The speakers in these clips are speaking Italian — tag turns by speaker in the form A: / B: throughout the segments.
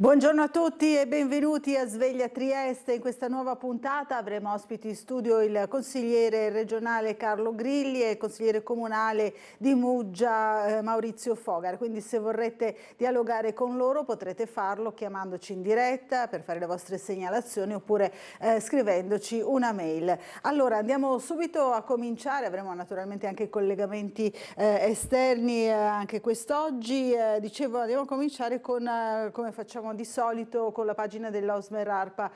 A: Buongiorno a tutti e benvenuti a Sveglia Trieste. In questa nuova puntata avremo ospiti in studio il consigliere regionale Carlo Grilli e il consigliere comunale di Muggia Maurizio Fogar. Quindi se vorrete dialogare con loro potrete farlo chiamandoci in diretta per fare le vostre segnalazioni oppure scrivendoci una mail. Allora andiamo subito a cominciare, avremo naturalmente anche collegamenti esterni anche quest'oggi. Dicevo, andiamo a cominciare con come facciamo di solito con la pagina dell'Osmer ARPA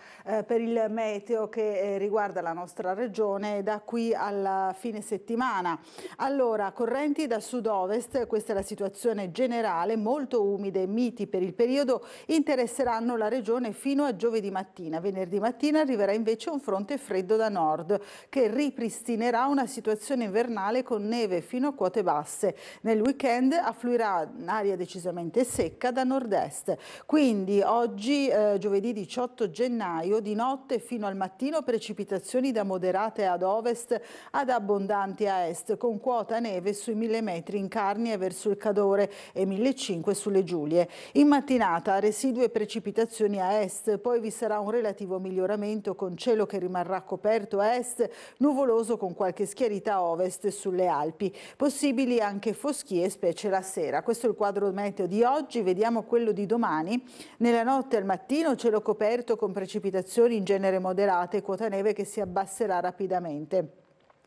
A: per il meteo che riguarda la nostra regione da qui alla fine settimana. Allora, correnti da sud-ovest, questa è la situazione generale, molto umide e miti per il periodo interesseranno la regione fino a giovedì mattina. Venerdì mattina arriverà invece un fronte freddo da nord che ripristinerà una situazione invernale con neve fino a quote basse. Nel weekend affluirà aria decisamente secca da nord-est. Quindi oggi, giovedì 18 gennaio, di notte fino al mattino precipitazioni da moderate ad ovest ad abbondanti a est, con quota neve sui 1000 metri in Carnia verso il Cadore e 1500 sulle Giulie. In mattinata residue precipitazioni a est, poi vi sarà un relativo miglioramento con cielo che rimarrà coperto a est, nuvoloso con qualche schiarita a ovest sulle Alpi. Possibili anche foschie, specie la sera. Questo è il quadro meteo di oggi, vediamo quello di domani. Nella notte al mattino cielo coperto con precipitazioni in genere moderate e quota neve che si abbasserà rapidamente.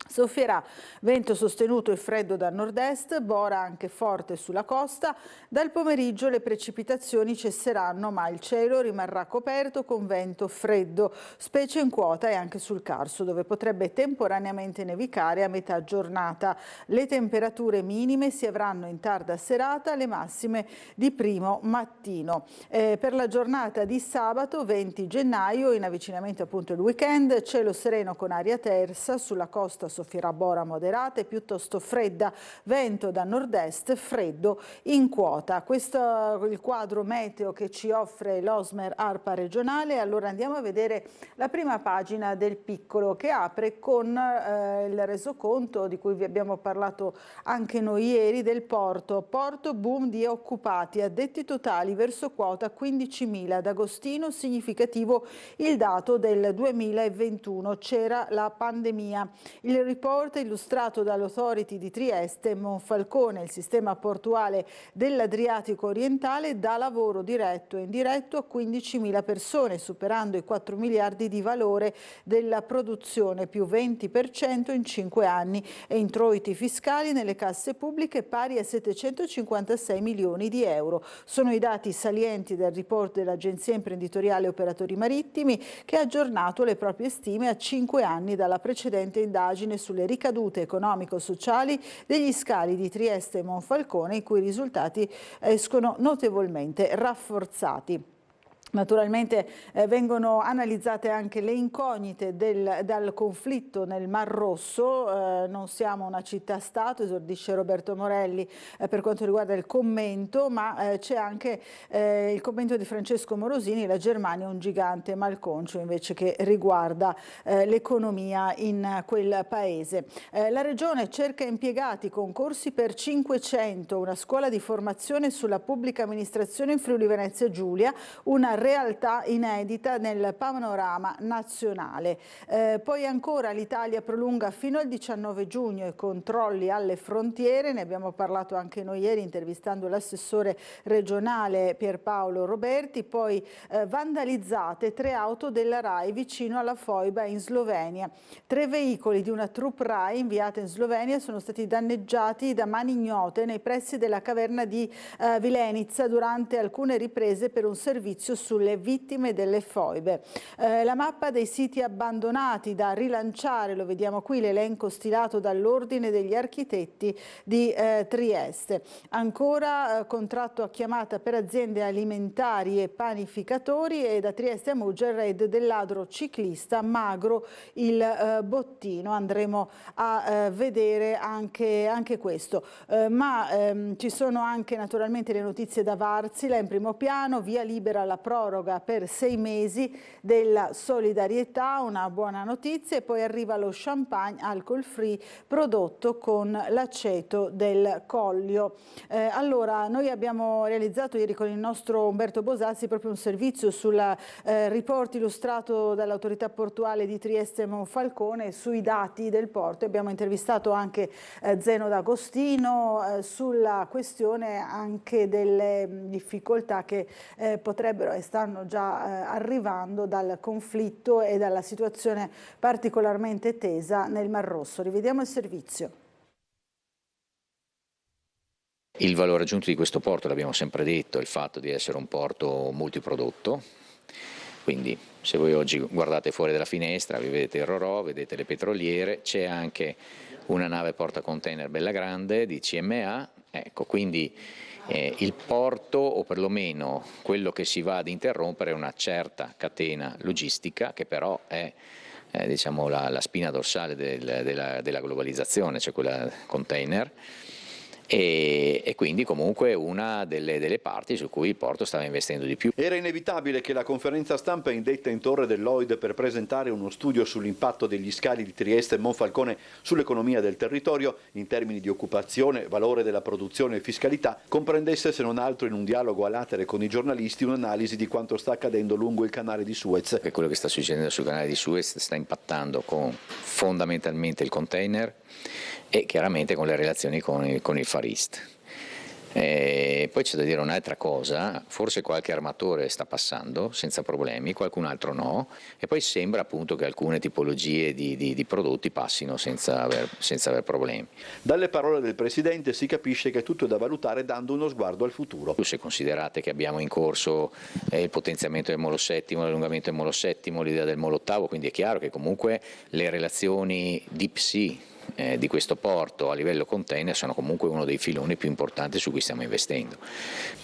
A: Soffierà vento sostenuto e freddo da nord-est, bora anche forte sulla costa. Dal pomeriggio le precipitazioni cesseranno ma il cielo rimarrà coperto con vento freddo, specie in quota e anche sul Carso dove potrebbe temporaneamente nevicare a metà giornata. Le temperature minime si avranno in tarda serata, le massime di primo mattino. Per la giornata di sabato 20 gennaio, in avvicinamento appunto il weekend, cielo sereno con aria tersa, sulla costa soffierà bora moderata e piuttosto fredda, vento da nord-est freddo in quota. Questo è il quadro meteo che ci offre l'Osmer ARPA regionale. Allora andiamo a vedere la prima pagina del Piccolo che apre con il resoconto di cui vi abbiamo parlato anche noi ieri del porto. Porto boom di occupati, addetti totali verso quota 15.000. Ad Agostino significativo il dato del 2021, c'era la pandemia. Il report illustrato dall'Authority di Trieste, Monfalcone, il sistema portuale dell'Adriatico orientale, dà lavoro diretto e indiretto a 15.000 persone, superando i 4 miliardi di valore della produzione, più 20% in 5 anni, e introiti fiscali nelle casse pubbliche pari a 756 milioni di euro. Sono i dati salienti del report dell'Agenzia Imprenditoriale Operatori Marittimi che ha aggiornato le proprie stime a 5 anni dalla precedente indagine sulle ricadute economico-sociali degli scali di Trieste e Monfalcone, i cui risultati escono notevolmente rafforzati. Naturalmente vengono analizzate anche le incognite dal conflitto nel Mar Rosso. Non siamo una città-stato, esordisce Roberto Morelli per quanto riguarda il commento, ma c'è anche il commento di Francesco Morosini, la Germania è un gigante malconcio invece che riguarda l'economia in quel paese. La Regione cerca impiegati, concorsi per 500, una scuola di formazione sulla pubblica amministrazione in Friuli Venezia Giulia, una realtà inedita nel panorama nazionale. Poi ancora l'Italia prolunga fino al 19 giugno i controlli alle frontiere, ne abbiamo parlato anche noi ieri intervistando l'assessore regionale Pierpaolo Roberti. Poi vandalizzate 3 auto della RAI vicino alla foiba in Slovenia. 3 veicoli di una troupe RAI inviata in Slovenia sono stati danneggiati da mani ignote nei pressi della caverna di Vilenica durante alcune riprese per un servizio sulle vittime delle foibe. La mappa dei siti abbandonati da rilanciare, lo vediamo qui, l'elenco stilato dall'Ordine degli Architetti di Trieste. Ancora contratto a chiamata per aziende alimentari e panificatori, e da Trieste a Muggia il raid del ladro ciclista Magro il bottino. Andremo a vedere anche questo. Ma ci sono anche naturalmente le notizie da Varsila in primo piano, via libera alla proroga proroga per 6 mesi della solidarietà, una buona notizia, e poi arriva lo champagne alcol free prodotto con l'aceto del Collio. Allora, noi abbiamo realizzato ieri con il nostro Umberto Bosazzi proprio un servizio sul report illustrato dall'autorità portuale di Trieste Monfalcone sui dati del porto. Abbiamo intervistato anche Zeno D'Agostino sulla questione anche delle difficoltà che potrebbero e stanno già arrivando dal conflitto e dalla situazione particolarmente tesa nel Mar Rosso. Rivediamo il servizio.
B: Il valore aggiunto di questo porto, l'abbiamo sempre detto, è il fatto di essere un porto multiprodotto. Quindi se voi oggi guardate fuori dalla finestra, vi vedete il Ro-Ro, vedete le petroliere, c'è anche una nave portacontainer bella grande di CMA, ecco, quindi il porto, o perlomeno quello che si va ad interrompere, è una certa catena logistica che però è diciamo la spina dorsale della globalizzazione, cioè quella container. E quindi comunque una delle parti su cui il porto stava investendo di più.
C: Era inevitabile che la conferenza stampa indetta in Torre del Lloyd per presentare uno studio sull'impatto degli scali di Trieste e Monfalcone sull'economia del territorio in termini di occupazione, valore della produzione e fiscalità comprendesse, se non altro in un dialogo a latere con i giornalisti, un'analisi di quanto sta accadendo lungo il canale di Suez.
B: E quello che sta succedendo sul canale di Suez sta impattando con fondamentalmente il container e chiaramente con le relazioni con il Far East. Poi c'è da dire un'altra cosa, forse qualche armatore sta passando senza problemi, qualcun altro no, e poi sembra appunto che alcune tipologie di prodotti passino senza aver problemi.
C: Dalle parole del Presidente si capisce che tutto è da valutare dando uno sguardo al futuro.
B: Se considerate che abbiamo in corso il potenziamento del molo settimo, l'allungamento del molo settimo, l'idea del molo ottavo, quindi è chiaro che comunque le relazioni deep sea di questo porto a livello container sono comunque uno dei filoni più importanti su cui stiamo investendo.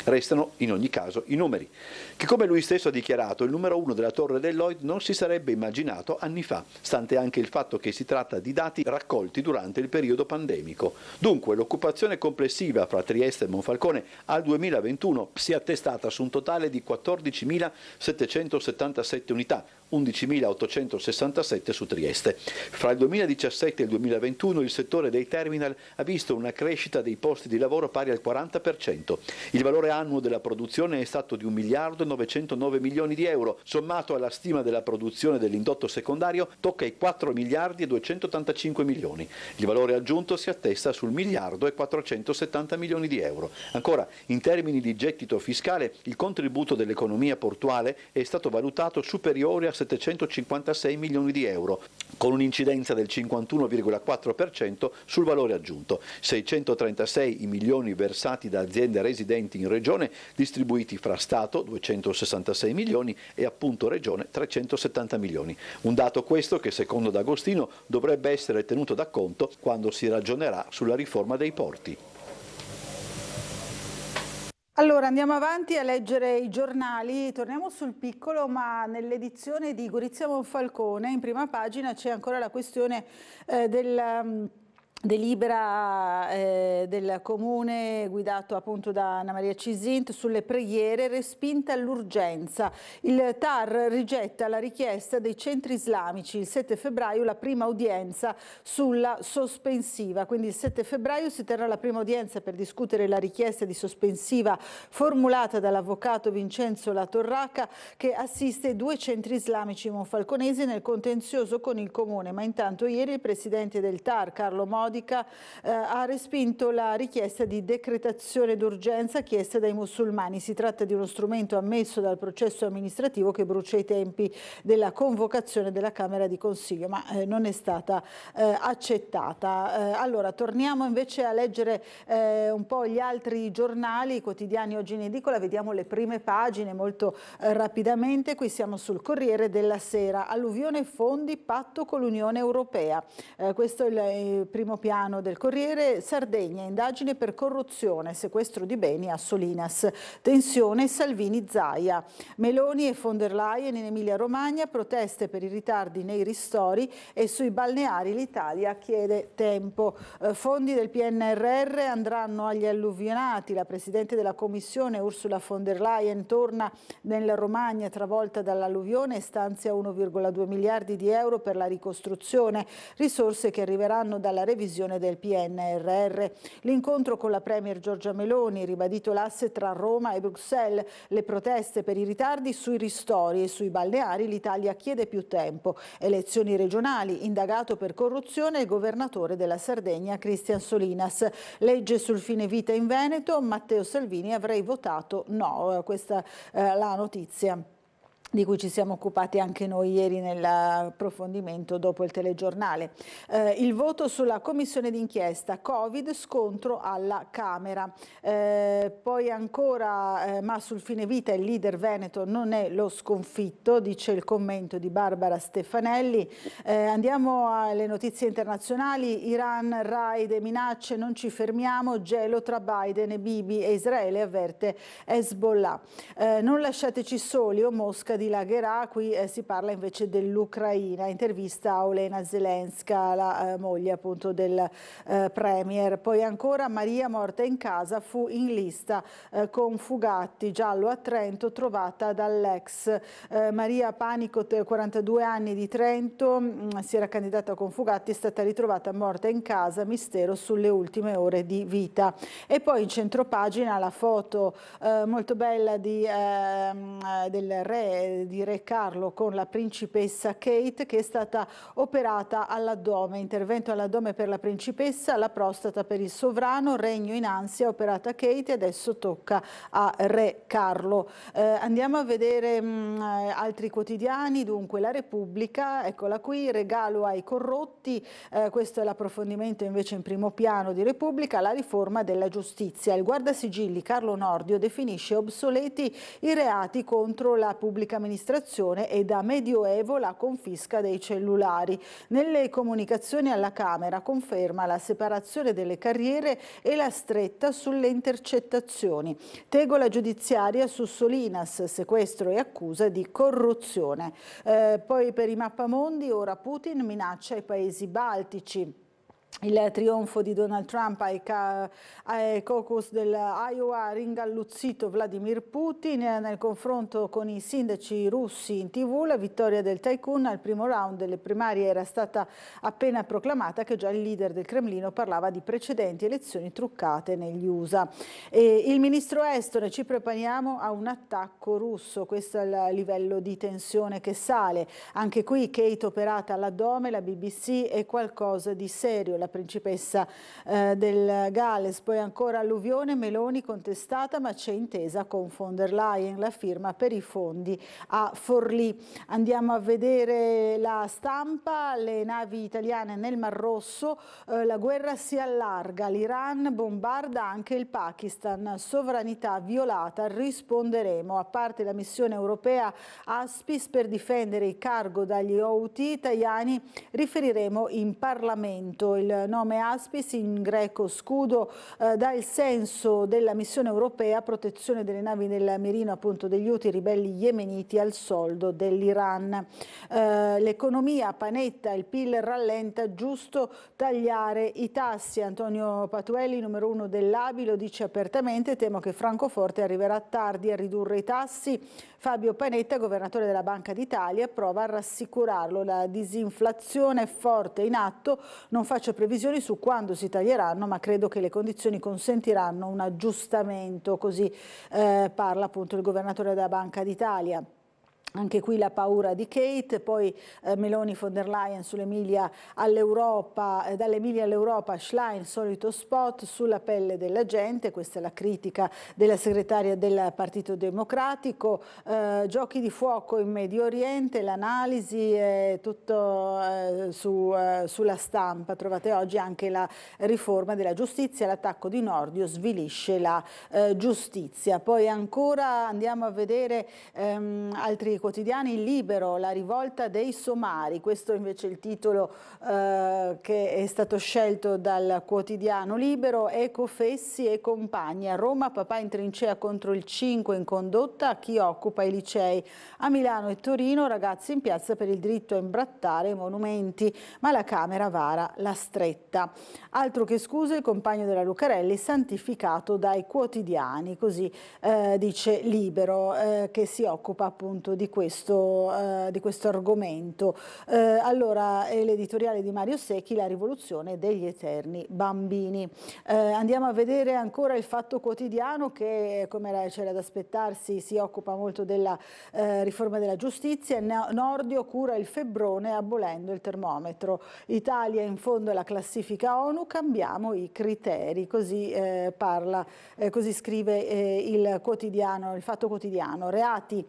C: Restano in ogni caso i numeri, che come lui stesso ha dichiarato il numero 1 della Torre del Lloyd non si sarebbe immaginato anni fa, stante anche il fatto che si tratta di dati raccolti durante il periodo pandemico. Dunque l'occupazione complessiva fra Trieste e Monfalcone al 2021 si è attestata su un totale di 14.777 unità, 11.867 su Trieste. Fra il 2017 e il 2021 il settore dei terminal ha visto una crescita dei posti di lavoro pari al 40%. Il valore annuo della produzione è stato di 1 miliardo e 909 milioni di euro, sommato alla stima della produzione dell'indotto secondario tocca i 4 miliardi e 285 milioni. Il valore aggiunto si attesta sul 1 miliardo e 470 milioni di euro. Ancora, in termini di gettito fiscale, il contributo dell'economia portuale è stato valutato superiore a 756 milioni di euro, con un'incidenza del 51,4% sul valore aggiunto, 636 i milioni versati da aziende residenti in regione, distribuiti fra Stato 266 milioni e appunto Regione 370 milioni. Un dato questo che secondo D'Agostino dovrebbe essere tenuto da conto quando si ragionerà sulla riforma dei porti.
A: Allora andiamo avanti a leggere i giornali, torniamo sul piccolo, ma nell'edizione di Gorizia Monfalcone in prima pagina c'è ancora la questione del delibera del comune guidato appunto da Anna Maria Cisint sulle preghiere, respinta l'urgenza. Il TAR rigetta la richiesta dei centri islamici. Il 7 febbraio la prima udienza sulla sospensiva, quindi il 7 febbraio si terrà la prima udienza per discutere la richiesta di sospensiva formulata dall'avvocato Vincenzo Latorraca che assiste 2 centri islamici monfalconesi nel contenzioso con il comune, ma intanto ieri il presidente del TAR Carlo Modica ha respinto la richiesta di decretazione d'urgenza chiesta dai musulmani. Si tratta di uno strumento ammesso dal processo amministrativo che brucia i tempi della convocazione della Camera di Consiglio, ma non è stata accettata. Allora, torniamo invece a leggere un po' gli altri giornali, i quotidiani oggi in edicola, vediamo le prime pagine molto rapidamente. Qui siamo sul Corriere della Sera. Alluvione fondi, patto con l'Unione Europea. Questo è il primo primo piano del Corriere, Sardegna, indagine per corruzione, sequestro di beni a Solinas, tensione Salvini-Zaia, Meloni e von der Leyen in Emilia-Romagna, proteste per i ritardi nei ristori e sui balneari l'Italia chiede tempo. Fondi del PNRR andranno agli alluvionati, la Presidente della Commissione Ursula von der Leyen torna nella Romagna travolta dall'alluvione e stanzia 1,2 miliardi di euro per la ricostruzione, risorse che arriveranno dalla revisione del PNRR. L'incontro con la Premier Giorgia Meloni, ribadito l'asse tra Roma e Bruxelles, le proteste per i ritardi sui ristori e sui balneari, l'Italia chiede più tempo. Elezioni regionali, indagato per corruzione il governatore della Sardegna Christian Solinas. Legge sul fine vita in Veneto, Matteo Salvini avrei votato no. Questa è la notizia di cui ci siamo occupati anche noi ieri nell'approfondimento dopo il telegiornale. Il voto sulla commissione d'inchiesta Covid, scontro alla Camera. Poi ancora, ma sul fine vita il leader veneto non è lo sconfitto, dice il commento di Barbara Stefanelli. Andiamo alle notizie internazionali. Iran, raid e minacce, non ci fermiamo, gelo tra Biden e Bibi e Israele, avverte Hezbollah. Non lasciateci soli, o Mosca dilagherà, qui si parla invece dell'Ucraina. Intervista a Olena Zelenska, la moglie appunto del premier. Poi ancora Maria morta in casa, fu in lista con Fugatti, giallo a Trento, trovata dall'ex. Maria Panico, 42 anni, di Trento, si era candidata con Fugatti, è stata ritrovata morta in casa, mistero sulle ultime ore di vita. E poi in centropagina la foto molto bella del re Carlo con la principessa Kate, che è stata operata all'addome. Intervento all'addome per la principessa, la prostata per il sovrano, regno in ansia, operata Kate, e adesso tocca a re Carlo. Andiamo a vedere altri quotidiani. Dunque La Repubblica, eccola qui, regalo ai corrotti, questo è l'approfondimento invece in primo piano di Repubblica, la riforma della giustizia. Il guardasigilli Carlo Nordio definisce obsoleti i reati contro la pubblica amministrazione e da medioevo la confisca dei cellulari. Nelle comunicazioni alla Camera conferma la separazione delle carriere e la stretta sulle intercettazioni. Tegola giudiziaria su Solinas, sequestro e accusa di corruzione. Poi per i mappamondi, ora Putin minaccia i paesi baltici. Il trionfo di Donald Trump ai caucus dell'Iowa ha ringalluzzito Vladimir Putin. Nel confronto con i sindaci russi in TV, la vittoria del tycoon al primo round delle primarie era stata appena proclamata, che già il leader del Cremlino parlava di precedenti elezioni truccate negli USA. E il ministro estone: ci prepariamo a un attacco russo, questo è il livello di tensione che sale. Anche qui Kate operata all'addome, la BBC è qualcosa di serio. La principessa del Galles. Poi ancora alluvione, Meloni contestata ma c'è intesa con von der Leyen, la firma per i fondi a Forlì. Andiamo a vedere La Stampa, le navi italiane nel Mar Rosso, la guerra si allarga, l'Iran bombarda anche il Pakistan, sovranità violata, risponderemo. A parte la missione europea Aspis per difendere i cargo dagli Houthi italiani, riferiremo in Parlamento. Il nome Aspis, in greco scudo, dà il senso della missione europea, protezione delle navi nel mirino appunto degli Houthi, ribelli yemeniti, al soldo dell'Iran. L'economia, Panetta, il PIL rallenta, giusto tagliare i tassi. Antonio Patuelli, numero 1 dell'ABI, lo dice apertamente: temo che Francoforte arriverà tardi a ridurre i tassi. Fabio Panetta, governatore della Banca d'Italia, prova a rassicurarlo: la disinflazione è forte in atto, non faccio previsioni su quando si taglieranno, ma credo che le condizioni consentiranno un aggiustamento, così parla appunto il governatore della Banca d'Italia. Anche qui la paura di Kate, poi Meloni, von der Leyen sull'Emilia all'Europa, dall'Emilia all'Europa, Schlein, solito spot sulla pelle della gente, questa è la critica della segretaria del Partito Democratico. Giochi di fuoco in Medio Oriente, l'analisi è tutto sulla Stampa. Trovate oggi anche la riforma della giustizia, l'attacco di Nordio svilisce la giustizia. Poi ancora andiamo a vedere altri quotidiani. Libero, la rivolta dei somari, questo invece è il titolo che è stato scelto dal quotidiano Libero. Ecofessi e compagni, a Roma papà in trincea contro il 5 in condotta a chi occupa i licei. A Milano e Torino ragazzi in piazza per il diritto a imbrattare i monumenti, ma la Camera vara la stretta. Altro che scuse, il compagno della Lucarelli santificato dai quotidiani, così dice Libero, che si occupa appunto di questo argomento. Allora, l'editoriale di Mario Secchi, la rivoluzione degli eterni bambini. Andiamo a vedere ancora il Fatto Quotidiano che, come c'era da aspettarsi, si occupa molto della riforma della giustizia. Nordio cura il febbrone abolendo il termometro. Italia in fondo alla classifica ONU, cambiamo i criteri. Così così scrive il Fatto Quotidiano. Reati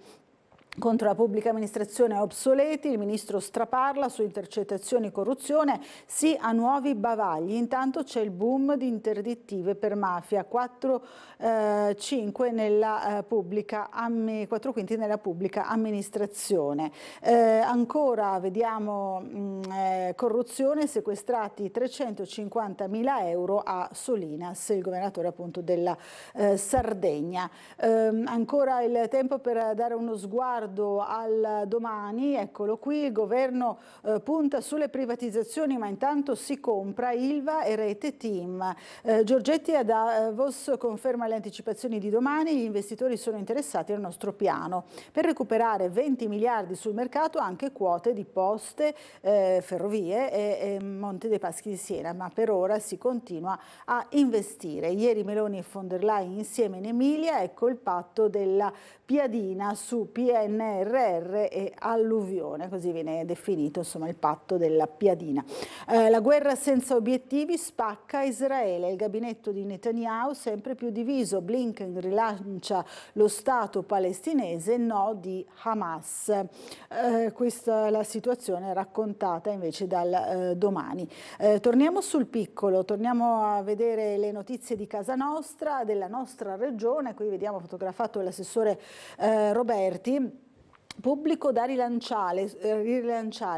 A: contro la pubblica amministrazione obsoleti, il ministro straparla su intercettazioni e corruzione, sì a nuovi bavagli. Intanto c'è il boom di interdittive per mafia, 4/5 nella pubblica, 4/5 nella pubblica amministrazione. Ancora vediamo corruzione, sequestrati 350.000 euro a Solinas, il governatore appunto della Sardegna. Ancora il tempo per dare uno sguardo al domani, eccolo qui, il governo punta sulle privatizzazioni ma intanto si compra Ilva e Rete Team. Giorgetti a Davos conferma le anticipazioni di domani, gli investitori sono interessati al nostro piano per recuperare 20 miliardi sul mercato, anche quote di Poste, Ferrovie e Monte dei Paschi di Siena, ma per ora si continua a investire. Ieri Meloni e von der Leyen insieme in Emilia, ecco il patto della Piadina su PNRR e alluvione, così viene definito insomma il patto della Piadina. La guerra senza obiettivi spacca Israele, il gabinetto di Netanyahu sempre più diviso, Blinken rilancia lo Stato palestinese, no di Hamas. Questa è la situazione raccontata invece dal domani. Torniamo sul piccolo, torniamo a vedere le notizie di casa nostra, della nostra regione. Qui vediamo fotografato l'assessore Roberti. Pubblico da rilanciare,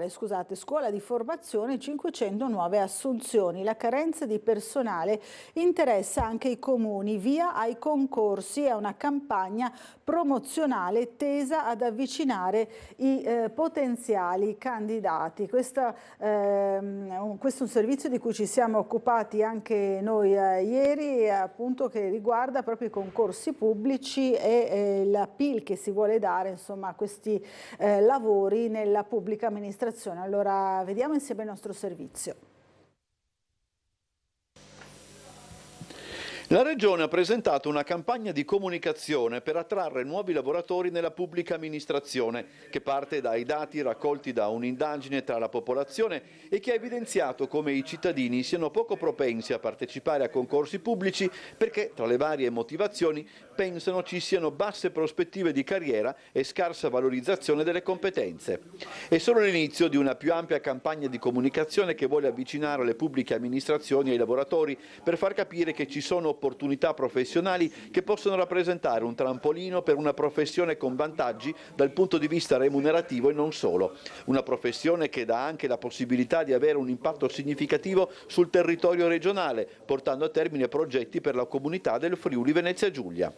A: scuola di formazione, 500 nuove assunzioni. La carenza di personale interessa anche i comuni, via ai concorsi e a una campagna promozionale tesa ad avvicinare i potenziali candidati. Questo è un servizio di cui ci siamo occupati anche noi ieri, appunto, che riguarda proprio i concorsi pubblici e l'appeal che si vuole dare insomma a questi lavori nella pubblica amministrazione. Allora vediamo insieme il nostro servizio.
C: La Regione ha presentato una campagna di comunicazione per attrarre nuovi lavoratori nella pubblica amministrazione, che parte dai dati raccolti da un'indagine tra la popolazione e che ha evidenziato come i cittadini siano poco propensi a partecipare a concorsi pubblici perché, tra le varie motivazioni, pensano ci siano basse prospettive di carriera e scarsa valorizzazione delle competenze. È solo l'inizio di una più ampia campagna di comunicazione che vuole avvicinare le pubbliche amministrazioni ai lavoratori per far capire che ci sono opportunità professionali che possono rappresentare un trampolino per una professione con vantaggi dal punto di vista remunerativo e non solo. Una professione che dà anche la possibilità di avere un impatto significativo sul territorio regionale, portando a termine progetti per la comunità del Friuli Venezia Giulia.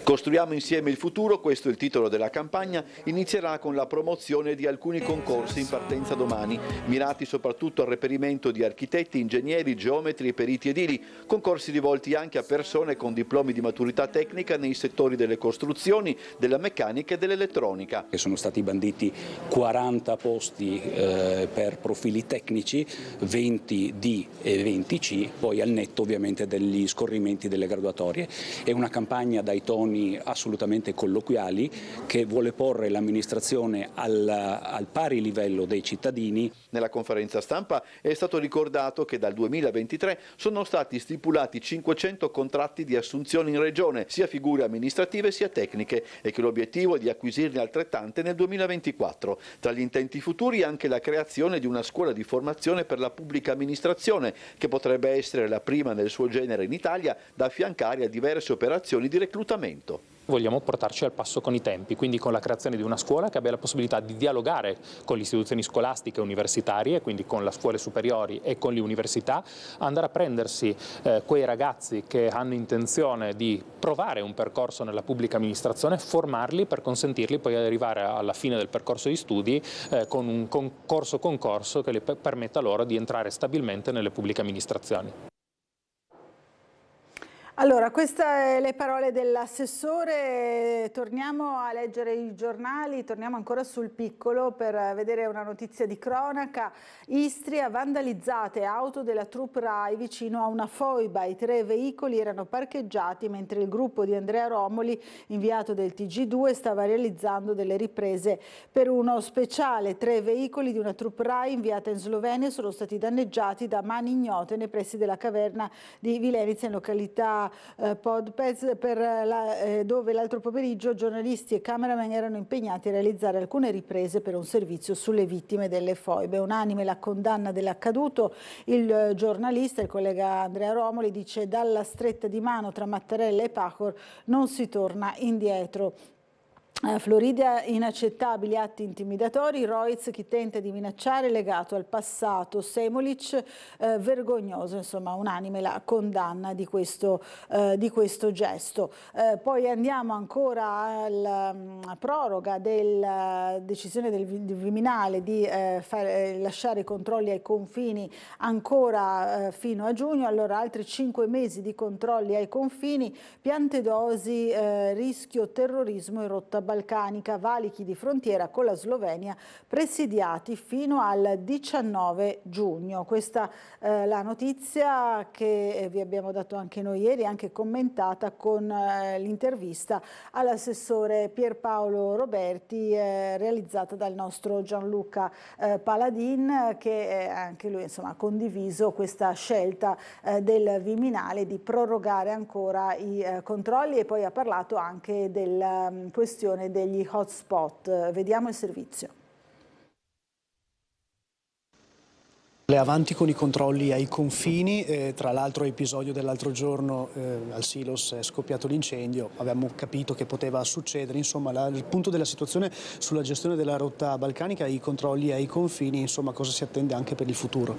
C: Costruiamo insieme il futuro, questo è il titolo della campagna, inizierà con la promozione di alcuni concorsi in partenza domani, mirati soprattutto al reperimento di architetti, ingegneri, geometri e periti edili, concorsi rivolti anche a persone con diplomi di maturità tecnica nei settori delle costruzioni, della meccanica e dell'elettronica.
D: Sono stati banditi 40 posti per profili tecnici, 20 D e 20 C, poi al netto ovviamente degli scorrimenti delle graduatorie. È una campagna dai toni assolutamente colloquiali che vuole porre l'amministrazione al pari livello dei cittadini.
C: Nella conferenza stampa è stato ricordato che dal 2023 sono stati stipulati 500 contratti di assunzione in regione, sia figure amministrative sia tecniche, e che l'obiettivo è di acquisirne altrettante nel 2024. Tra gli intenti futuri anche la creazione di una scuola di formazione per la pubblica amministrazione, che potrebbe essere la prima nel suo genere in Italia da affiancare a diverse operazioni di reclutamento.
E: vogliamo portarci al passo con i tempi, quindi con la creazione di una scuola che abbia la possibilità di dialogare con le istituzioni scolastiche e universitarie, quindi con le scuole superiori e con le università, andare a prendersi quei ragazzi che hanno intenzione di provare un percorso nella pubblica amministrazione, formarli per consentirli poi di arrivare alla fine del percorso di studi con un concorso che le permetta loro di entrare stabilmente nelle pubbliche amministrazioni.
A: Allora, queste sono le parole dell'assessore. Torniamo a leggere i giornali, torniamo ancora sul piccolo per vedere una notizia di cronaca. Istria, vandalizzate auto della Troupe Rai vicino a una foiba. I 3 veicoli erano parcheggiati mentre il gruppo di Andrea Romoli, inviato del TG2, stava realizzando delle riprese per uno speciale. 3 veicoli di una Troupe Rai inviata in Slovenia sono stati danneggiati da mani ignote nei pressi della caverna di Vilenica, in località Podpez, dove l'altro pomeriggio giornalisti e cameraman erano impegnati a realizzare alcune riprese per un servizio sulle vittime delle foibe. Unanime la condanna dell'accaduto. Il giornalista, il collega Andrea Romoli, dice: dalla stretta di mano tra Mattarella e Pahor non si torna indietro. Florida, inaccettabili atti intimidatori, Roiz chi tenta di minacciare legato al passato, Semolic vergognoso, insomma unanime la condanna di questo gesto. Poi andiamo ancora alla proroga della decisione del Viminale di lasciare i controlli ai confini ancora fino a giugno. Allora altri 5 mesi di controlli ai confini, Piantedosi, rischio terrorismo e rotta balcanica, valichi di frontiera con la Slovenia presidiati fino al 19 giugno. Questa è la notizia che vi abbiamo dato anche noi ieri, anche commentata con l'intervista all'assessore Pierpaolo Roberti realizzata dal nostro Gianluca Paladin, che anche lui insomma ha condiviso questa scelta del Viminale di prorogare ancora i controlli, e poi ha parlato anche della questione degli hotspot. Vediamo il servizio.
F: Avanti con i controlli ai confini, tra l'altro episodio dell'altro giorno al Silos è scoppiato l'incendio, abbiamo capito che poteva succedere, insomma il punto della situazione sulla gestione della rotta balcanica e i controlli ai confini, insomma cosa si attende anche per il futuro?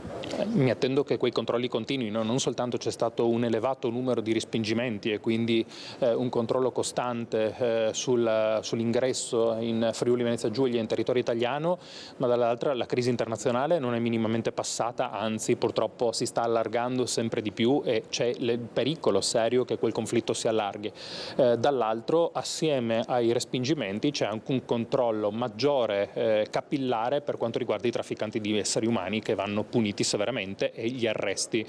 E: Mi attendo che quei controlli continuino, non soltanto c'è stato un elevato numero di respingimenti e quindi un controllo costante sull'ingresso in Friuli Venezia Giulia in territorio italiano, ma dall'altra la crisi internazionale non è minimamente passata, anzi purtroppo si sta allargando sempre di più e c'è il pericolo serio che quel conflitto si allarghi. Dall'altro, assieme ai respingimenti, c'è anche un controllo maggiore, capillare per quanto riguarda i trafficanti di esseri umani, che vanno puniti severamente, e gli arresti,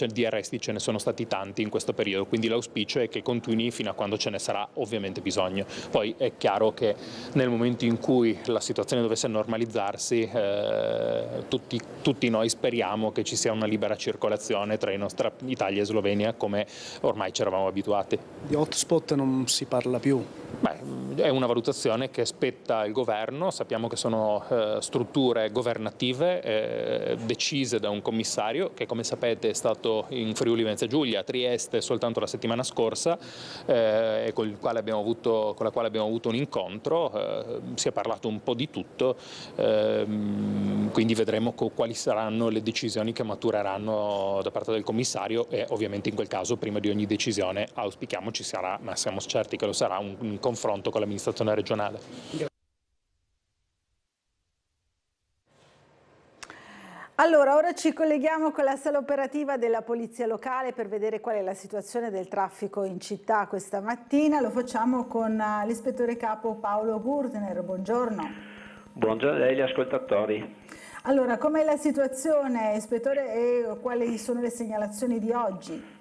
E: di arresti ce ne sono stati tanti in questo periodo, quindi l'auspicio è che continui fino a quando ce ne sarà ovviamente bisogno. Poi è chiaro che nel momento in cui la situazione dovesse normalizzarsi, tutti noi speriamo che ci sia una libera circolazione tra Italia e Slovenia, come ormai ci eravamo abituati.
F: Di hotspot non si parla più?
E: È una valutazione che spetta il governo, sappiamo che sono strutture governative decise da un commissario che, come sapete, è stato in Friuli Venezia Giulia, a Trieste soltanto la settimana scorsa, e con la quale abbiamo avuto un incontro, si è parlato un po' di tutto, quindi vedremo quali saranno le decisioni che matureranno da parte del commissario, e ovviamente in quel caso prima di ogni decisione auspichiamo ci sarà, ma siamo certi che lo sarà, un confronto con l'amministrazione regionale.
A: Allora, ora ci colleghiamo con la sala operativa della Polizia Locale per vedere qual è la situazione del traffico in città questa mattina. Lo facciamo con l'ispettore capo Paolo Gurtner. Buongiorno.
G: Buongiorno a lei, gli ascoltatori.
A: Allora, com'è la situazione, ispettore, e quali sono le segnalazioni di oggi?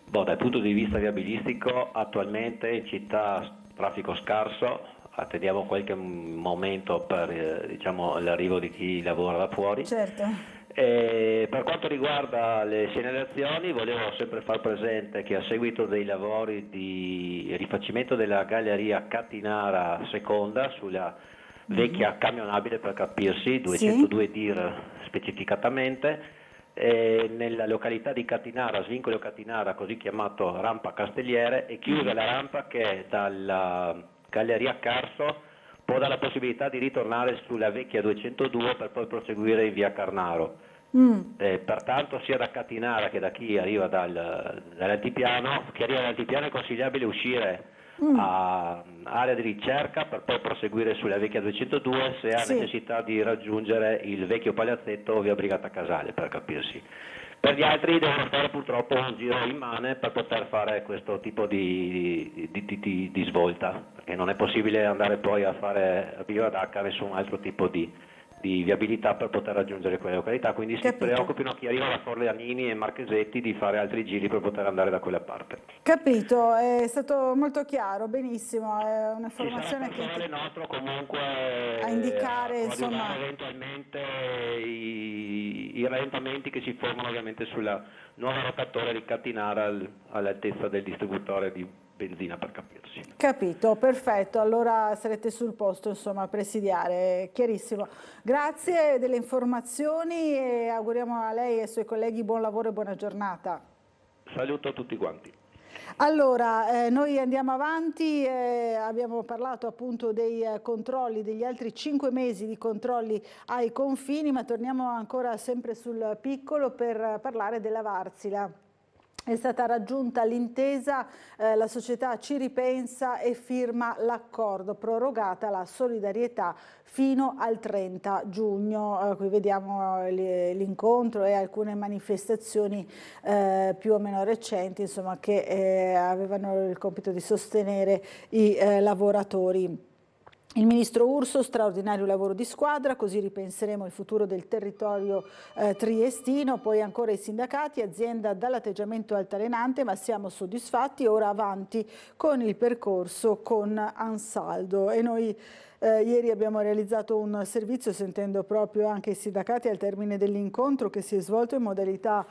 G: Dal punto di vista viabilistico, attualmente in città traffico scarso, attendiamo qualche momento per l'arrivo di chi lavora da fuori.
A: Certo.
G: Per quanto riguarda le segnalazioni, volevo sempre far presente che a seguito dei lavori di rifacimento della galleria Catinara Seconda sulla vecchia camionabile, per capirsi, 202 dir specificatamente, nella località di Catinara, svincolo Catinara, così chiamato Rampa Castelliere, e chiusa la rampa che dalla Galleria Carso può dare la possibilità di ritornare sulla vecchia 202 per poi proseguire in via Carnaro. Pertanto sia da Catinara che da chi arriva dall'altipiano, chi arriva dall'altipiano è consigliabile uscire a area di ricerca per poi proseguire sulla vecchia 202 se ha necessità di raggiungere il vecchio palazzetto o via Brigata Casale, per capirsi. Per gli altri devono fare purtroppo un giro immane per poter fare questo tipo di svolta, perché non è possibile andare poi a fare a Viva d'Acca nessun altro tipo di viabilità per poter raggiungere quelle località, quindi si preoccupino chi arriva da Forlanini e Marchesetti di fare altri giri per poter andare da quella parte.
A: Capito, è stato molto chiaro, benissimo, è un'informazione che
G: il nostro comunque
A: a indicare insomma
G: eventualmente i rallentamenti che si formano ovviamente sulla nuova rotatore di Catinara all'altezza del distributore di benzina, per capirsi.
A: Capito, perfetto, allora sarete sul posto insomma a presidiare, chiarissimo. Grazie delle informazioni e auguriamo a lei e ai suoi colleghi buon lavoro e buona giornata.
G: Saluto a tutti quanti.
A: Allora, noi andiamo avanti, abbiamo parlato appunto dei controlli, degli altri 5 mesi di controlli ai confini, ma torniamo ancora sempre sul piccolo per parlare della Varsila. È stata raggiunta l'intesa, la società ci ripensa e firma l'accordo, prorogata la solidarietà fino al 30 giugno. Qui vediamo l'incontro e alcune manifestazioni più o meno recenti, insomma, che avevano il compito di sostenere i lavoratori. Il ministro Urso, straordinario lavoro di squadra, così ripenseremo il futuro del territorio triestino, poi ancora i sindacati, azienda dall'atteggiamento altalenante, ma siamo soddisfatti, ora avanti con il percorso con Ansaldo. E noi ieri abbiamo realizzato un servizio sentendo proprio anche i sindacati al termine dell'incontro che si è svolto in modalità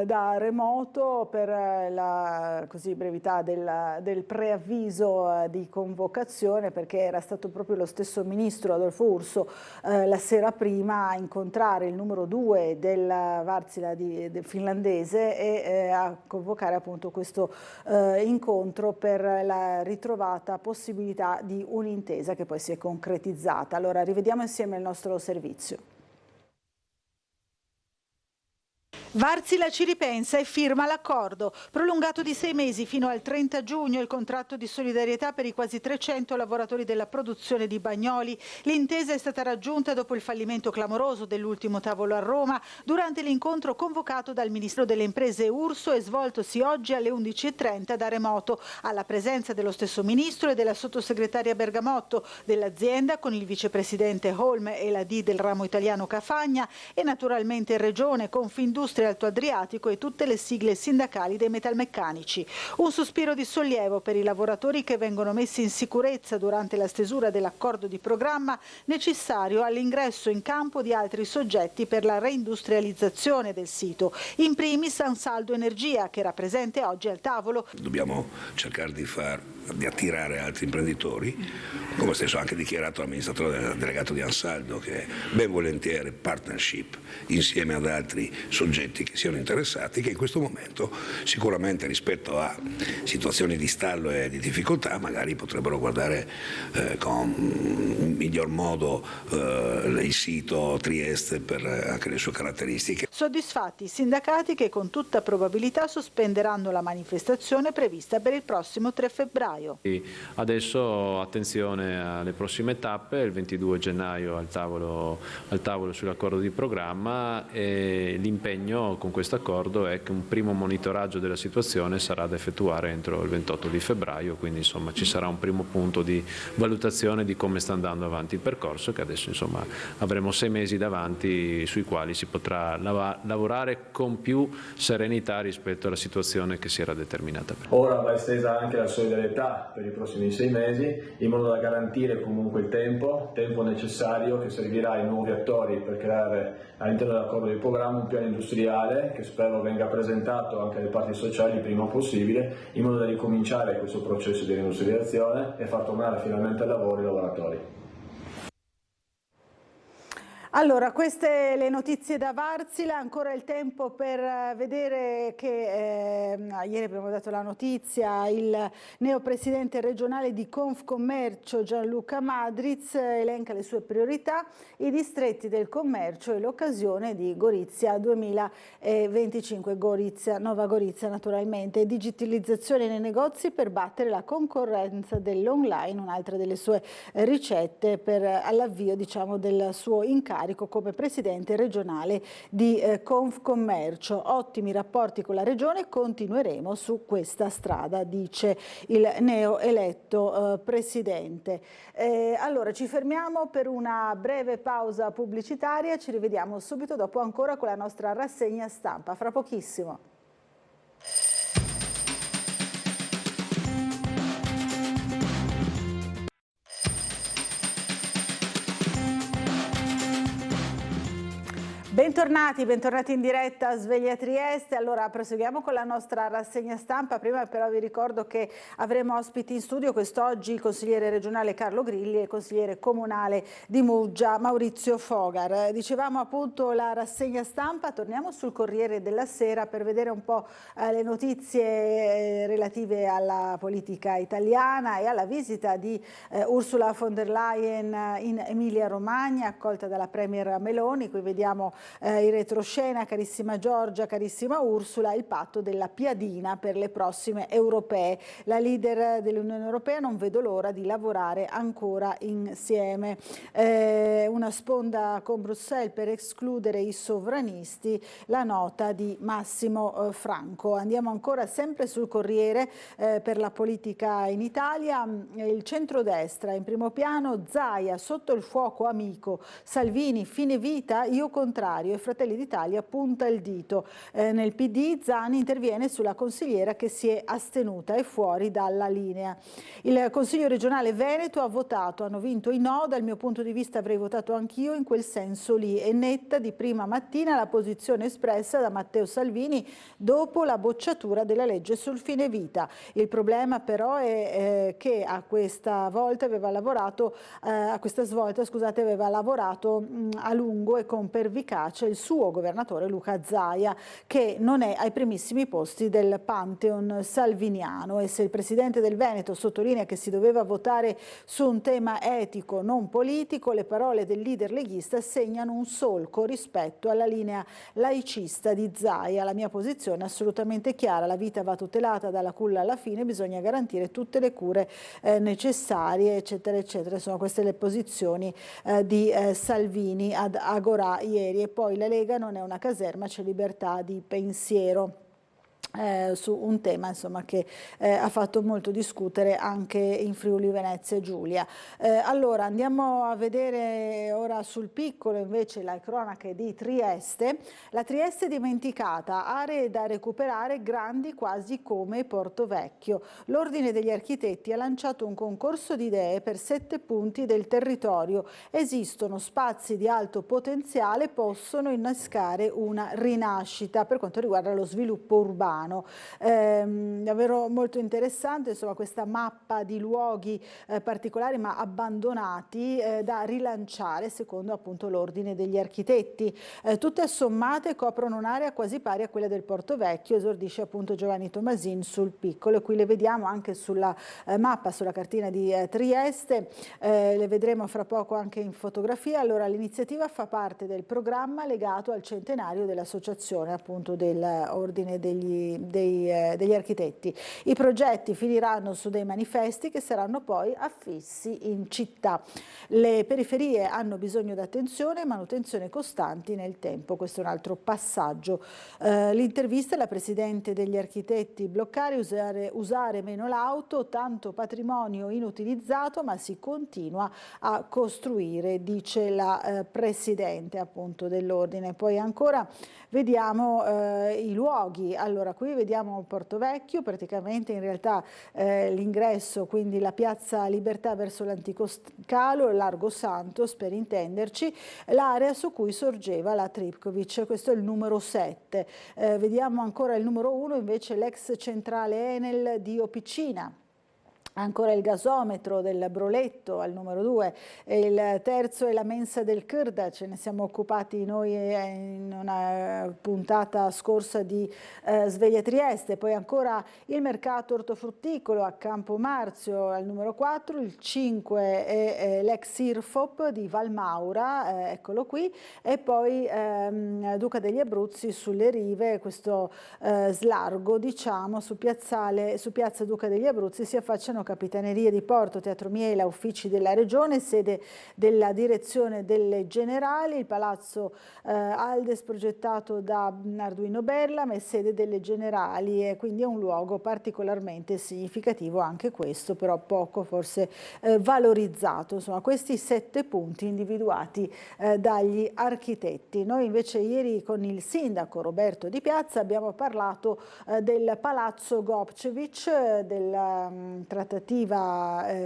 A: da remoto per la brevità del preavviso di convocazione, perché era stato proprio lo stesso ministro Adolfo Urso la sera prima a incontrare il numero 2 della Varsila del finlandese e a convocare appunto questo incontro per la ritrovata possibilità di un'intesa che poi si è concretizzata. Allora rivediamo insieme il nostro servizio. Varsila ci ripensa e firma l'accordo. Prolungato di 6 mesi fino al 30 giugno il contratto di solidarietà per i quasi 300 lavoratori della produzione di Bagnoli. L'intesa è stata raggiunta dopo il fallimento clamoroso dell'ultimo tavolo a Roma durante l'incontro convocato dal ministro delle imprese Urso e svoltosi oggi alle 11:30 da remoto, alla presenza dello stesso ministro e della sottosegretaria Bergamotto, dell'azienda con il vicepresidente Holm e la D del ramo italiano Cafagna e naturalmente in Regione, Confindustria Alto Adriatico e tutte le sigle sindacali dei metalmeccanici. Un sospiro di sollievo per i lavoratori che vengono messi in sicurezza durante la stesura dell'accordo di programma necessario all'ingresso in campo di altri soggetti per la reindustrializzazione del sito, in primis Ansaldo Energia, che era presente oggi al tavolo.
H: Dobbiamo cercare di attirare altri imprenditori, come stesso anche dichiarato l'amministratore delegato di Ansaldo, che ben volentieri partnership insieme ad altri soggetti che siano interessati, che in questo momento sicuramente rispetto a situazioni di stallo e di difficoltà magari potrebbero guardare con miglior modo il sito Trieste per anche le sue caratteristiche.
A: Soddisfatti i sindacati che con tutta probabilità sospenderanno la manifestazione prevista per il prossimo 3 febbraio.
I: Adesso attenzione alle prossime tappe, il 22 gennaio al tavolo sull'accordo di programma, e l'impegno con questo accordo è che un primo monitoraggio della situazione sarà da effettuare entro il 28 di febbraio, quindi insomma ci sarà un primo punto di valutazione di come sta andando avanti il percorso, che adesso insomma avremo 6 mesi davanti sui quali si potrà lavorare con più serenità rispetto alla situazione che si era determinata.
J: Ora va estesa anche la solidarietà per i prossimi 6 mesi, in modo da garantire comunque il tempo necessario che servirà ai nuovi attori per creare all'interno dell'accordo di programma un piano industriale che spero venga presentato anche alle parti sociali il prima possibile, in modo da ricominciare questo processo di reindustrializzazione e far tornare finalmente al lavoro i lavoratori.
A: Allora, queste le notizie da Varsila, ancora il tempo per vedere che ieri abbiamo dato la notizia, il neopresidente regionale di Confcommercio Gianluca Madriz elenca le sue priorità, i distretti del commercio e l'occasione di Gorizia 2025, Nova Gorizia naturalmente, digitalizzazione nei negozi per battere la concorrenza dell'online, un'altra delle sue ricette per all'avvio del suo incarico come presidente regionale di Confcommercio. Ottimi rapporti con la regione, continueremo su questa strada, dice il neoeletto presidente. Allora ci fermiamo per una breve pausa pubblicitaria, ci rivediamo subito dopo ancora con la nostra rassegna stampa, fra pochissimo. Bentornati in diretta a Sveglia Trieste. Allora proseguiamo con la nostra rassegna stampa. Prima però vi ricordo che avremo ospiti in studio quest'oggi il consigliere regionale Carlo Grilli e il consigliere comunale di Muggia Maurizio Fogar. Dicevamo appunto la rassegna stampa, torniamo sul Corriere della Sera per vedere un po' le notizie relative alla politica italiana e alla visita di Ursula von der Leyen in Emilia Romagna, accolta dalla premier Meloni. Qui vediamo in retroscena, carissima Giorgia, carissima Ursula, il patto della piadina per le prossime europee. La leader dell'Unione Europea non vedo l'ora di lavorare ancora insieme. Una sponda con Bruxelles per escludere i sovranisti, la nota di Massimo Franco. Andiamo ancora sempre sul Corriere per la politica in Italia. Il centrodestra in primo piano, Zaia sotto il fuoco amico, Salvini fine vita, io contrario, e Fratelli d'Italia punta il dito. Nel PD Zani interviene sulla consigliera che si è astenuta e fuori dalla linea. Il Consiglio regionale Veneto ha votato, hanno vinto i no, dal mio punto di vista avrei votato anch'io in quel senso lì. È netta di prima mattina la posizione espressa da Matteo Salvini dopo la bocciatura della legge sul fine vita. Il problema però è che a questa svolta aveva lavorato a lungo e con pervicacia il suo governatore Luca Zaia, che non è ai primissimi posti del pantheon salviniano. E se il presidente del Veneto sottolinea che si doveva votare su un tema etico, non politico, le parole del leader leghista segnano un solco rispetto alla linea laicista di Zaia. La mia posizione è assolutamente chiara, la vita va tutelata dalla culla alla fine, bisogna garantire tutte le cure necessarie, eccetera, eccetera. Sono queste le posizioni di Salvini ad Agorà ieri. E poi la Lega non è una caserma, c'è libertà di pensiero. Su un tema che ha fatto molto discutere anche in Friuli Venezia Giulia. Allora andiamo a vedere ora sul piccolo invece le cronache di Trieste. La Trieste dimenticata, aree da recuperare grandi quasi come Porto Vecchio. L'Ordine degli Architetti ha lanciato un concorso di idee per 7 punti del territorio. Esistono spazi di alto potenziale, possono innescare una rinascita per quanto riguarda lo sviluppo urbano. Davvero molto interessante questa mappa di luoghi particolari ma abbandonati da rilanciare secondo appunto l'Ordine degli Architetti. Tutte assommate coprono un'area quasi pari a quella del Porto Vecchio, esordisce appunto Giovanni Tomasin sul piccolo, e qui le vediamo anche sulla mappa, sulla cartina di Trieste, le vedremo fra poco anche in fotografia. Allora l'iniziativa fa parte del programma legato al centenario dell'associazione appunto dell'Ordine degli Architetti. I progetti finiranno su dei manifesti che saranno poi affissi in città. Le periferie hanno bisogno di attenzione e manutenzione costanti nel tempo. Questo è un altro passaggio. L'intervista alla Presidente degli Architetti Bloccari, usare meno l'auto, tanto patrimonio inutilizzato ma si continua a costruire, dice la Presidente appunto dell'Ordine. Poi ancora vediamo i luoghi. Allora qui vediamo Porto Vecchio, praticamente in realtà l'ingresso, quindi la piazza Libertà verso l'antico scalo, Largo Santos per intenderci, l'area su cui sorgeva la Tripkovic, questo è il numero 7. Vediamo ancora il numero 1 invece l'ex centrale Enel di Opicina. Ancora il gasometro del Broletto al numero 2, il terzo è la mensa del Kırda, ce ne siamo occupati noi in una puntata scorsa di Sveglia Trieste, poi ancora il mercato ortofrutticolo a Campo Marzio al numero 4, il 5 è l'ex Irfop di Valmaura, eccolo qui, e poi Duca degli Abruzzi sulle rive, questo slargo diciamo su piazza Duca degli Abruzzi si affacciano Capitanerie di Porto, Teatro Miela, uffici della Regione, sede della Direzione delle Generali, il Palazzo Aldes progettato da Arduino Berlam è sede delle Generali e quindi è un luogo particolarmente significativo anche questo, però poco forse valorizzato. Insomma, questi 7 punti individuati dagli architetti. Noi invece ieri con il sindaco Roberto Di Piazza abbiamo parlato del Palazzo Gopčević, della trattativa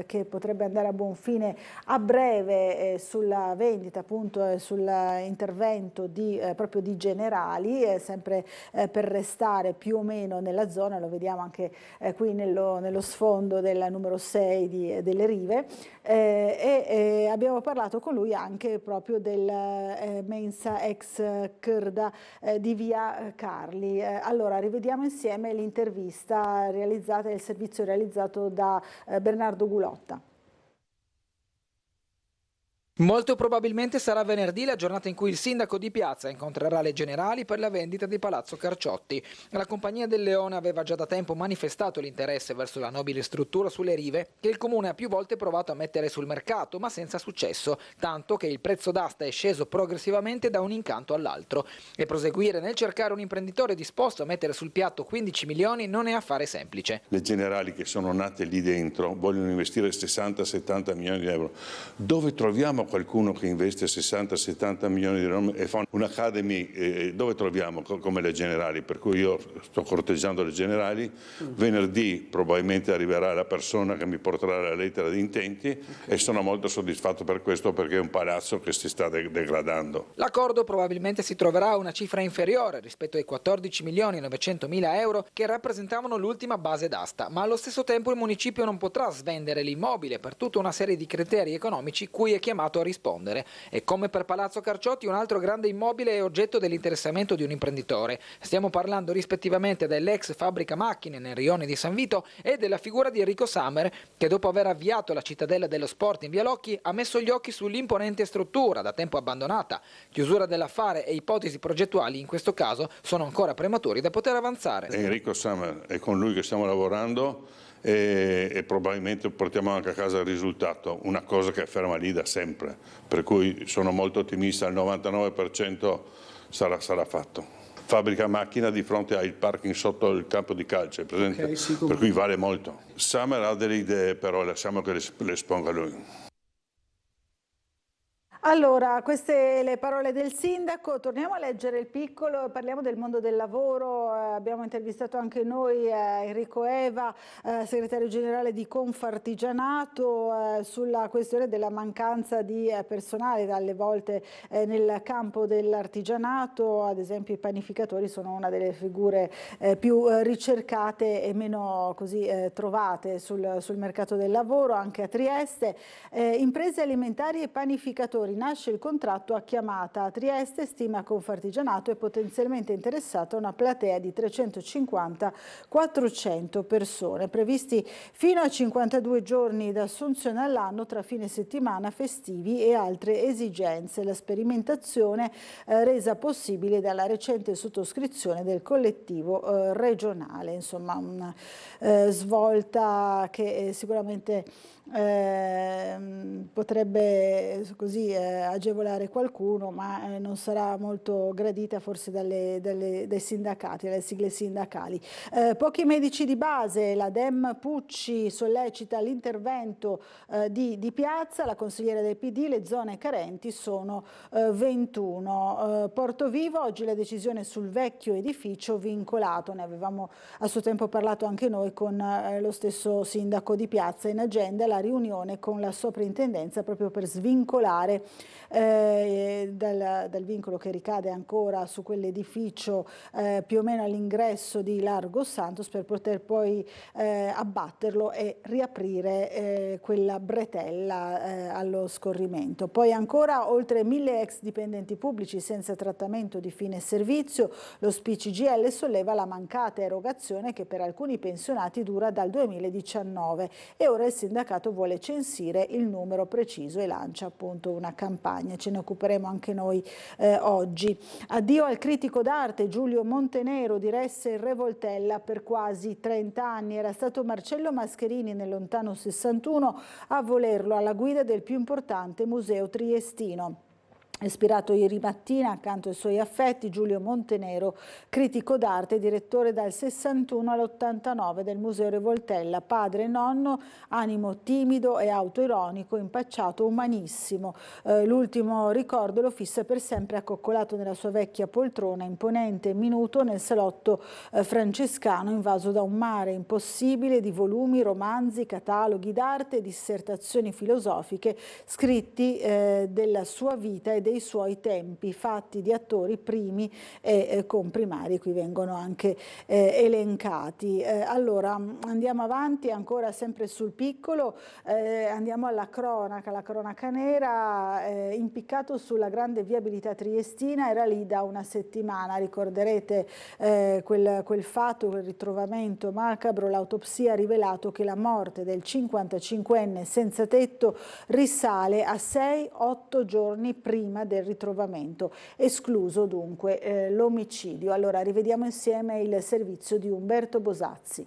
A: che potrebbe andare a buon fine a breve sulla vendita, appunto sull'intervento proprio di Generali, sempre per restare più o meno nella zona, lo vediamo anche qui nello sfondo del numero 6 delle rive, e abbiamo parlato con lui anche proprio del mensa ex Kırda di via Carli. Allora rivediamo insieme l'intervista realizzata, il servizio realizzato da Bernardo Gulotta.
K: Molto probabilmente sarà venerdì la giornata in cui il sindaco di Piazza incontrerà le Generali per la vendita di Palazzo Carciotti. La Compagnia del Leone aveva già da tempo manifestato l'interesse verso la nobile struttura sulle rive che il comune ha più volte provato a mettere sul mercato ma senza successo, tanto che il prezzo d'asta è sceso progressivamente da un incanto all'altro. E proseguire nel cercare un imprenditore disposto a mettere sul piatto 15 milioni non è affare semplice.
L: Le Generali che sono nate lì dentro vogliono investire 60-70 milioni di euro. Dove troviamo qualcuno che investe 60-70 milioni di euro e fa un'academy, dove troviamo come le Generali? Per cui io sto corteggiando le Generali, venerdì probabilmente arriverà la persona che mi porterà la lettera di intenti e sono molto soddisfatto per questo perché è un palazzo che si sta degradando.
K: L'accordo probabilmente si troverà a una cifra inferiore rispetto ai 14 milioni e 900 mila euro che rappresentavano l'ultima base d'asta, ma allo stesso tempo il municipio non potrà svendere l'immobile per tutta una serie di criteri economici cui è chiamato a rispondere. E come per Palazzo Carciotti, un altro grande immobile è oggetto dell'interessamento di un imprenditore. Stiamo parlando rispettivamente dell'ex fabbrica macchine nel rione di San Vito e della figura di Enrico Sammer, che dopo aver avviato la cittadella dello sport in via Locchi ha messo gli occhi sull'imponente struttura da tempo abbandonata. Chiusura dell'affare e ipotesi progettuali in questo caso sono ancora prematuri da poter avanzare.
L: Enrico Sammer, è con lui che stiamo lavorando e probabilmente portiamo anche a casa il risultato, una cosa che è ferma lì da sempre, per cui sono molto ottimista, al 99% sarà fatto. Fabbrica macchina di fronte al parking sotto il campo di calcio, presente? Okay, sì, per cui vale molto. Sammer ha delle idee, però lasciamo che le esponga lui.
A: Allora, queste le parole del sindaco, torniamo a leggere il piccolo, parliamo del mondo del lavoro, abbiamo intervistato anche noi Enrico Eva, segretario generale di Confartigianato, sulla questione della mancanza di personale alle volte nel campo dell'artigianato, ad esempio i panificatori sono una delle figure più ricercate e meno così trovate sul mercato del lavoro, anche a Trieste. Imprese alimentari e panificatori. Nasce il contratto a chiamata. A Trieste stima Confartigianato è potenzialmente interessata una platea di 350-400 persone, previsti fino a 52 giorni d'assunzione all'anno tra fine settimana, festivi e altre esigenze. La sperimentazione resa possibile dalla recente sottoscrizione del collettivo regionale. Insomma, una svolta che sicuramente potrebbe così agevolare qualcuno, ma non sarà molto gradita forse dai sindacati, dalle sigle sindacali. Pochi medici di base, la Dem Pucci sollecita l'intervento di Piazza, la consigliera del PD, le zone carenti sono 21. Portovivo, oggi la decisione sul vecchio edificio vincolato, ne avevamo a suo tempo parlato anche noi con lo stesso sindaco di Piazza, in agenda la riunione con la soprintendenza proprio per svincolare dal vincolo che ricade ancora su quell'edificio più o meno all'ingresso di Largo Santos, per poter poi abbatterlo e riaprire quella bretella allo scorrimento. Poi ancora oltre 1000 ex dipendenti pubblici senza trattamento di fine servizio. Lo SPI-CGIL solleva la mancata erogazione che per alcuni pensionati dura dal 2019 e ora il sindacato vuole censire il numero preciso e lancia appunto una campagna. Ce ne occuperemo anche noi oggi. Addio al critico d'arte. Giulio Montenero diresse il Re Voltella per quasi 30 anni. Era stato Marcello Mascherini nel lontano 61 a volerlo alla guida del più importante museo triestino. Ispirato ieri mattina accanto ai suoi affetti, Giulio Montenero, critico d'arte e direttore dal 61 all'89 del Museo Re Voltella, padre e nonno, animo timido e autoironico, impacciato, umanissimo. L'ultimo ricordo lo fissa per sempre accoccolato nella sua vecchia poltrona, imponente e minuto nel salotto francescano invaso da un mare impossibile di volumi, romanzi, cataloghi d'arte, dissertazioni filosofiche, scritti della sua vita e dei suoi tempi, fatti di attori primi e comprimari, qui vengono anche elencati. Allora andiamo avanti, ancora sempre sul piccolo, andiamo alla cronaca. La cronaca nera, impiccato sulla grande viabilità triestina, era lì da una settimana, ricorderete quel fatto, quel ritrovamento macabro. L'autopsia ha rivelato che la morte del 55enne senza tetto risale a 6-8 giorni prima del ritrovamento, escluso dunque l'omicidio. Allora rivediamo insieme il servizio di Umberto Bosazzi.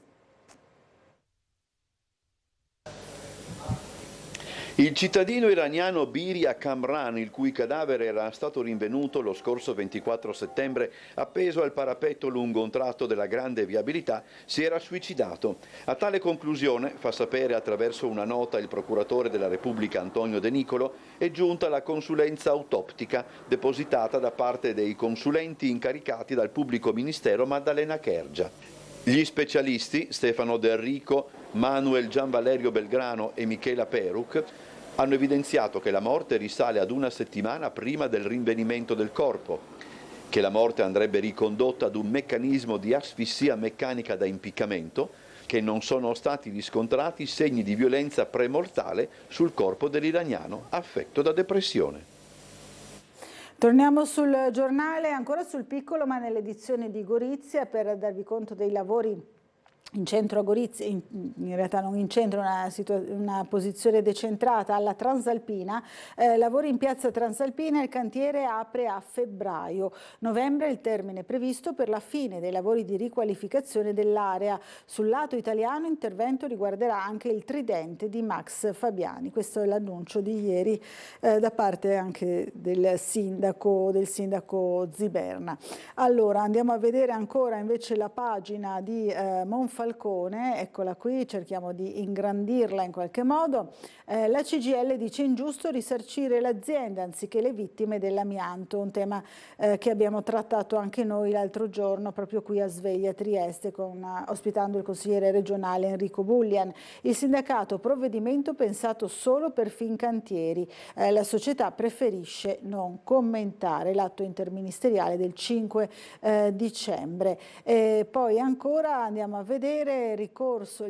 C: Il cittadino iraniano Biria Kamran, il cui cadavere era stato rinvenuto lo scorso 24 settembre appeso al parapetto lungo un tratto della grande viabilità, si era suicidato. A tale conclusione, fa sapere attraverso una nota il procuratore della Repubblica Antonio De Nicolo, è giunta la consulenza autoptica depositata da parte dei consulenti incaricati dal pubblico ministero Maddalena Kergia. Gli specialisti Stefano Del Rico, Manuel Gianvalerio Belgrano e Michela Peruc hanno evidenziato che la morte risale ad una settimana prima del rinvenimento del corpo, che la morte andrebbe ricondotta ad un meccanismo di asfissia meccanica da impiccamento, che non sono stati riscontrati segni di violenza premortale sul corpo dell'iraniano affetto da depressione.
A: Torniamo sul giornale, ancora sul piccolo, ma nell'edizione di Gorizia, per darvi conto dei lavori in centro a Gorizia, in realtà non in centro, una posizione decentrata alla Transalpina, lavori in piazza Transalpina, il cantiere apre a febbraio. Novembre è il termine previsto per la fine dei lavori di riqualificazione dell'area. Sul lato italiano intervento riguarderà anche il tridente di Max Fabiani. Questo è l'annuncio di ieri da parte anche del sindaco Ziberna. Allora andiamo a vedere ancora invece la pagina di Monfalcone. Eccola qui, cerchiamo di ingrandirla in qualche modo. La CGIL dice ingiusto risarcire l'azienda anziché le vittime dell'amianto, un tema che abbiamo trattato anche noi l'altro giorno proprio qui a Sveglia Trieste, ospitando il consigliere regionale Enrico Bullian. Il sindacato: provvedimento pensato solo per Fincantieri, la società preferisce non commentare, l'atto interministeriale del 5 dicembre. Poi ancora andiamo a vedere il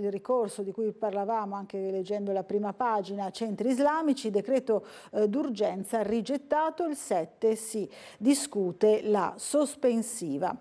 A: ricorso di cui parlavamo anche leggendo la prima pagina, centri islamici, decreto d'urgenza rigettato, il 7 si discute la sospensiva.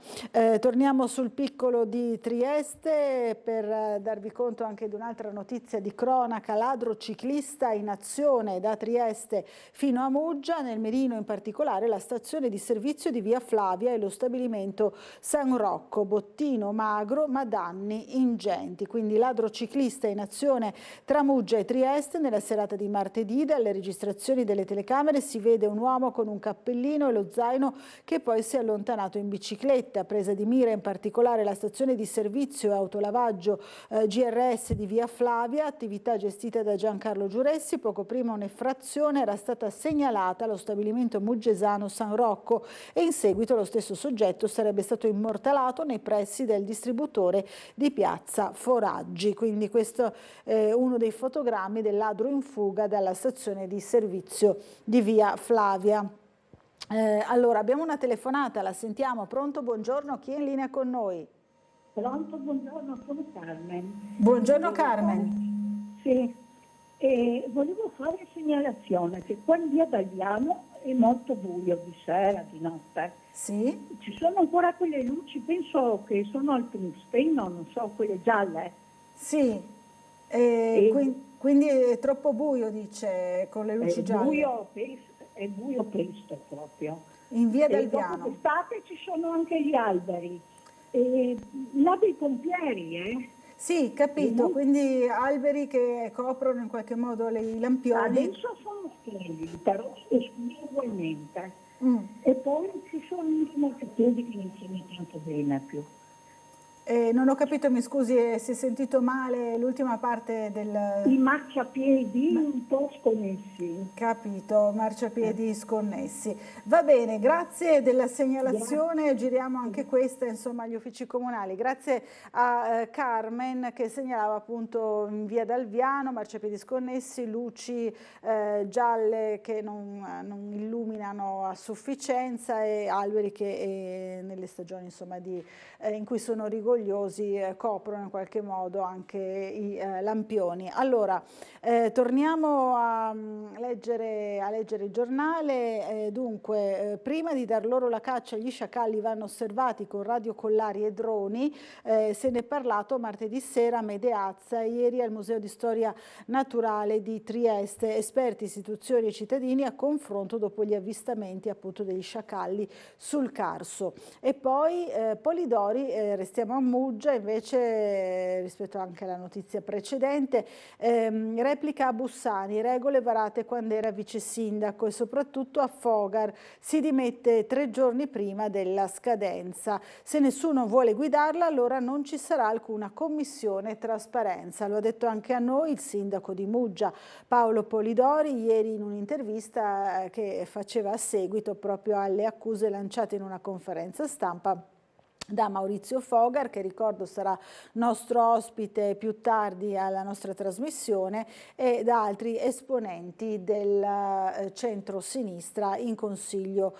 A: Torniamo sul piccolo di Trieste per darvi conto anche di un'altra notizia di cronaca: ladro ciclista in azione da Trieste fino a Muggia, nel Merino in particolare la stazione di servizio di via Flavia e lo stabilimento San Rocco, bottino magro ma danni ingenti. Quindi ladro ciclista in azione tra Muggia e Trieste. Nella serata di martedì dalle registrazioni delle telecamere si vede un uomo con un cappellino e lo zaino che poi si è allontanato in bicicletta. Presa di mira in particolare la stazione di servizio e autolavaggio GRS di via Flavia, attività gestita da Giancarlo Giuressi. Poco prima un'effrazione era stata segnalata allo stabilimento muggesano San Rocco e in seguito lo stesso soggetto sarebbe stato immortalato nei pressi del distributore di piazza Foraggi. Quindi questo è uno dei fotogrammi del ladro in fuga dalla stazione di servizio di via Flavia. Allora abbiamo una telefonata, la sentiamo. Pronto, buongiorno, chi è in linea con noi?
M: Pronto, buongiorno, sono Carmen.
A: Buongiorno Carmen.
M: Sì, volevo fare segnalazione che qua in via Galliano è molto buio di sera, di notte.
A: Sì.
M: Ci sono ancora quelle luci, penso che sono al tungsteno, non so, quelle gialle.
A: Sì, quindi è troppo buio, dice, con le luci gialle.
M: È buio pesto proprio.
A: In via
M: del
A: Galliano.
M: Dopo d'estate ci sono anche gli alberi. Là dei pompieri,
A: Sì, capito, quindi alberi che coprono in qualche modo i lampioni.
M: Adesso sono splendidi, però escluso ugualmente. E poi ci sono anche molti piedi che non sono tanto bene più.
A: Non ho capito, mi scusi, si è sentito male l'ultima parte del...
M: I marciapiedi un po' sconnessi.
A: Capito, marciapiedi sconnessi. Va bene, grazie della segnalazione, grazie. Giriamo anche questa insomma agli uffici comunali. Grazie a Carmen che segnalava appunto in via Dalviano, marciapiedi sconnessi, luci gialle che non illuminano a sufficienza e alberi che nelle stagioni insomma in cui sono rigogliosi coprono in qualche modo anche i lampioni. Allora, torniamo a leggere il giornale. Dunque, prima di dar loro la caccia, gli sciacalli vanno osservati con radiocollari e droni. Se ne è parlato martedì sera a Medeazza, ieri al Museo di Storia Naturale di Trieste. Esperti, istituzioni e cittadini a confronto dopo gli avvistamenti appunto degli sciacalli sul Carso. E poi Polidori, restiamo a Muggia invece rispetto anche alla notizia precedente, replica a Bussani, regole varate quando era vice sindaco e soprattutto a Fogar, si dimette 3 giorni prima della scadenza. Se nessuno vuole guidarla allora non ci sarà alcuna commissione trasparenza, lo ha detto anche a noi il sindaco di Muggia Paolo Polidori ieri in un'intervista che faceva a seguito proprio alle accuse lanciate in una conferenza stampa da Maurizio Fogar, che ricordo sarà nostro ospite più tardi alla nostra trasmissione, e da altri esponenti del centro-sinistra in Consiglio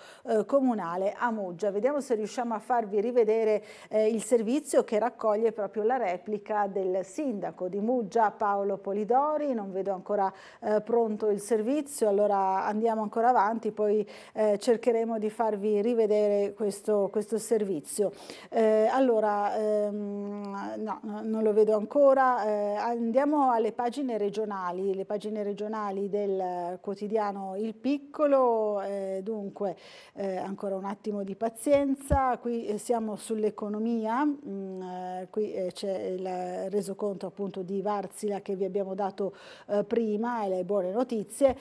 A: Comunale a Muggia. Vediamo se riusciamo a farvi rivedere il servizio che raccoglie proprio la replica del sindaco di Muggia Paolo Polidori. Non vedo ancora pronto il servizio, allora andiamo ancora avanti, poi cercheremo di farvi rivedere questo servizio. No, non lo vedo ancora. Andiamo alle pagine regionali, del quotidiano Il Piccolo. Dunque, ancora un attimo di pazienza. Qui siamo sull'economia, qui c'è il resoconto appunto di Varsila che vi abbiamo dato prima e le buone notizie,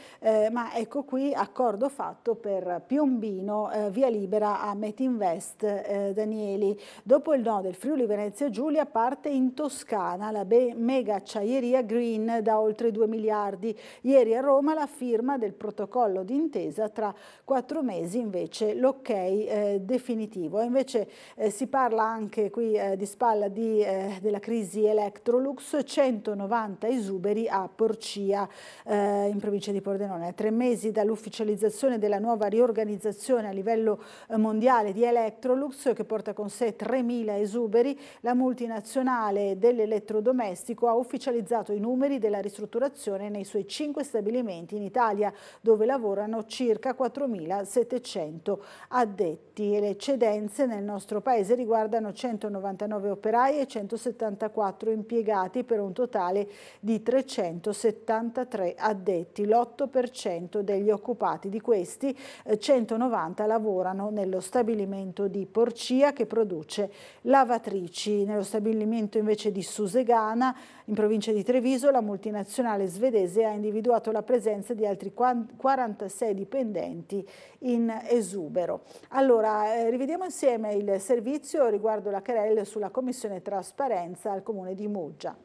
A: ma ecco qui accordo fatto per Piombino, via libera a Metinvest. Danieli. Dopo il no del Friuli Venezia Giulia parte in Toscana la mega acciaieria green da oltre 2 miliardi. Ieri a Roma la firma del protocollo d'intesa, tra 4 mesi invece l'ok definitivo. Invece si parla anche qui di spalla della crisi Electrolux, 190 esuberi a Porcia in provincia di Pordenone. A 3 mesi dall'ufficializzazione della nuova riorganizzazione a livello mondiale di Electrolux, che porta con sé 3.000 esuberi, la multinazionale dell'elettrodomestico ha ufficializzato i numeri della ristrutturazione nei suoi 5 stabilimenti in Italia, dove lavorano circa 4.700 addetti. E le eccedenze nel nostro paese riguardano 199 operai e 174 impiegati per un totale di 373 addetti. L'8% degli occupati di questi 190 lavorano nello stabilimento di Porcia che produce lavatrici. Nello stabilimento invece di Susegana, in provincia di Treviso, la multinazionale svedese ha individuato la presenza di altri 46 dipendenti in esubero. Allora, rivediamo insieme il servizio riguardo la querela sulla commissione trasparenza al comune di Muggia.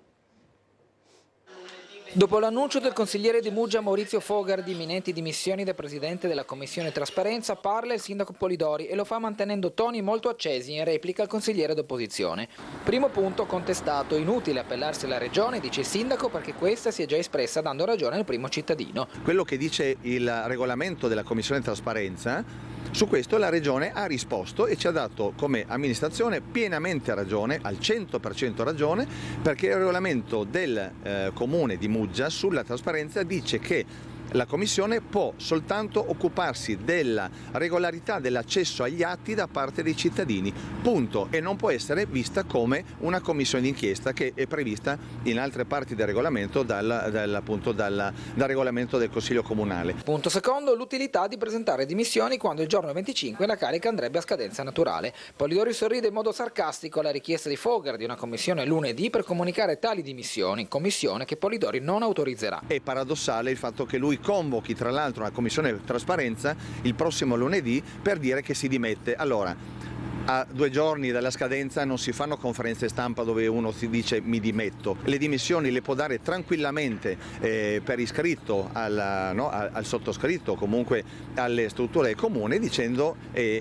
K: Dopo l'annuncio del consigliere di Muggia Maurizio Fogar di imminenti dimissioni da presidente della Commissione Trasparenza, parla il sindaco Polidori e lo fa mantenendo toni molto accesi in replica al consigliere d'opposizione. Primo punto contestato: inutile appellarsi alla regione, dice il sindaco, perché questa si è già espressa dando ragione al primo cittadino.
N: Quello che dice il regolamento della Commissione Trasparenza, su questo la Regione ha risposto e ci ha dato come amministrazione pienamente ragione, al 100% ragione, perché il regolamento del Comune di Muggia sulla trasparenza dice che la Commissione può soltanto occuparsi della regolarità dell'accesso agli atti da parte dei cittadini, punto, e non può essere vista come una commissione d'inchiesta che è prevista in altre parti del regolamento dal regolamento del Consiglio Comunale.
K: Punto secondo, l'utilità di presentare dimissioni quando il giorno 25 la carica andrebbe a scadenza naturale. Polidori sorride in modo sarcastico alla richiesta di Fogar di una commissione lunedì per comunicare tali dimissioni, commissione che Polidori non autorizzerà.
N: È paradossale il fatto che lui convochi tra l'altro una commissione trasparenza il prossimo lunedì per dire che si dimette. Allora, a 2 giorni dalla scadenza non si fanno conferenze stampa dove uno si dice mi dimetto. Le dimissioni le può dare tranquillamente per iscritto al sottoscritto, comunque alle strutture del comune, dicendo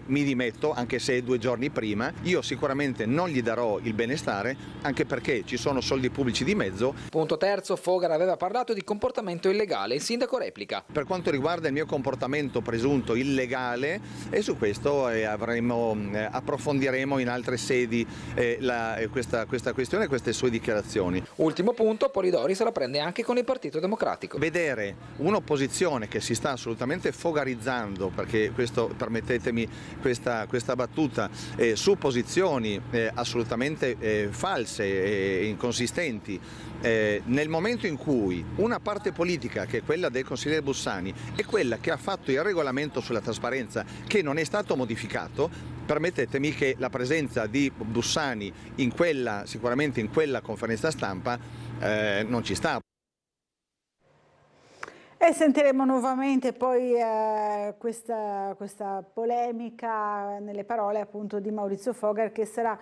N: mi dimetto, anche se 2 giorni prima. Io sicuramente non gli darò il benestare, anche perché ci sono soldi pubblici di mezzo.
K: Punto terzo, Fogar aveva parlato di comportamento illegale, il sindaco replica.
N: Per quanto riguarda il mio comportamento presunto illegale, e su questo approfondiremo in altre sedi questa questione e queste sue dichiarazioni.
K: Ultimo punto, Polidori se la prende anche con il Partito Democratico.
N: Vedere un'opposizione che si sta assolutamente fogarizzando, perché questo, permettetemi questa battuta, su posizioni assolutamente false e inconsistenti, nel momento in cui una parte politica, che è quella del consigliere Bussani, è quella che ha fatto il regolamento sulla trasparenza, che non è stato modificato, permettetemi che la presenza di Bussani sicuramente in quella conferenza stampa non ci sta.
A: E sentiremo nuovamente poi questa polemica nelle parole appunto di Maurizio Fogar, che sarà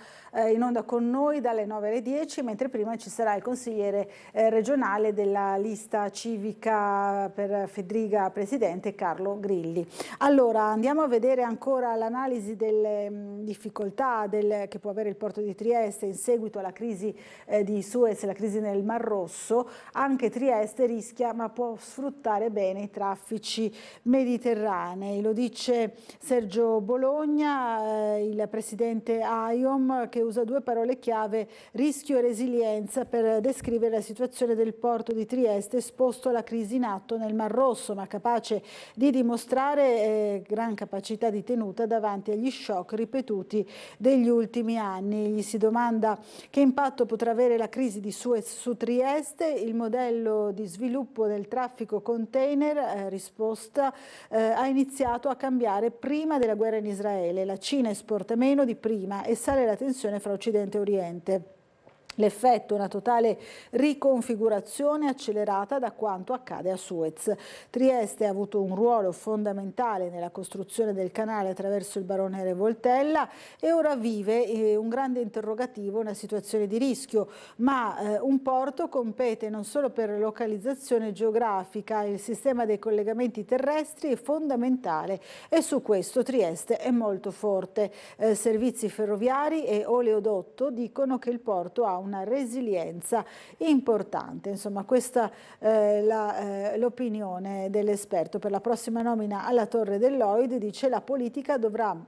A: in onda con noi dalle 9 alle 10, mentre prima ci sarà il consigliere regionale della lista civica per Fedriga Presidente, Carlo Grilli. Allora andiamo a vedere ancora l'analisi delle difficoltà che può avere il porto di Trieste in seguito alla crisi di Suez, la crisi nel Mar Rosso. Anche Trieste rischia, ma può sfruttare bene i traffici mediterranei. Lo dice Sergio Bologna, il presidente AIOM, che usa 2 parole chiave, rischio e resilienza, per descrivere la situazione del porto di Trieste esposto alla crisi in atto nel Mar Rosso, ma capace di dimostrare gran capacità di tenuta davanti agli shock ripetuti degli ultimi anni. Gli si domanda che impatto potrà avere la crisi di Suez su Trieste. Il modello di sviluppo del traffico container, risposta, ha iniziato a cambiare prima della guerra in Israele. La Cina esporta meno di prima e sale la tensione fra Occidente e Oriente. L'effetto è una totale riconfigurazione accelerata da quanto accade a Suez. Trieste ha avuto un ruolo fondamentale nella costruzione del canale attraverso il barone Revoltella e ora vive un grande interrogativo, una situazione di rischio, ma un porto compete non solo per localizzazione geografica, il sistema dei collegamenti terrestri è fondamentale e su questo Trieste è molto forte. Servizi ferroviari e oleodotto dicono che il porto ha una resilienza importante. Insomma, questa è l'opinione dell'esperto. Per la prossima nomina alla Torre dell'Oid, dice, la politica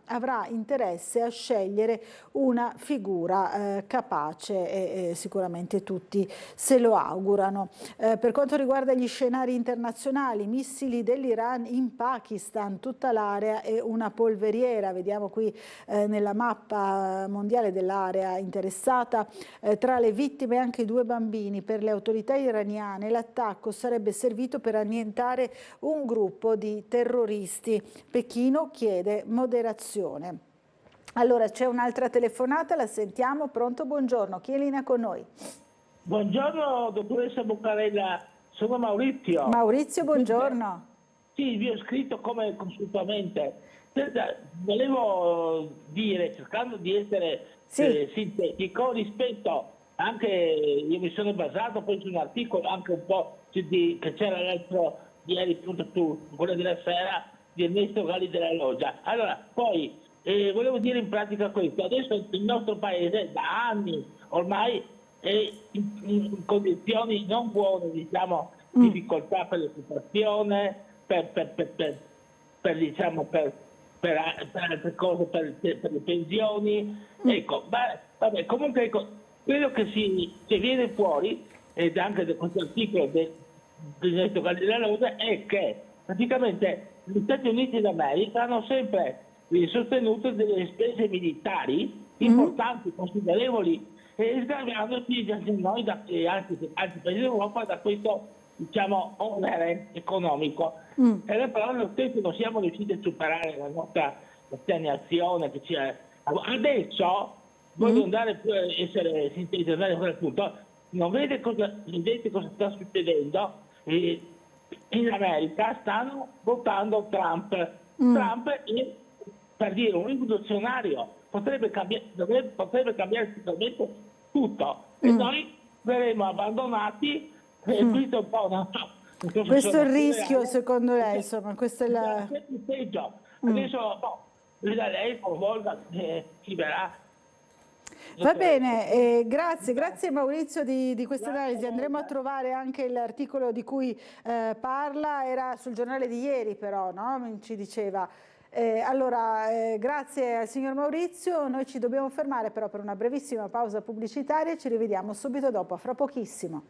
A: avrà interesse a scegliere una figura capace e sicuramente tutti se lo augurano. Per quanto riguarda gli scenari internazionali, missili dell'Iran in Pakistan, tutta l'area è una polveriera. Vediamo qui nella mappa mondiale dell'area interessata. Tra le vittime anche 2 bambini. Per le autorità iraniane l'attacco sarebbe servito per annientare un gruppo di terroristi. Pechino chiede moderazione. Allora c'è un'altra telefonata, la sentiamo. Pronto, buongiorno, chi è in linea con noi?
O: Buongiorno dottoressa Boccarella, sono Maurizio.
A: Maurizio, buongiorno.
O: Sì, vi ho scritto come consultamente. Volevo dire, cercando di essere sintetico, rispetto anche io mi sono basato poi su un articolo anche un po' che c'era l'altro ieri appunto su quello della Sera di Ernesto Galli della Loggia. Allora, poi volevo dire in pratica questo: adesso il nostro paese da anni ormai è in condizioni non buone, diciamo, difficoltà per l'occupazione, per altre cose, per le pensioni. Ecco, vabbè, comunque ecco, quello che si viene fuori, ed anche da questo articolo del Ernesto Galli della Loggia, è che praticamente gli Stati Uniti d'America hanno sempre sostenuto delle spese militari importanti, considerevoli, sgraviandoci noi e altri paesi d'Europa da questo, diciamo, onere economico. E però allo stesso non siamo riusciti a superare la nostra stagnazione che c'è. Adesso voglio andare a essere sintetico, andare fuori al punto. Non vedete cosa sta succedendo? In America stanno votando Trump. Trump è, per dire, un rivoluzionario, potrebbe cambiare totalmente tutto, e noi verremo abbandonati. Questo è un po', no?
A: Questo è il rischio, secondo lei, insomma, questa è la...
O: Adesso veda lei, Volga, chi verrà.
A: Va bene, grazie Maurizio di questa analisi. Andremo a trovare anche l'articolo di cui parla, era sul giornale di ieri però, no? Ci diceva. Allora, grazie al signor Maurizio, noi ci dobbiamo fermare però per una brevissima pausa pubblicitaria e ci rivediamo subito dopo, fra pochissimo.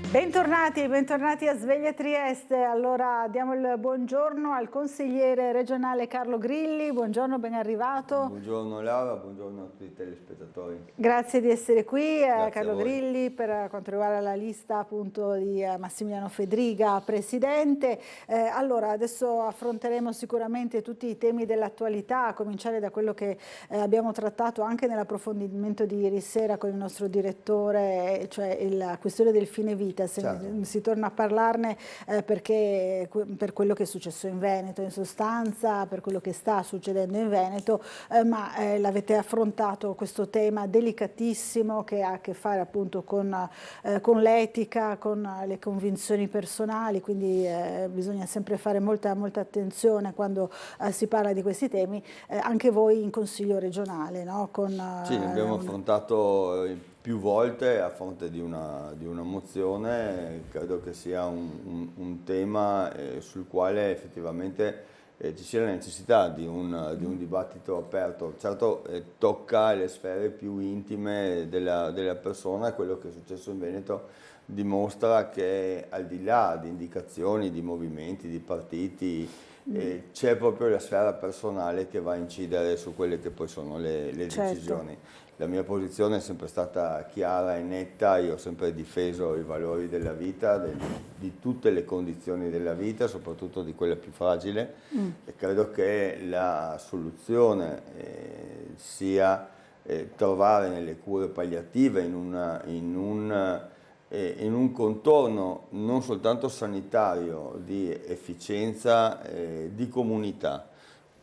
A: Bentornati a Sveglia Trieste. Allora diamo il buongiorno al consigliere regionale Carlo Grilli. Buongiorno, ben arrivato.
P: Buongiorno Laura, buongiorno a tutti i telespettatori.
A: Grazie di essere qui, Carlo Grilli, per quanto riguarda la lista appunto di Massimiliano Fedriga, presidente. Allora adesso affronteremo sicuramente tutti i temi dell'attualità, a cominciare da quello che abbiamo trattato anche nell'approfondimento di ieri sera con il nostro direttore, cioè la questione del fine vita.
P: Certo.
A: Si torna a parlarne perché per quello che è successo in Veneto, in sostanza per quello che sta succedendo in Veneto, ma l'avete affrontato questo tema delicatissimo che ha a che fare appunto con l'etica, con le convinzioni personali, quindi bisogna sempre fare molta attenzione quando si parla di questi temi, anche voi in Consiglio regionale, no?
P: Sì, abbiamo affrontato più volte a fronte di una mozione. Credo che sia un tema sul quale effettivamente ci sia la necessità di un dibattito aperto. Certo tocca le sfere più intime della persona. Quello che è successo in Veneto dimostra che al di là di indicazioni, di movimenti, di partiti, c'è proprio la sfera personale che va a incidere su quelle che poi sono le decisioni. La mia posizione è sempre stata chiara e netta, io ho sempre difeso i valori della vita, di tutte le condizioni della vita, soprattutto di quella più fragile, e credo che la soluzione sia trovare nelle cure palliative, in un contorno non soltanto sanitario, di efficienza, di comunità,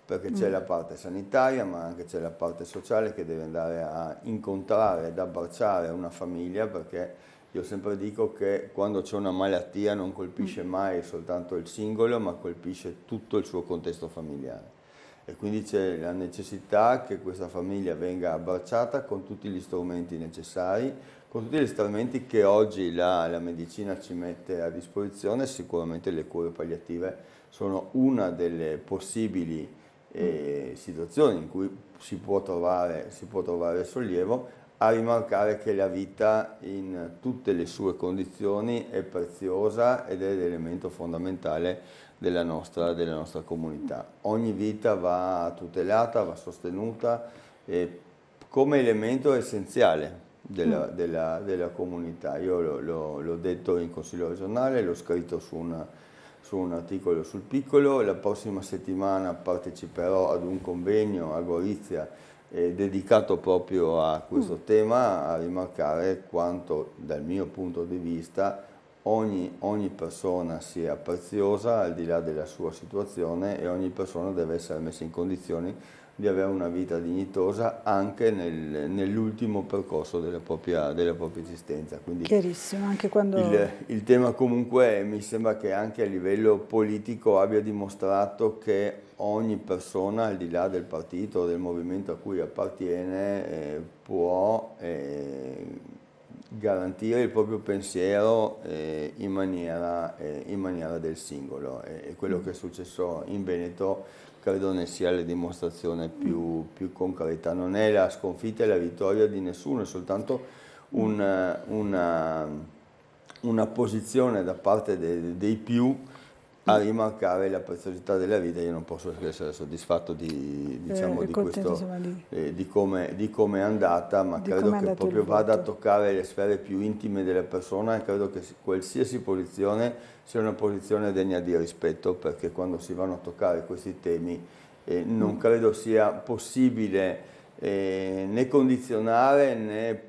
P: perché c'è la parte sanitaria ma anche c'è la parte sociale che deve andare a incontrare, ad abbracciare una famiglia, perché io sempre dico che quando c'è una malattia non colpisce mai soltanto il singolo, ma colpisce tutto il suo contesto familiare, e quindi c'è la necessità che questa famiglia venga abbracciata con tutti gli strumenti necessari, con tutti gli strumenti che oggi la medicina ci mette a disposizione. Sicuramente le cure palliative sono una delle possibili situazioni in cui si può trovare sollievo, a rimarcare che la vita in tutte le sue condizioni è preziosa ed è l'elemento fondamentale della nostra comunità. Ogni vita va tutelata, va sostenuta come elemento essenziale della comunità. Io l'ho detto in Consiglio regionale, l'ho scritto su un articolo sul Piccolo. La prossima settimana parteciperò ad un convegno a Gorizia dedicato proprio a questo tema, a rimarcare quanto dal mio punto di vista ogni persona sia preziosa al di là della sua situazione e ogni persona deve essere messa in condizioni di avere una vita dignitosa anche nell'ultimo percorso della propria esistenza. Quindi
A: chiarissimo, anche quando...
P: il tema comunque mi sembra che anche a livello politico abbia dimostrato che ogni persona, al di là del partito o del movimento a cui appartiene, può garantire il proprio pensiero in maniera del singolo. E quello che è successo in Veneto credo ne sia la dimostrazione più concreta. Non è la sconfitta e la vittoria di nessuno, è soltanto una posizione da parte dei più a rimarcare la preziosità della vita. Io non posso essere soddisfatto di come è andata, ma credo che proprio vada a toccare le sfere più intime della persona, e credo che qualsiasi posizione sia una posizione degna di rispetto, perché quando si vanno a toccare questi temi non credo sia possibile né condizionare né,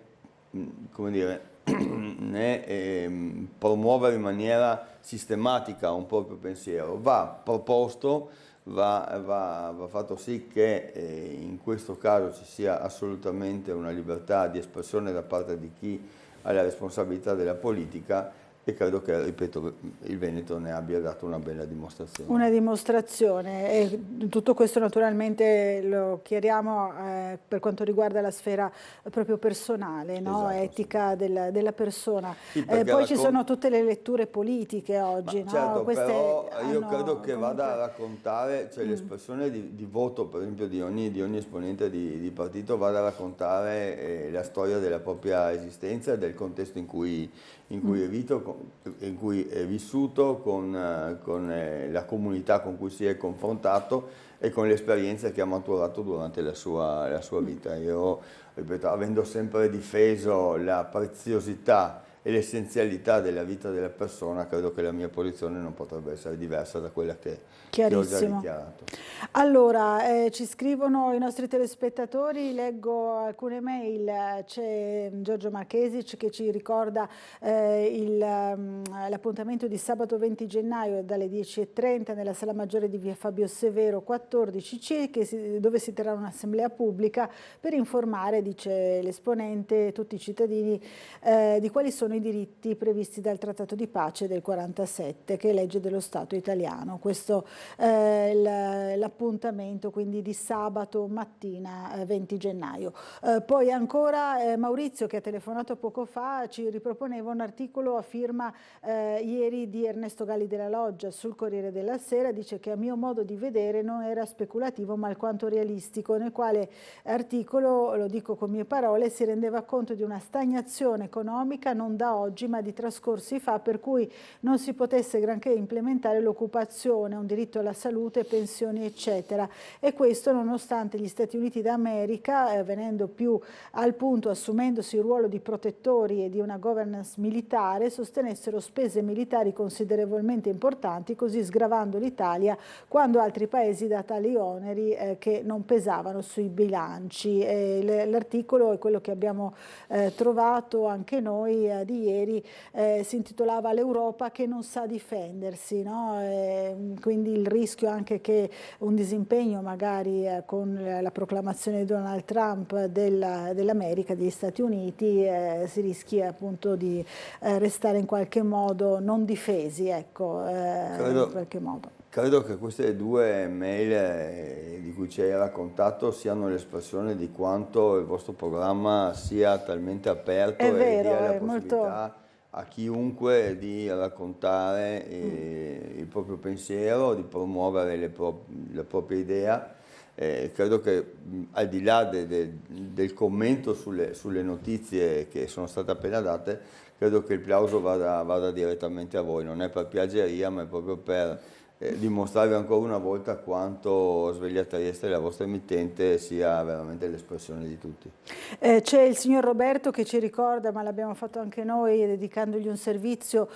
P: come dire, né promuovere in maniera sistematica un proprio pensiero. Va proposto, va fatto sì che in questo caso ci sia assolutamente una libertà di espressione da parte di chi ha la responsabilità della politica, e credo che, ripeto, il Veneto ne abbia dato una bella dimostrazione.
A: Una dimostrazione, e tutto questo naturalmente lo chiariamo per quanto riguarda la sfera proprio personale, no? Esatto, etica sì, della persona. Sì, poi ci sono tutte le letture politiche oggi. No?
P: Certo, però io credo che vada a raccontare, cioè l'espressione di voto, per esempio, di ogni esponente di partito vada a raccontare la storia della propria esistenza e del contesto in cui è vissuto, con la comunità con cui si è confrontato e con le esperienze che ha maturato durante la sua vita. Io, ripeto, avendo sempre difeso la preziosità e l'essenzialità della vita della persona, credo che la mia posizione non potrebbe essere diversa da quella che ho già dichiarato.
A: Allora, ci scrivono i nostri telespettatori, leggo alcune mail. C'è Giorgio Marchesic che ci ricorda l'appuntamento di sabato 20 gennaio dalle 10:30 nella Sala Maggiore di via Fabio Severo 14C, dove si terrà un'assemblea pubblica per informare, dice l'esponente, tutti i cittadini di quali sono i diritti previsti dal Trattato di pace del 47, che è legge dello Stato italiano. Questo l'appuntamento quindi di sabato mattina 20 gennaio. Poi ancora Maurizio, che ha telefonato poco fa, ci riproponeva un articolo a firma ieri di Ernesto Galli della Loggia sul Corriere della Sera. Dice che a mio modo di vedere non era speculativo ma alquanto realistico, nel quale articolo, lo dico con mie parole, si rendeva conto di una stagnazione economica non da oggi ma di trascorsi fa, per cui non si potesse granché implementare l'occupazione, un diritto alla salute, pensioni eccetera, e questo nonostante gli Stati Uniti d'America, venendo più al punto, assumendosi il ruolo di protettori e di una governance militare, sostenessero spese militari considerevolmente importanti, così sgravando l'Italia quando altri paesi da tali oneri che non pesavano sui bilanci. L'articolo è quello che abbiamo trovato anche noi di ieri, si intitolava "L'Europa che non sa difendersi", no? Quindi il rischio anche che un disimpegno magari con la proclamazione di Donald Trump dell'America, degli Stati Uniti, si rischia appunto di restare in qualche modo non difesi, ecco, in qualche modo.
P: Credo che queste due mail di cui ci hai raccontato siano l'espressione di quanto il vostro programma sia talmente aperto e dia la possibilità a chiunque di raccontare il proprio pensiero, di promuovere la propria idea. Credo che al di là del commento sulle notizie che sono state appena date, credo che il plauso vada direttamente a voi. Non è per piaggeria, ma è proprio per dimostrarvi ancora una volta quanto Sveglia Trieste, la vostra emittente, sia veramente l'espressione di tutti.
A: C'è il signor Roberto che ci ricorda, ma l'abbiamo fatto anche noi dedicandogli un servizio,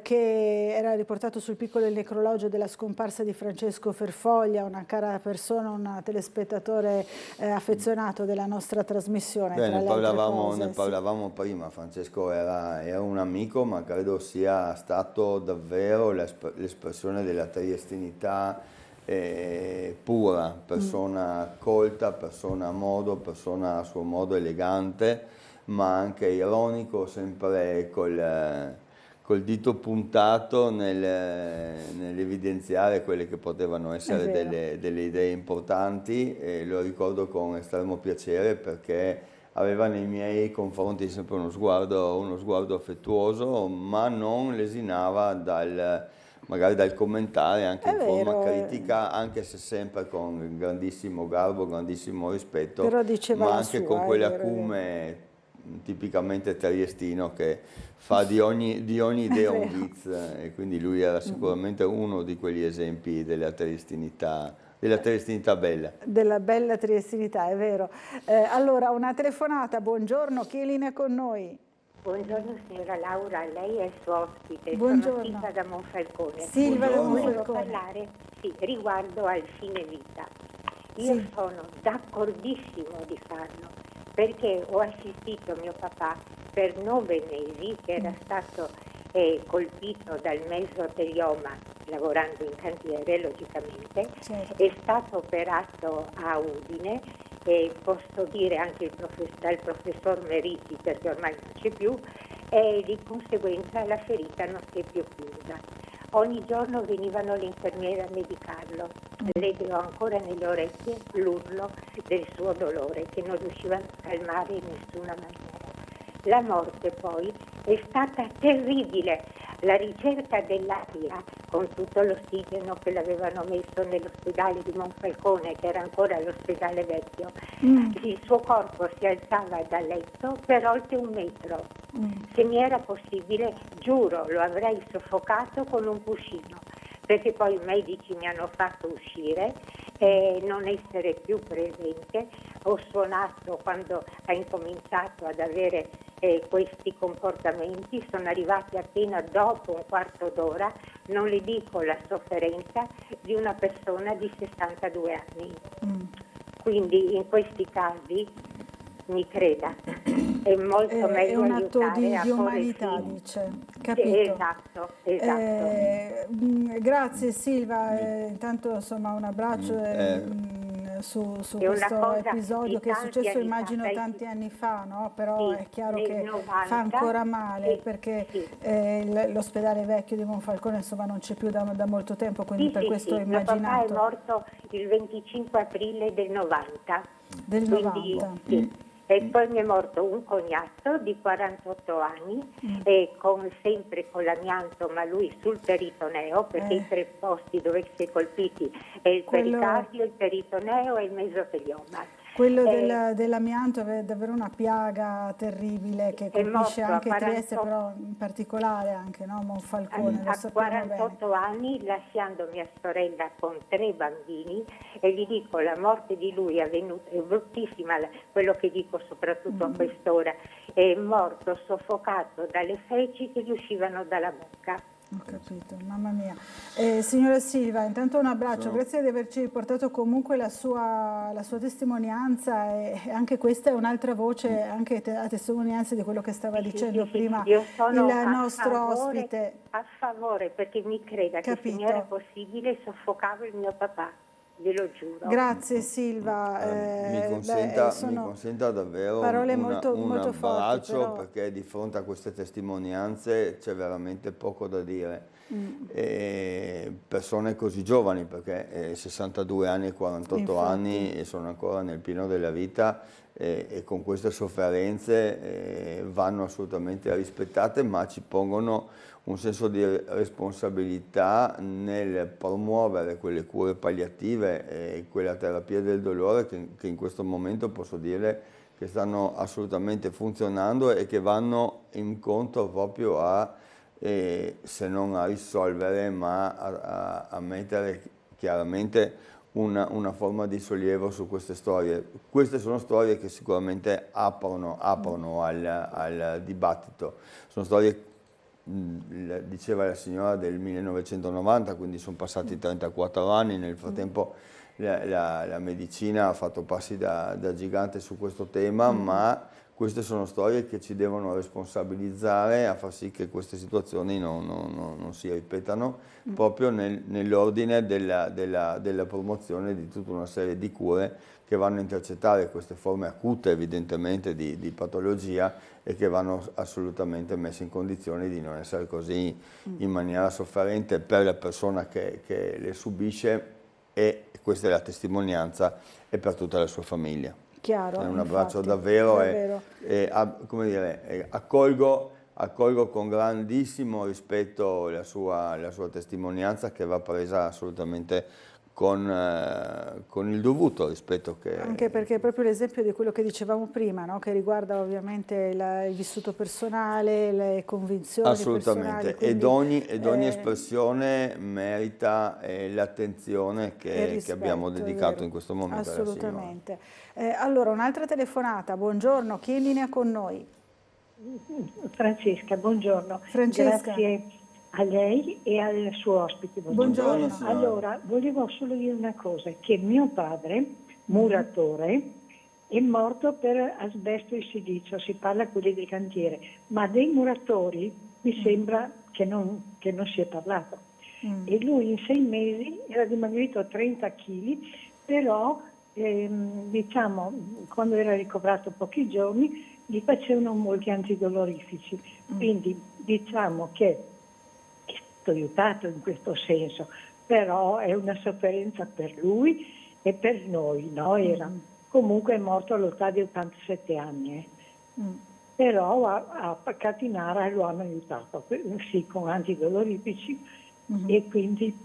A: che era riportato sul piccolo necrologio della scomparsa di Francesco Ferfoglia, una cara persona, un telespettatore affezionato della nostra trasmissione.
P: Beh, ne parlavamo prima. Francesco era un amico, ma credo sia stato davvero l'espressione della triestinità pura, persona colta, persona a modo, persona a suo modo elegante, ma anche ironico, sempre col dito puntato nell'evidenziare quelle che potevano essere delle idee importanti, e lo ricordo con estremo piacere perché aveva nei miei confronti sempre uno sguardo affettuoso, ma non lesinava magari dal commentare anche in forma critica, anche se sempre con grandissimo garbo, grandissimo rispetto, ma anche con quell'acume tipicamente triestino che fa di ogni idea un viz, e quindi lui era sicuramente uno di quegli esempi della triestinità bella.
A: Della bella triestinità, è vero. Allora, una telefonata, buongiorno, chi è in linea con noi?
Q: Buongiorno signora Laura, lei è il suo ospite.
A: Buongiorno.
Q: Sono Silva da Monfalcone.
A: Silva da Monfalcone.
Q: Volevo parlare riguardo al fine vita. Io sono d'accordissimo di farlo, perché ho assistito mio papà per 9 mesi, che era stato colpito dal mesotelioma lavorando in cantiere, logicamente, è stato operato a Udine, e posso dire anche dal professor Meriti, perché ormai non c'è più, e di conseguenza la ferita non si è più chiusa. Ogni giorno venivano le infermiere a medicarlo, leggo ancora nelle orecchie l'urlo del suo dolore che non riuscivano a calmare in nessuna maniera. La morte poi è stata terribile, la ricerca dell'aria con tutto l'ossigeno che l'avevano messo nell'ospedale di Monfalcone, che era ancora l'ospedale vecchio, il suo corpo si alzava da letto per oltre 1 metro. Se mi era possibile, giuro, lo avrei soffocato con un cuscino, perché poi i medici mi hanno fatto uscire e non essere più presente. Ho suonato quando ha incominciato ad avere questi comportamenti, sono arrivati appena dopo un quarto d'ora, non le dico la sofferenza di una persona di 62 anni. Quindi in questi casi, mi creda, è molto meglio
A: è un atto
Q: aiutare
A: di umanità, dice, capito?
Q: Esatto.
A: Grazie Silva, intanto insomma un abbraccio su questo episodio che è successo immagino tanti anni fa, no? Però è chiaro che
Q: 90,
A: fa ancora male perché l'ospedale vecchio di Monfalcone insomma non c'è più da molto tempo, quindi per questo ho immaginato.
Q: Mio papà è morto il 25 aprile del 90.
A: Del 90.
Q: E poi mi è morto un cognato di 48 anni, sempre con l'amianto, ma lui sul peritoneo, perché i 3 posti dove si è colpiti è il pericardio, il peritoneo e il mesotelioma.
A: Quello dell'amianto è davvero una piaga terribile che colpisce anche Trieste, però in particolare anche Monfalcone.
Q: A 48 anni, lasciando mia sorella con 3 bambini, e gli dico, la morte di lui è avvenuta, è bruttissima, quello che dico soprattutto a quest'ora, è morto soffocato dalle feci che gli uscivano dalla bocca.
A: Ho capito, mamma mia. Signora Silva, intanto un abbraccio, grazie di averci portato comunque la sua testimonianza, e anche questa è un'altra voce, anche a testimonianza di quello che stava dicendo prima
Q: Io sono
A: il nostro ospite.
Q: A favore, perché mi creda che se mi era possibile soffocavo il mio papà. Glielo giuro.
A: Grazie Silva.
P: Mi consenta davvero
A: parole
P: un
A: molto
P: abbraccio,
A: forti,
P: perché di fronte a queste testimonianze c'è veramente poco da dire. Persone così giovani, perché 62 anni e 48 anni e sono ancora nel pieno della vita, e con queste sofferenze vanno assolutamente rispettate, ma ci pongono un senso di responsabilità nel promuovere quelle cure palliative e quella terapia del dolore che in questo momento posso dire che stanno assolutamente funzionando e che vanno incontro proprio a se non a risolvere, ma a mettere chiaramente una forma di sollievo su queste storie. Queste sono storie che sicuramente aprono al dibattito. Sono storie, diceva la signora, del 1990, quindi sono passati 34 anni, nel frattempo la medicina ha fatto passi da gigante su questo tema, ma queste sono storie che ci devono responsabilizzare a far sì che queste situazioni non si ripetano, proprio nell'ordine della promozione di tutta una serie di cure che vanno a intercettare queste forme acute evidentemente di patologia e che vanno assolutamente messe in condizione di non essere così in maniera sofferente per la persona che le subisce, e questa è la testimonianza, e per tutta la sua famiglia.
A: Chiaro,
P: È un abbraccio
A: infatti,
P: davvero, come dire, accolgo con grandissimo rispetto la sua testimonianza, che va presa assolutamente con il dovuto rispetto.
A: Anche perché è proprio l'esempio di quello che dicevamo prima, no? Che riguarda ovviamente il vissuto personale, le convinzioni
P: assolutamente,
A: personali.
P: ed ogni espressione merita l'attenzione che abbiamo dedicato in questo momento.
A: Assolutamente. Allora, un'altra telefonata. Buongiorno, chi è in linea con noi?
M: Francesca, buongiorno.
A: Francesca.
M: Grazie a lei e al suo ospite.
A: Buongiorno.
M: Allora, volevo solo dire una cosa, che mio padre, muratore, è morto per asbesto e silicio, si parla quelli del cantiere, ma dei muratori mi sembra che non si è parlato. E lui in 6 mesi era dimagrito 30 kg, però diciamo, quando era ricoverato pochi giorni gli facevano molti antidolorifici, quindi diciamo che è stato aiutato in questo senso, però è una sofferenza per lui e per noi, no? Comunque è morto all'età di 87 anni, però a Catinara lo hanno aiutato, sì, con antidolorifici, e quindi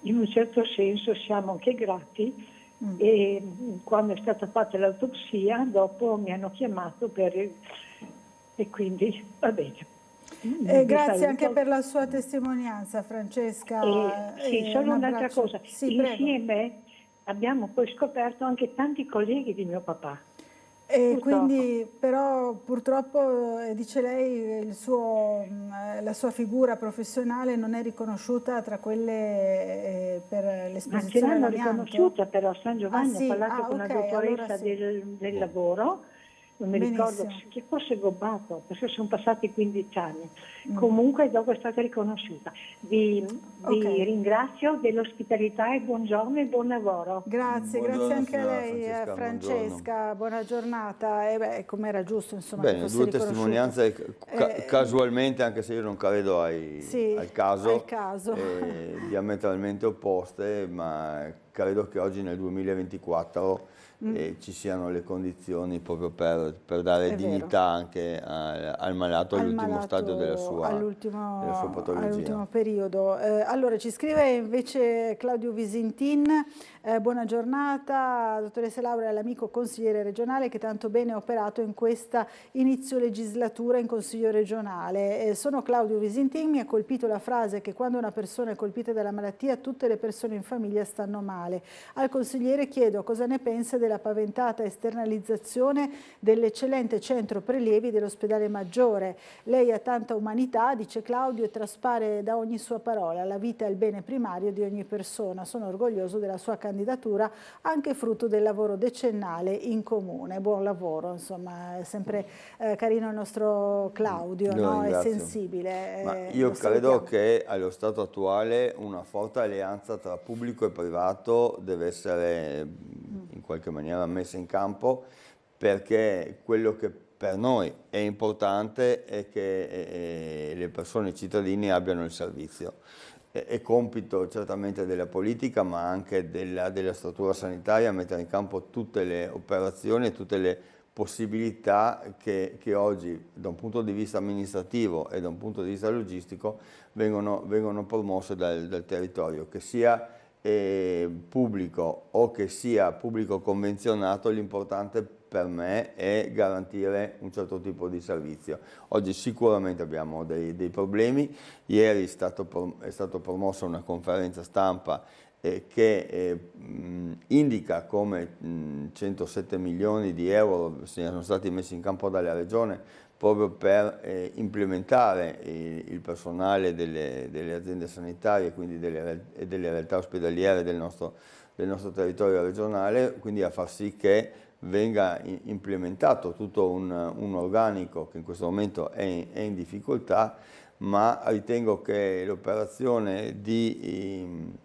M: in un certo senso siamo anche grati. E quando è stata fatta l'autopsia, dopo mi hanno chiamato e quindi va bene.
A: Grazie anche per la sua testimonianza, Francesca.
M: Sì, solo un'altra cosa.
A: Sì,
M: insieme abbiamo poi scoperto anche tanti colleghi di mio papà.
A: E quindi però purtroppo, dice lei, la sua figura professionale non è riconosciuta tra quelle per l'esposizione
M: l'hanno
A: all'amianto.
M: riconosciuta, però a San Giovanni ho parlato con una dottoressa
A: allora sì.
M: del lavoro, non mi ricordo che fosse Gobbato, perché sono passati 15 anni. Comunque dopo è stata riconosciuta. Vi ringrazio dell'ospitalità e buongiorno e buon lavoro.
A: Grazie,
P: Buongiorno,
A: grazie anche a lei
P: Francesca,
A: buona giornata. come era giusto, insomma,
P: bene,
A: che fosse
P: due testimonianze casualmente, anche se io non credo al caso, diametralmente opposte, ma credo che oggi nel 2024 ci siano le condizioni proprio per dare dignità anche al malato all'ultimo stadio della sua patologia.
A: All'ultimo periodo. Allora ci scrive invece Claudio Visintin, buona giornata, dottoressa Laura, l'amico consigliere regionale che tanto bene ha operato in questa inizio legislatura in Consiglio regionale. Sono Claudio Visintin, mi ha colpito la frase che quando una persona è colpita dalla malattia tutte le persone in famiglia stanno male. Al consigliere chiedo cosa ne pensa della paventata esternalizzazione dell'eccellente centro prelievi dell'ospedale Maggiore. Lei ha tanta umanità, dice Claudio, e traspare da ogni sua parola. La vita è il bene primario di ogni persona. Sono orgoglioso della sua candidatura, anche frutto del lavoro decennale in comune. Buon lavoro, insomma, è sempre carino il nostro Claudio, no? È sensibile.
P: Ma io credo che allo stato attuale una forte alleanza tra pubblico e privato deve essere in qualche maniera messa in campo, perché quello che per noi è importante è che le persone, i cittadini abbiano il servizio. È compito certamente della politica, ma anche della struttura sanitaria, mettere in campo tutte le operazioni e tutte le possibilità che oggi da un punto di vista amministrativo e da un punto di vista logistico vengono promosse dal territorio, che sia pubblico o che sia pubblico convenzionato. L'importante per me è garantire un certo tipo di servizio. Oggi sicuramente abbiamo dei problemi. Ieri è stata promossa una conferenza stampa che indica come 107 milioni di euro siano stati messi in campo dalla Regione proprio per implementare il personale delle aziende sanitarie, quindi delle realtà ospedaliere del nostro territorio regionale, quindi a far sì che venga implementato tutto un organico che in questo momento è in difficoltà, ma ritengo che l'operazione di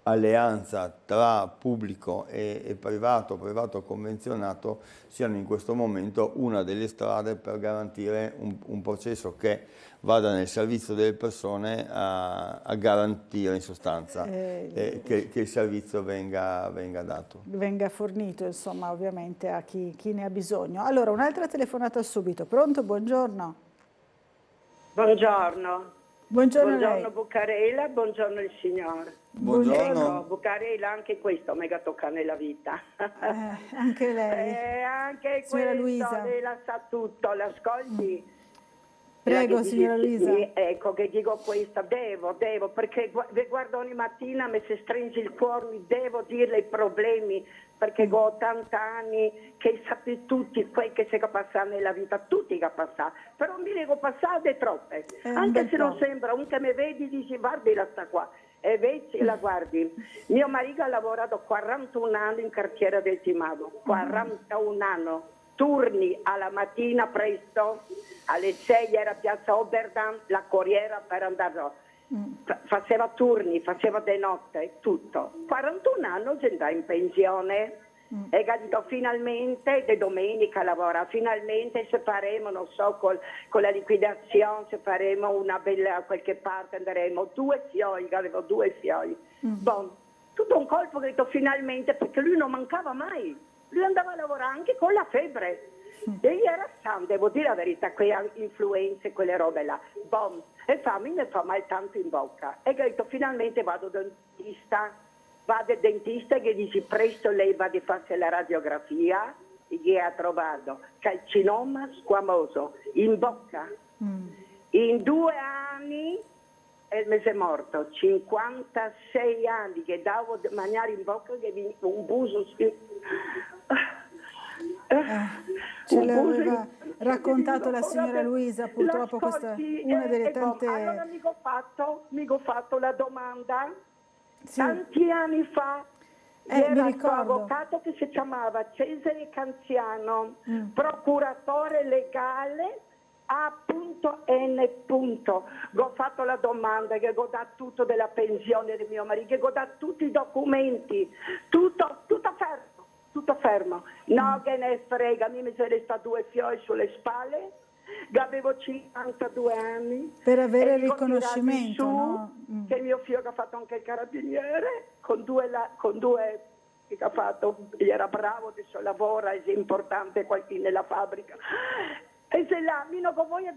P: alleanza tra pubblico e privato convenzionato siano in questo momento una delle strade per garantire un processo che vada nel servizio delle persone a garantire in sostanza che il servizio venga dato.
A: Venga fornito, insomma, ovviamente a chi ne ha bisogno. Allora, un'altra telefonata subito. Pronto? Buongiorno.
R: Buongiorno.
A: Buongiorno
R: Buccarella, buongiorno il signore.
P: Buongiorno.
R: Buccarella, anche questo mi tocca nella vita.
A: Anche lei.
R: Anche
A: signora
R: questo,
A: Luisa.
R: lei la sa tutto, l'ascolti.
A: Prego, signora Luisa.
R: Ecco che dico questo, devo, perché guardo ogni mattina, mi si stringe il cuore, mi devo dirle i problemi, perché ho 80 anni che sapete tutti quel che si passa nella vita, tutti che passano, però mi dico passate troppe, anche se non sembra, un che mi vedi dici guardi la sta qua, e vedi la guardi. Mio marito ha lavorato 41 anni in cartiera del Timavo, 41 anni, turni alla mattina presto, alle 6 era piazza Oberdan, la corriera per andare. Faceva turni, faceva de notte, tutto. 41 anni già andava in pensione e capito, finalmente di domenica lavora, finalmente se faremo, non so, con la liquidazione, se faremo una bella a qualche parte, andremo 2 fioi, avevo 2 fioi. Bon, tutto un colpo, ho detto finalmente, perché lui non mancava mai, lui andava a lavorare anche con la febbre. E io era sano, devo dire la verità, quelle influenze, quelle robe là. Bon, e mi fa mal tanto in bocca. E ho detto finalmente vado dal dentista che dice presto lei va di farsi la radiografia e che ha trovato carcinoma squamoso in bocca. In 2 anni e mi è morto, 56 anni che davo da mangiare in bocca che un buso
A: ce l'aveva raccontato la signora Luisa, purtroppo questa è una delle tante...
R: Allora mi ho fatto la domanda, tanti anni fa, era il suo avvocato che si chiamava Cesare Canziano, procuratore legale A.N. Ho fatto la domanda, che ho dato tutto della pensione di mio marito, che ho dato tutti i documenti, tutto fermo. No, che ne frega, mi sono stato 2 fioi sulle spalle, avevo 52 anni.
A: Per avere il riconoscimento, no?
R: Che mio figlio che ha fatto anche il carabiniere, con due che ha fatto, era bravo, adesso lavora, è importante qualcuno nella fabbrica. E se là, non voglio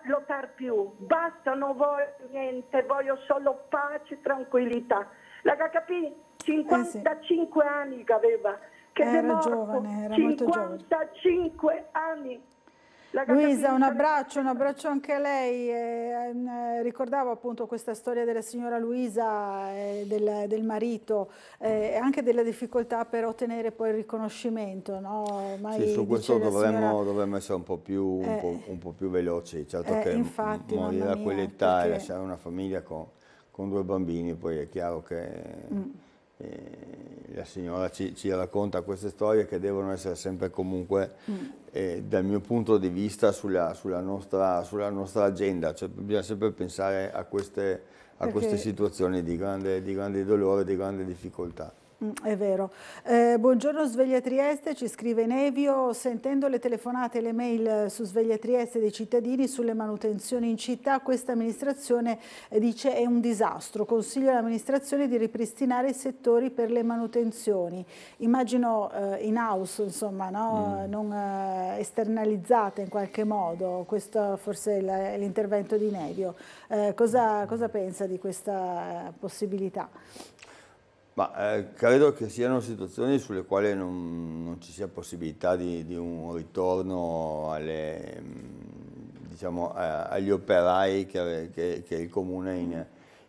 R: lottare più, basta, non voglio niente, voglio solo pace e tranquillità. La capì? 55 anni che aveva. Che
A: era giovane, era molto giovane.
R: 55 anni.
A: Luisa, un abbraccio anche a lei. Ricordavo appunto questa storia della signora Luisa, del marito, e anche della difficoltà per ottenere poi il riconoscimento. No?
P: Sì, su questo dovremmo essere un po' più veloci. Certo che
A: infatti,
P: morire a quell'età e lasciare una famiglia con 2 bambini, poi è chiaro che... la signora ci racconta queste storie che devono essere sempre comunque dal mio punto di vista sulla nostra agenda, cioè bisogna sempre pensare a queste situazioni di grande dolore, di grande difficoltà.
A: È vero. Buongiorno Sveglia Trieste, ci scrive Nevio, sentendo le telefonate e le mail su Sveglia Trieste dei cittadini sulle manutenzioni in città, questa amministrazione dice è un disastro, consiglio all'amministrazione di ripristinare i settori per le manutenzioni, immagino in house, insomma, no? Non esternalizzate in qualche modo, questo forse è l'intervento di Nevio. Cosa pensa di questa possibilità?
P: Credo che siano situazioni sulle quali non ci sia possibilità di un ritorno agli operai che il Comune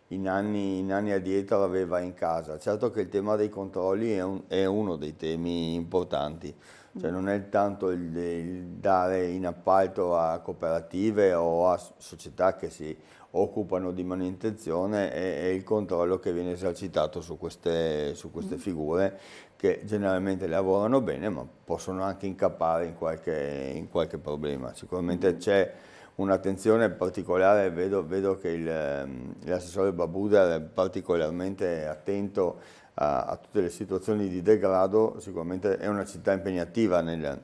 P: in anni addietro aveva in casa. Certo che il tema dei controlli è uno dei temi importanti, cioè non è tanto il dare in appalto a cooperative o a società che si occupano di manutenzione, è il controllo che viene esercitato su queste figure che generalmente lavorano bene ma possono anche incappare in qualche problema. Sicuramente c'è un'attenzione particolare, vedo che l'assessore Babuder è particolarmente attento a tutte le situazioni di degrado. Sicuramente è una città impegnativa nel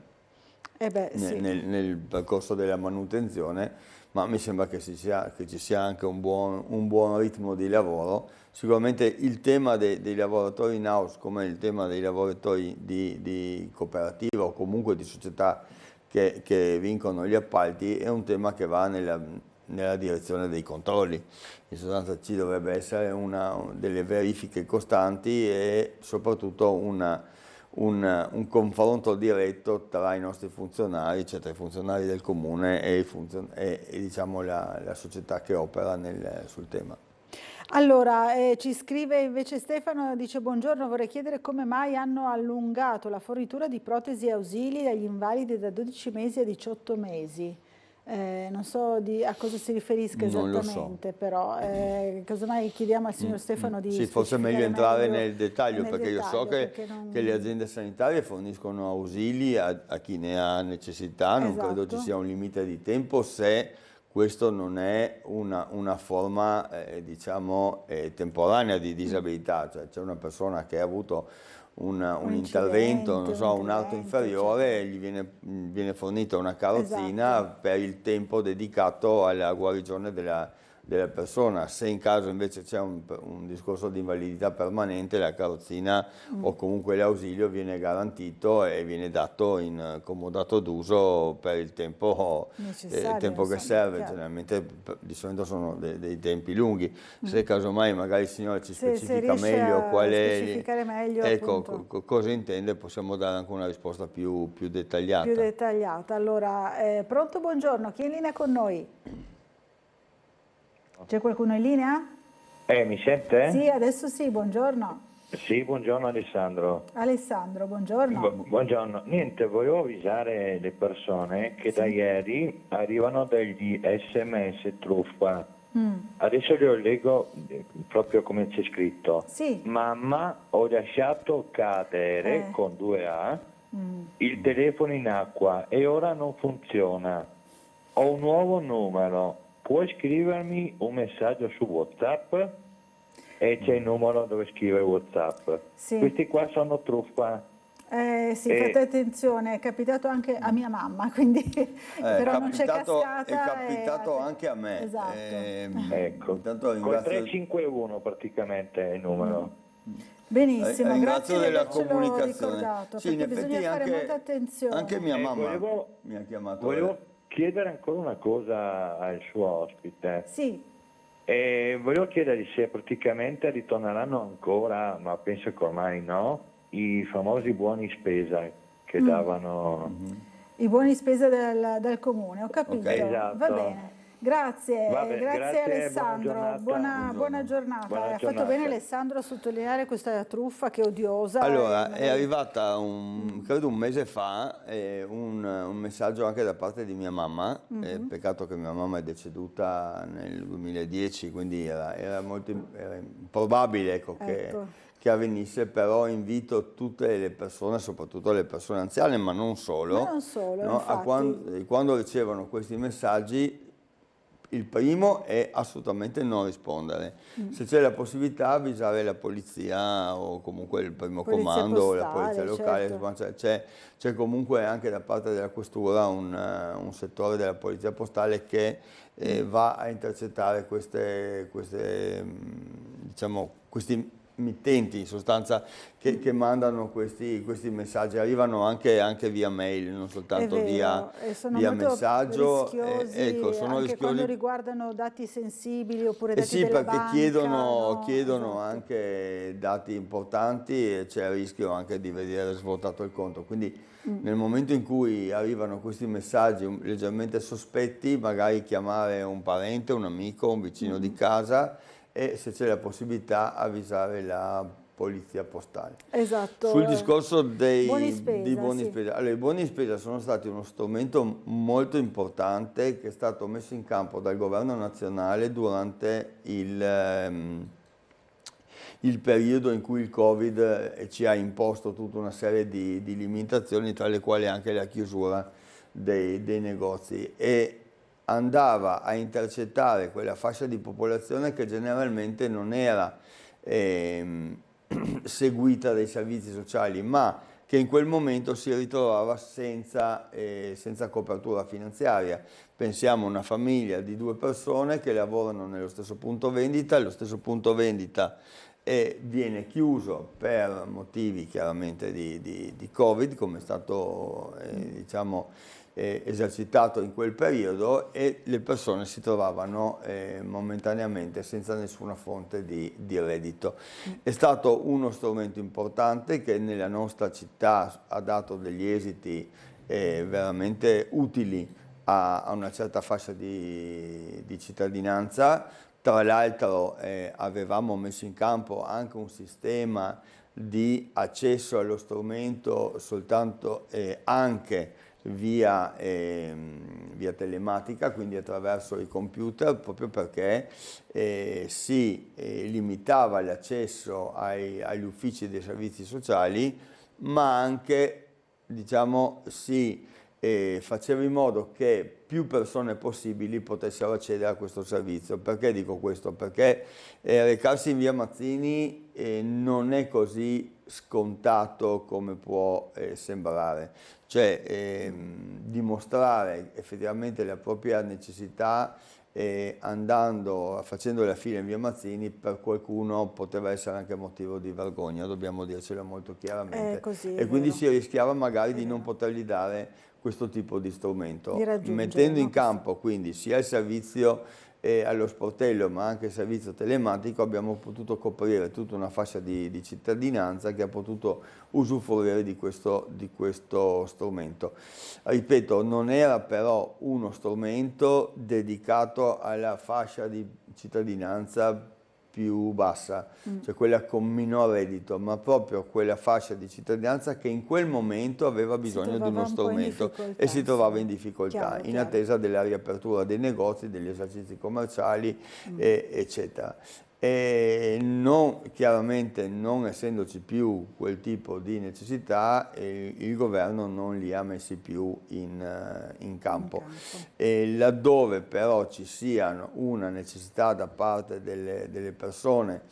P: percorso della manutenzione, ma mi sembra che ci sia anche un buon ritmo di lavoro. Sicuramente il tema dei lavoratori in house, come il tema dei lavoratori di cooperativa o comunque di società che vincono gli appalti, è un tema che va nella direzione dei controlli. In sostanza ci dovrebbe essere delle verifiche costanti e soprattutto un confronto diretto tra i nostri funzionari, cioè tra i funzionari del Comune e diciamo la società che opera sul tema.
A: Allora, ci scrive invece Stefano, dice: buongiorno, vorrei chiedere come mai hanno allungato la fornitura di protesi ausili agli invalidi da 12 mesi a 18 mesi. Non so a cosa si riferisca esattamente, però casomai chiediamo al signor Stefano di
P: sì, forse è meglio entrare nel dettaglio, perché io so che le aziende sanitarie forniscono ausili a chi ne ha necessità, non credo ci sia un limite di tempo se questo non è una forma diciamo temporanea di disabilità, cioè c'è una persona che ha avuto un intervento, non so, un arto inferiore, gli viene fornita una carrozzina per il tempo dedicato alla guarigione della persona. Se in caso invece c'è un discorso di invalidità permanente, la carrozzina o comunque l'ausilio viene garantito e viene dato in comodato d'uso per il tempo che serve. Generalmente di solito sono dei tempi lunghi. Se casomai magari il signore ci specifica meglio cosa intende, possiamo dare anche una risposta più dettagliata.
A: Più dettagliata. Allora, pronto, buongiorno, chi è in linea con noi? C'è qualcuno in linea?
S: Mi sente?
A: Sì, adesso sì, buongiorno.
S: Sì, buongiorno Alessandro.
A: Alessandro, buongiorno.
S: Buongiorno. Niente, volevo avvisare le persone che da ieri arrivano degli SMS truffa. Adesso li leggo proprio come c'è scritto.
A: Sì.
S: Mamma, ho lasciato cadere con 2 A il telefono in acqua e ora non funziona. Ho un nuovo numero. Puoi scrivermi un messaggio su WhatsApp? E c'è il numero dove scrivere WhatsApp.
A: Sì.
S: Questi qua sono truffa.
A: Sì, fate attenzione, è capitato anche a mia mamma, quindi però non c'è cascata.
P: È capitato anche a me.
A: Esatto.
S: Ecco, col 351 praticamente è il numero.
A: Benissimo,
P: ringrazio
A: grazie
P: della
A: di avercelo
P: comunicazione.
A: ricordato,
P: Sì,
A: perché bisogna fare molta attenzione.
P: Anche mia mamma mi ha chiamato.
S: Volevo chiedere ancora una cosa al suo ospite.
A: Sì.
S: Volevo chiedergli se praticamente ritorneranno ancora, ma penso che ormai no, i famosi buoni spesa che davano.
A: I buoni spesa del comune, ho capito.
S: Esatto.
A: Va bene. Grazie, grazie Alessandro, buona giornata. Ha fatto bene Alessandro a sottolineare questa truffa che è odiosa.
P: Allora, è arrivata credo un mese fa un messaggio anche da parte di mia mamma, peccato che mia mamma è deceduta nel 2010, quindi era molto improbabile che avvenisse, però invito tutte le persone, soprattutto le persone anziane, ma non solo, quando ricevono questi messaggi. Il primo è assolutamente non rispondere. Se c'è la possibilità, avvisare la polizia o comunque il primo comando o la polizia locale. Certo. C'è comunque anche da parte della questura un settore della polizia postale che va a intercettare questi mittenti in sostanza che mandano questi messaggi, arrivano anche via mail, non soltanto via messaggio.
A: Rischiosi,
P: ecco, sono
A: anche
P: rischiosi
A: quando riguardano dati sensibili oppure dati
P: sì,
A: della
P: perché
A: banca,
P: chiedono
A: esatto.
P: anche dati importanti e c'è il rischio anche di vedere svuotato il conto. Quindi nel momento in cui arrivano questi messaggi leggermente sospetti, magari chiamare un parente, un amico, un vicino di casa e se c'è la possibilità avvisare la polizia postale.
A: Esatto.
P: Sul discorso dei buoni
A: sì.
P: spesa, allora, i buoni spesa sono stati uno strumento molto importante che è stato messo in campo dal governo nazionale durante il periodo in cui il Covid ci ha imposto tutta una serie di limitazioni, tra le quali anche la chiusura dei negozi, e andava a intercettare quella fascia di popolazione che generalmente non era seguita dai servizi sociali, ma che in quel momento si ritrovava senza copertura finanziaria. Pensiamo a una famiglia di 2 persone che lavorano nello stesso punto vendita, lo stesso punto vendita viene chiuso per motivi chiaramente di Covid, come è stato esercitato in quel periodo, e le persone si trovavano momentaneamente senza nessuna fonte di reddito. È stato uno strumento importante che nella nostra città ha dato degli esiti veramente utili a una certa fascia di cittadinanza. Tra l'altro avevamo messo in campo anche un sistema di accesso allo strumento soltanto anche via telematica, quindi attraverso i computer, proprio perché si limitava l'accesso agli uffici dei servizi sociali, ma anche si faceva in modo che più persone possibili potessero accedere a questo servizio. Perché dico questo? Perché recarsi in via Mazzini non è così scontato come può sembrare, cioè dimostrare effettivamente la propria necessità facendo la fila in via Mazzini per qualcuno poteva essere anche motivo di vergogna, dobbiamo dircelo molto chiaramente, e quindi si rischiava magari di non potergli dare questo tipo di strumento, mettendo in campo quindi sia il servizio allo sportello ma anche il servizio telematico. Abbiamo potuto coprire tutta una fascia di cittadinanza che ha potuto usufruire di questo strumento. Ripeto, non era però uno strumento dedicato alla fascia di cittadinanza più bassa, cioè quella con minor reddito, ma proprio quella fascia di cittadinanza che in quel momento aveva bisogno di uno strumento e si trovava in difficoltà, in attesa della riapertura dei negozi, degli esercizi commerciali, eccetera. E chiaramente non essendoci più quel tipo di necessità, il governo non li ha messi più in campo. E laddove però ci sia una necessità da parte delle persone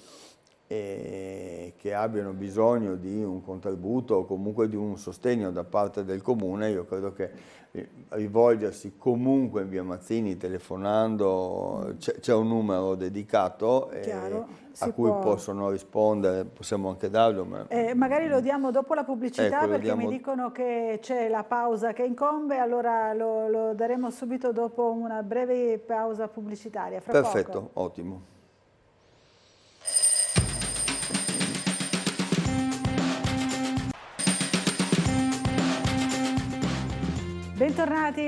P: che abbiano bisogno di un contributo o comunque di un sostegno da parte del comune, io credo che rivolgersi comunque in via Mazzini telefonando, c'è un numero dedicato a cui possono rispondere, possiamo anche darlo. Ma
A: magari lo diamo dopo la pubblicità, perché mi dicono che c'è la pausa che incombe, allora lo daremo subito dopo una breve pausa pubblicitaria.
P: Perfetto, ottimo.
A: Bentornati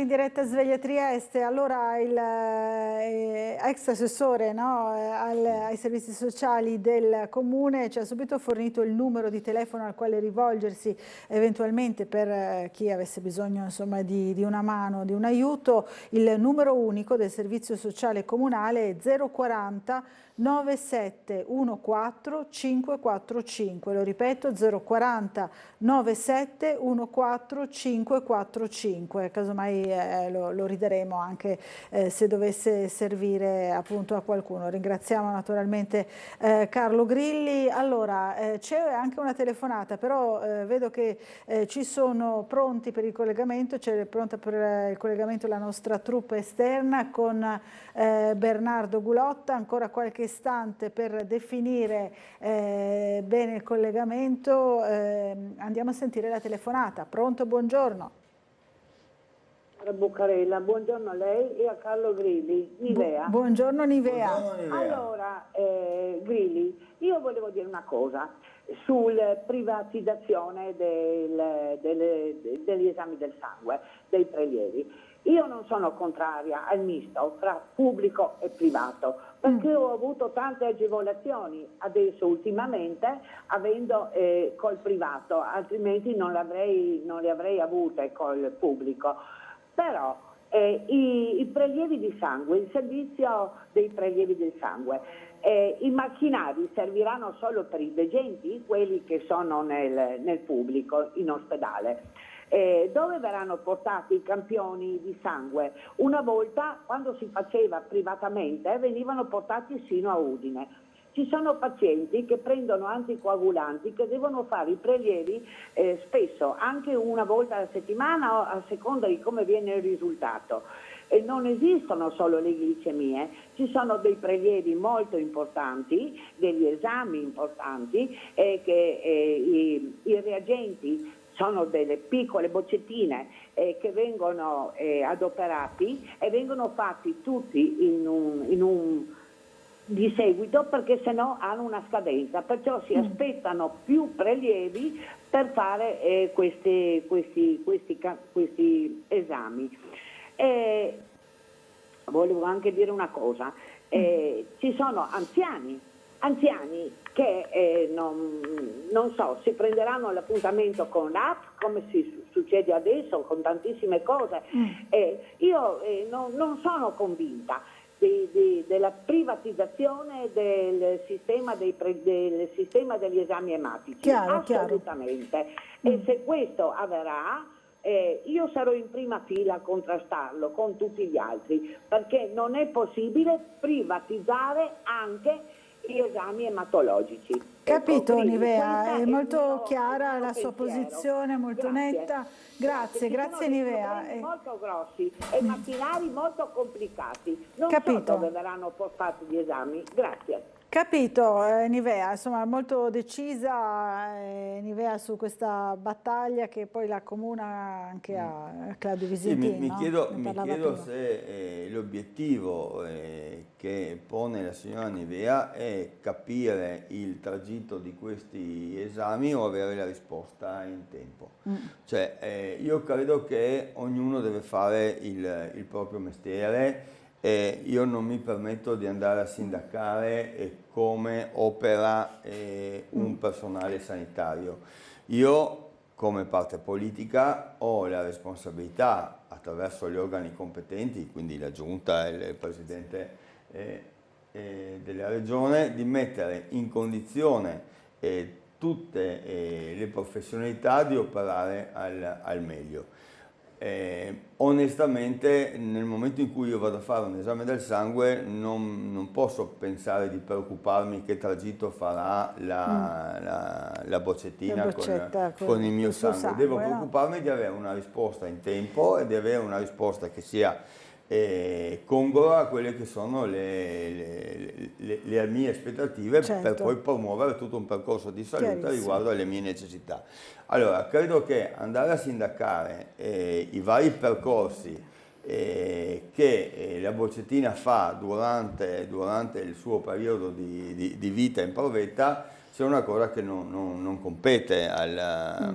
A: in diretta a Sveglia Trieste. Allora il ex assessore ai servizi sociali del comune ci ha subito fornito il numero di telefono al quale rivolgersi eventualmente per chi avesse bisogno di una mano, di un aiuto. Il numero unico del servizio sociale comunale è 040 9714 545, lo ripeto, 040 9714 545, casomai lo rideremo anche se dovesse servire appunto a qualcuno. Ringraziamo naturalmente Carlo Grilli. Allora c'è anche una telefonata, però vedo che ci sono pronti per il collegamento, c'è pronta per il collegamento la nostra troupe esterna con Bernardo Gulotta. Ancora qualche qualche istante per definire bene il collegamento. Andiamo a sentire la telefonata. Pronto, buongiorno.
T: Bucarella, buongiorno a lei e a Carlo Grilli, Nivea.
A: Buongiorno Nivea.
T: Allora, Grilli, io volevo dire una cosa sulla privatizzazione degli esami del sangue, dei prelievi. Io non sono contraria al misto fra pubblico e privato, perché ho avuto tante agevolazioni adesso ultimamente avendo col privato, altrimenti non le avrei avute col pubblico. Però i prelievi di sangue, il servizio dei prelievi del sangue, i macchinari serviranno solo per i degenti, quelli che sono nel pubblico, in ospedale. Dove verranno portati i campioni di sangue? Una volta, quando si faceva privatamente, venivano portati sino a Udine. Ci sono pazienti che prendono anticoagulanti che devono fare i prelievi spesso, anche una volta alla settimana, a seconda di come viene il risultato. E non esistono solo le glicemie, ci sono dei prelievi molto importanti, degli esami importanti, che i reagenti sono delle piccole boccettine che vengono adoperati e vengono fatti tutti in un di seguito, perché sennò hanno una scadenza, perciò si aspettano più prelievi per fare questi esami. Volevo anche dire una cosa, ci sono anziani che non so, si prenderanno l'appuntamento con l'app, come succede adesso con tantissime cose. Io non sono convinta della privatizzazione del sistema degli esami ematici, assolutamente. E se questo avverrà, io sarò in prima fila a contrastarlo con tutti gli altri, perché non è possibile privatizzare anche gli esami ematologici.
A: Capito, Nivea, è molto chiara la sua posizione, molto netta. Grazie Nivea.
T: Molto grossi e macchinari molto complicati. Non so dove verranno portati gli esami. Grazie.
A: Capito, Nivea, insomma molto decisa Nivea su questa battaglia che poi la accomuna anche a Claudio Visentini.
P: Mi chiedo se l'obiettivo che pone la signora Nivea è capire il tragitto di questi esami o avere la risposta in tempo. Cioè, io credo che ognuno deve fare il proprio mestiere. Io non mi permetto di andare a sindacare come opera un personale sanitario. Io, come parte politica, ho la responsabilità, attraverso gli organi competenti, quindi la Giunta e il Presidente della Regione, di mettere in condizione tutte le professionalità di operare al meglio. Onestamente, nel momento in cui io vado a fare un esame del sangue non posso pensare di preoccuparmi che tragitto farà la boccettina con il mio sangue. Devo preoccuparmi di avere una risposta in tempo e di avere una risposta che sia congrua a quelle che sono le mie aspettative, per poi promuovere tutto un percorso di salute riguardo alle mie necessità. Allora, credo che andare a sindacare i vari percorsi che la boccettina fa durante il suo periodo di vita in provetta sia una cosa che non compete al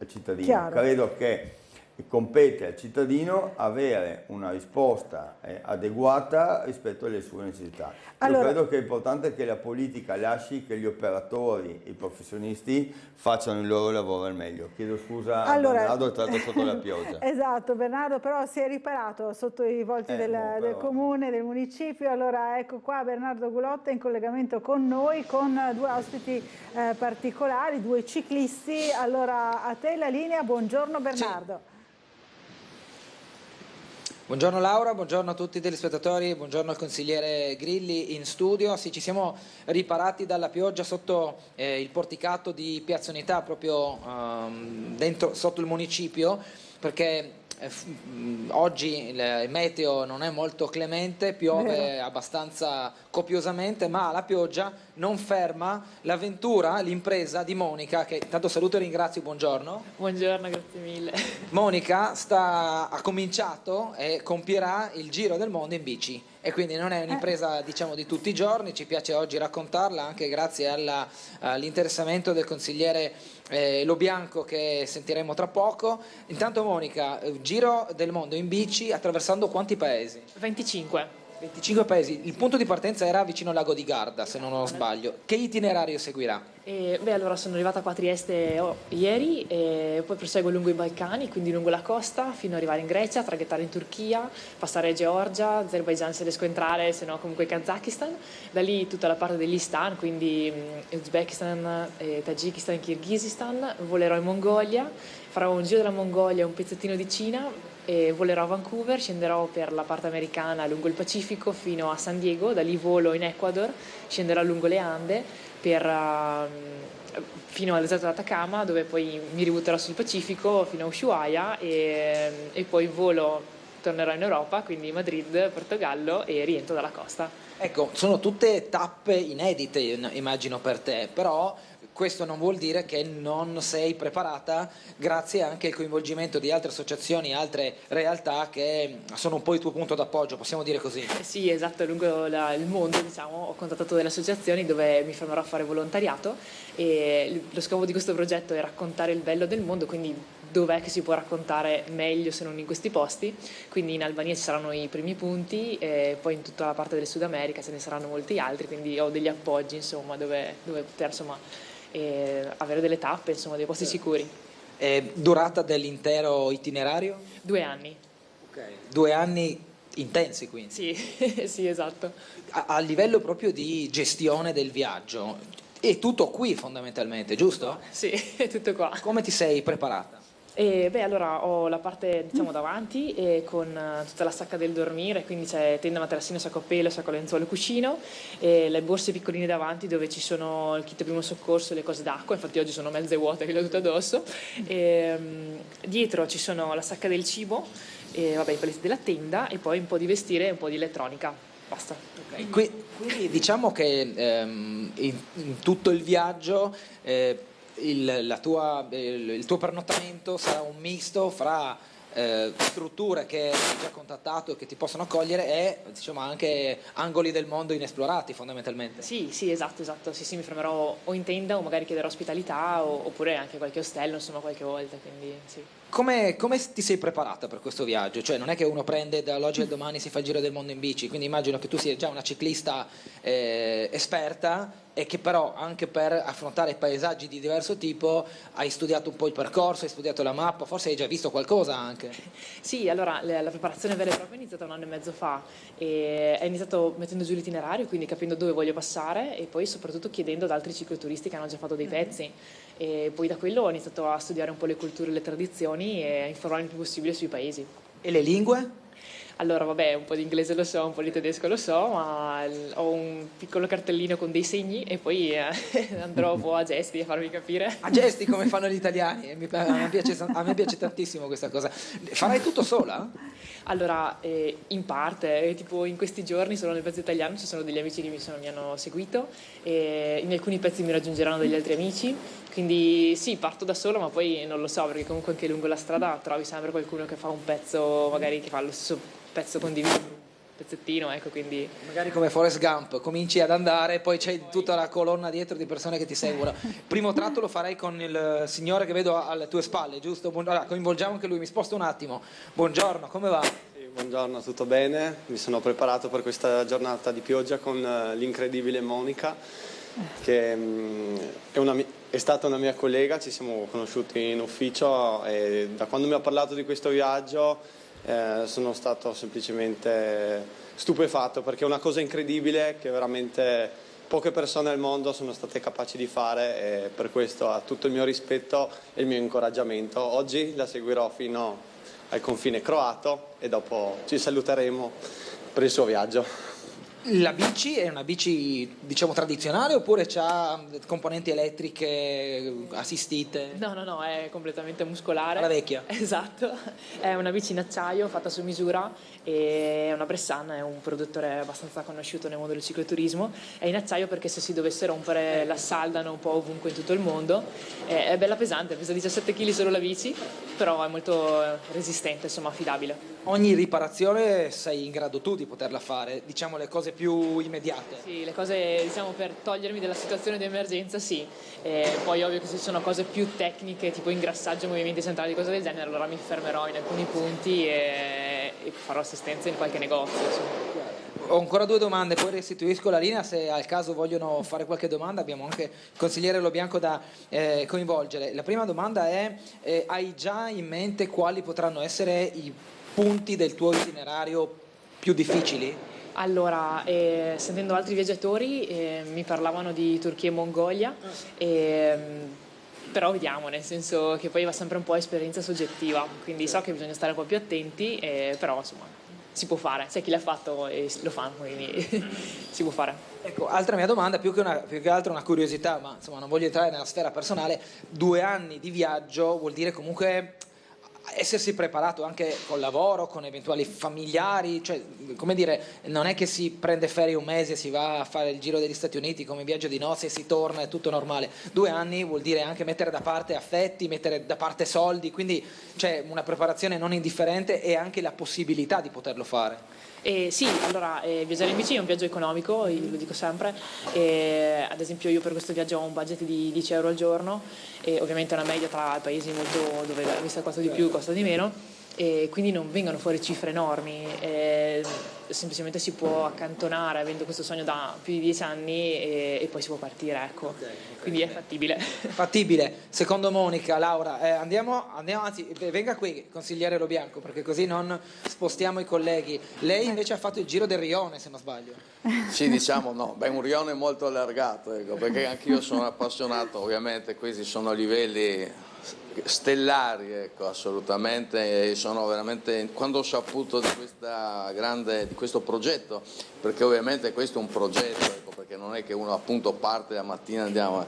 P: cittadino. Chiaro. Credo che compete al cittadino avere una risposta adeguata rispetto alle sue necessità. Io credo che è importante che la politica lasci che gli operatori, i professionisti facciano il loro lavoro al meglio. Chiedo scusa a Bernardo, è stato sotto la pioggia.
A: Esatto, Bernardo però si è riparato sotto i volti del comune, del municipio. Allora ecco qua Bernardo Gulotta in collegamento con noi, con due ospiti particolari, due ciclisti. Allora a te la linea, buongiorno Bernardo.
K: Sì. Buongiorno Laura, buongiorno a tutti i telespettatori, buongiorno al consigliere Grilli in studio. Sì, ci siamo riparati dalla pioggia sotto il porticato di Piazza Unità, proprio sotto il municipio, perché Oggi il meteo non è molto clemente, piove abbastanza copiosamente, ma la pioggia non ferma l'avventura, l'impresa di Monica, che intanto saluto e ringrazio, buongiorno.
U: Buongiorno, grazie mille.
K: Monica ha cominciato e compierà il giro del mondo in bici. E quindi non è un'impresa diciamo di tutti i giorni, ci piace oggi raccontarla anche grazie all'interessamento del consigliere Lo Bianco che sentiremo tra poco. Intanto Monica, giro del mondo in bici attraversando quanti paesi?
U: 25.
K: 25 paesi, il punto di partenza era vicino al lago di Garda se non sbaglio, che itinerario seguirà?
U: Allora sono arrivata qua a Trieste ieri e poi proseguo lungo i Balcani, quindi lungo la costa fino ad arrivare in Grecia, traghettare in Turchia, passare Georgia, Azerbaijan se riesco a entrare, se no comunque Kazakistan, da lì tutta la parte dell'Istan, quindi Uzbekistan, Tagikistan, Kirghizistan, volerò in Mongolia, farò un giro della Mongolia, un pezzettino di Cina e volerò a Vancouver, scenderò per la parte americana lungo il Pacifico fino a San Diego, da lì volo in Ecuador, scenderò lungo le Ande fino al deserto d'Atacama, dove poi mi ributterò sul Pacifico fino a Ushuaia e poi tornerò in Europa, quindi Madrid, Portogallo e rientro dalla costa.
K: Ecco, sono tutte tappe inedite immagino per te, però questo non vuol dire che non sei preparata grazie anche al coinvolgimento di altre associazioni, altre realtà che sono un po' il tuo punto d'appoggio, possiamo dire così?
U: Sì, esatto, lungo il mondo diciamo, ho contattato delle associazioni dove mi fermerò a fare volontariato e lo scopo di questo progetto è raccontare il bello del mondo, quindi dov'è che si può raccontare meglio se non in questi posti, quindi in Albania ci saranno i primi punti e poi in tutta la parte del Sud America ce ne saranno molti altri, quindi ho degli appoggi insomma dove poter insomma avere delle tappe, insomma, dei posti sicuri.
K: Durata dell'intero itinerario?
U: 2 anni.
K: Okay. 2 anni intensi quindi?
U: Sì, sì, esatto.
K: A livello proprio di gestione del viaggio, è tutto qui fondamentalmente, giusto?
U: Sì, è tutto qua.
K: Come ti sei preparata?
U: Allora ho la parte diciamo davanti con tutta la sacca del dormire, quindi c'è tenda, materassino, sacco a pelo, sacco lenzuolo, cuscino, le borse piccoline davanti dove ci sono il kit primo soccorso e le cose d'acqua, infatti oggi sono mezze vuote che le ho tutte addosso. Dietro ci sono la sacca del cibo, i paletti della tenda e poi un po' di vestire e un po' di elettronica. Basta.
K: Okay. Quindi diciamo che in tutto il viaggio il tuo pernottamento sarà un misto fra strutture che hai già contattato e che ti possono accogliere e diciamo anche angoli del mondo inesplorati fondamentalmente.
U: Sì, esatto, sì, mi fermerò o in tenda o magari chiederò ospitalità oppure anche qualche ostello, insomma qualche volta, quindi sì.
K: Come ti sei preparata per questo viaggio? Cioè non è che uno prende dall'oggi al domani si fa il giro del mondo in bici, quindi immagino che tu sia già una ciclista esperta e che però anche per affrontare paesaggi di diverso tipo hai studiato un po' il percorso, hai studiato la mappa, forse hai già visto qualcosa anche.
U: Sì, allora la preparazione vera e propria è iniziata 1 anno e mezzo fa e è iniziato mettendo giù l'itinerario, quindi capendo dove voglio passare e poi soprattutto chiedendo ad altri cicloturisti che hanno già fatto dei pezzi e poi da quello ho iniziato a studiare un po' le culture e le tradizioni e a informarmi il più possibile sui paesi.
K: E le lingue?
U: Allora un po' di inglese lo so, un po' di tedesco lo so, ma ho un piccolo cartellino con dei segni e poi andrò un po' a gesti a farmi capire.
K: A gesti come fanno gli italiani, a me piace tantissimo questa cosa. Farai tutto sola?
U: Allora, in parte, tipo in questi giorni sono nel pezzo italiano, ci sono degli amici che mi hanno seguito e in alcuni pezzi mi raggiungeranno degli altri amici, quindi sì, parto da solo ma poi non lo so perché comunque anche lungo la strada trovi sempre qualcuno che fa un pezzo, magari che fa lo stesso pezzo condiviso, un pezzettino, ecco, quindi
K: magari come Forrest Gump, cominci ad andare poi c'è tutta la colonna dietro di persone che ti seguono. Primo tratto lo farei con il signore che vedo alle tue spalle, giusto? Allora, coinvolgiamo anche lui, mi sposto un attimo. Buongiorno, come va?
V: Buongiorno, tutto bene? Mi sono preparato per questa giornata di pioggia con l'incredibile Monica che è stata una mia collega, ci siamo conosciuti in ufficio e da quando mi ha parlato di questo viaggio sono stato semplicemente stupefatto perché è una cosa incredibile che veramente poche persone al mondo sono state capaci di fare e per questo ha tutto il mio rispetto e il mio incoraggiamento. Oggi la seguirò fino al confine croato e dopo ci saluteremo per il suo viaggio.
K: La bici è una bici, diciamo, tradizionale oppure c'ha componenti elettriche assistite?
U: No, è completamente muscolare.
K: Alla vecchia.
U: Esatto, è una bici in acciaio fatta su misura, e è una Bressan, è un produttore abbastanza conosciuto nel mondo del cicloturismo. È in acciaio perché se si dovesse rompere la saldano un po' ovunque in tutto il mondo. È bella pesante, pesa 17 kg solo la bici, però è molto resistente, insomma affidabile.
K: Ogni riparazione sei in grado tu di poterla fare, diciamo le cose più immediate.
U: Sì, le cose, diciamo, per togliermi dalla situazione di emergenza, sì. Poi ovvio che se ci sono cose più tecniche, tipo ingrassaggio, movimenti centrali, cose del genere, allora mi fermerò in alcuni punti e farò assistenza in qualche negozio, insomma.
K: Ho ancora 2 domande, poi restituisco la linea se al caso vogliono fare qualche domanda. Abbiamo anche il consigliere Lobianco da coinvolgere. La prima domanda è: hai già in mente quali potranno essere i punti del tuo itinerario più difficili?
U: Allora, sentendo altri viaggiatori mi parlavano di Turchia e Mongolia, però vediamo, nel senso che poi va sempre un po' esperienza soggettiva, quindi so che bisogna stare un po' più attenti, però insomma si può fare, c'è chi l'ha fatto e lo fa, quindi si può fare.
K: Ecco, altra mia domanda, più che altro una curiosità, ma insomma non voglio entrare nella sfera personale. 2 anni di viaggio vuol dire comunque essersi preparato anche col lavoro, con eventuali familiari, cioè, come dire, non è che si prende ferie un mese, si va a fare il giro degli Stati Uniti come viaggio di nozze e si torna, è tutto normale. 2 anni vuol dire anche mettere da parte affetti, mettere da parte soldi, quindi c'è una preparazione non indifferente e anche la possibilità di poterlo fare.
U: Sì, allora viaggiare in bici è un viaggio economico, io lo dico sempre, ad esempio io per questo viaggio ho un budget di 10 euro al giorno, e ovviamente una media tra paesi molto dove la vista costa di più, costa di meno, e quindi non vengono fuori cifre enormi, semplicemente si può accantonare avendo questo sogno da più di 10 anni e poi si può partire, ecco. Quindi è fattibile.
K: Fattibile. Secondo Monica, Laura, andiamo, anzi venga qui consigliere Lobianco, perché così non spostiamo i colleghi. Lei invece ha fatto il giro del rione, se non sbaglio.
B: Sì, diciamo no, un rione molto allargato, ecco, perché anch'io sono appassionato, ovviamente questi sono livelli stellari, ecco, assolutamente. Sono veramente, quando ho saputo di questo progetto, perché ovviamente questo è un progetto, ecco, perché non è che uno appunto parte la mattina, andiamo,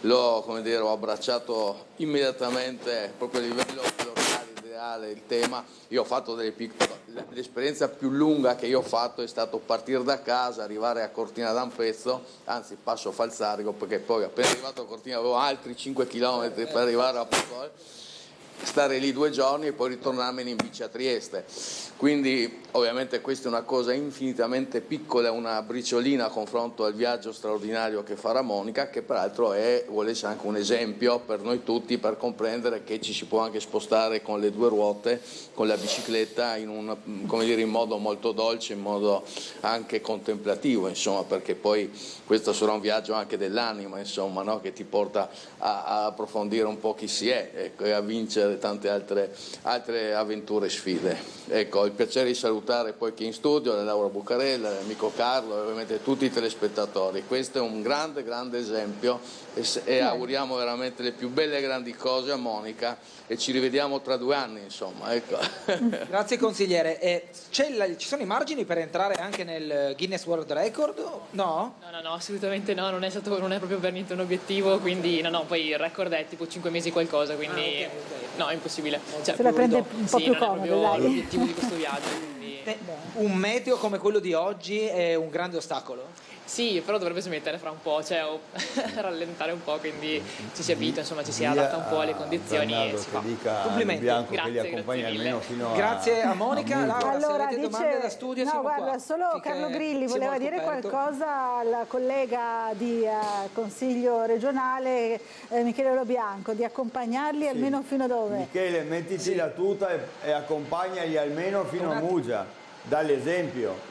B: ho abbracciato immediatamente proprio a livello locale, ideale, il tema. Io ho fatto l'esperienza più lunga che io ho fatto è stato partire da casa, arrivare a Cortina d'Ampezzo, anzi passo Falzarico, perché poi appena arrivato a Cortina avevo altri 5 km per arrivare a Pozzuoli, stare lì 2 giorni e poi ritornarmene in bici a Trieste. Quindi ovviamente questa è una cosa infinitamente piccola, una briciolina a confronto al viaggio straordinario che farà Monica, che peraltro vuole essere anche un esempio per noi tutti, per comprendere che ci si può anche spostare con le 2 ruote, con la bicicletta in modo molto dolce, in modo anche contemplativo, insomma, perché poi questo sarà un viaggio anche dell'anima, insomma, no? Che ti porta a approfondire un po' chi si è, ecco, e a vincere tante altre avventure e sfide. Ecco, ho il piacere di salutare poi chi è in studio, la Laura Bucarella, l'amico Carlo e ovviamente tutti i telespettatori. Questo è un grande esempio e auguriamo veramente le più belle e grandi cose a Monica e ci rivediamo tra 2 anni, insomma. Ecco.
K: Grazie consigliere. Ci sono i margini per entrare anche nel Guinness World Record? No?
U: No, assolutamente no, non è proprio per niente un obiettivo, quindi no, poi il record è tipo 5 mesi qualcosa, quindi no, è impossibile. Cioè,
A: se la prende un po' più comodo, dai.
U: L'obiettivo di questo viaggio. Quindi...
K: Un meteo come quello di oggi è un grande ostacolo?
U: Sì, però dovrebbe smettere fra un po', cioè rallentare un po', quindi ci si abitua, insomma, ci si adatta un po' alle condizioni e si fa.
P: Complimenti. Bianco,
U: grazie,
P: che li accompagna almeno fino
K: grazie a Monica. Laura,
A: allora,
K: se avete domande da studio,
A: no, guarda,
K: qua.
A: solo Carlo Grilli voleva dire qualcosa alla collega di Consiglio regionale Michele Lobianco, di accompagnarli almeno fino a dove?
P: Michele, mettiti la tuta e accompagnali almeno fino a Muggia, dall'esempio.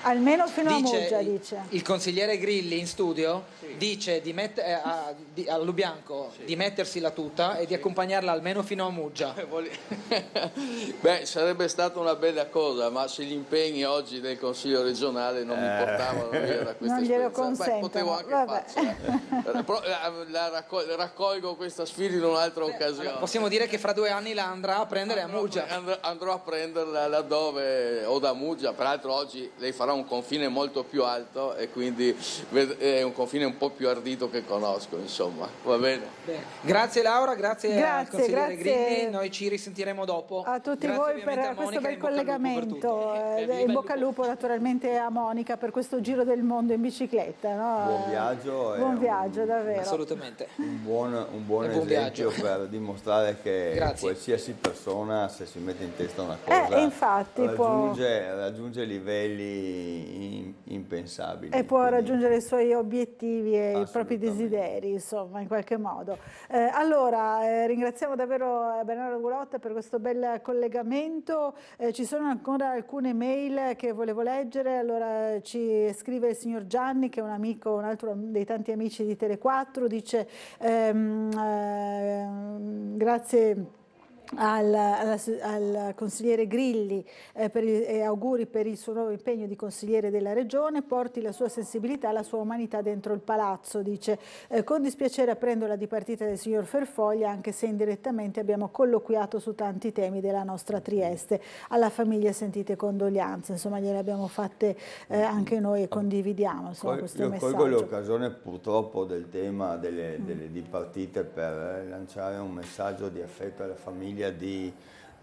A: Almeno fino a Muggia, dice.
K: Il consigliere Grilli in studio dice a Lobianco di mettersi la tuta e di accompagnarla almeno fino a Muggia.
B: Beh, sarebbe stata una bella cosa, ma se gli impegni oggi del Consiglio regionale non mi portavano via da questa
A: non glielo
B: esperienza, potevo anche raccolgo questa sfida in un'altra occasione.
K: Allora, possiamo dire che fra 2 anni la andrà a prendere a Muggia.
B: Andrò a prenderla laddove o da Muggia, peraltro oggi lei farà un confine molto più alto e quindi è un confine un po' più ardito che conosco, insomma. Va bene?
K: Grazie Laura, grazie al consigliere
A: grazie.
K: Grilli, noi ci risentiremo dopo.
A: A tutti
K: Grazie
A: voi per questo bel
K: in
A: collegamento, in bocca al lupo naturalmente a Monica per questo giro del mondo in bicicletta. No?
P: Buon viaggio.
A: Buon viaggio, davvero.
K: Assolutamente.
P: Un buon esempio per dimostrare che qualsiasi persona, se si mette in testa una cosa,
A: infatti
P: raggiunge livelli impensabili.
A: E può raggiungere i suoi obiettivi e i propri desideri, insomma, in qualche modo. Allora, ringraziamo davvero Bernardo Gulotta per questo bel collegamento. Ci sono ancora alcune mail che volevo leggere. Allora, ci scrive il signor Gianni, che è un amico, un altro dei tanti amici di Tele4, dice grazie al consigliere Grilli e auguri per il suo nuovo impegno di consigliere della regione, porti la sua sensibilità, la sua umanità dentro il palazzo, dice con dispiacere apprendo la dipartita del signor Ferfoglia, anche se indirettamente abbiamo colloquiato su tanti temi della nostra Trieste, alla famiglia sentite condoglianze, insomma gliele abbiamo fatte anche noi e condividiamo questo messaggio.
P: Colgo l'occasione purtroppo del tema delle dipartite per lanciare un messaggio di affetto alla famiglia di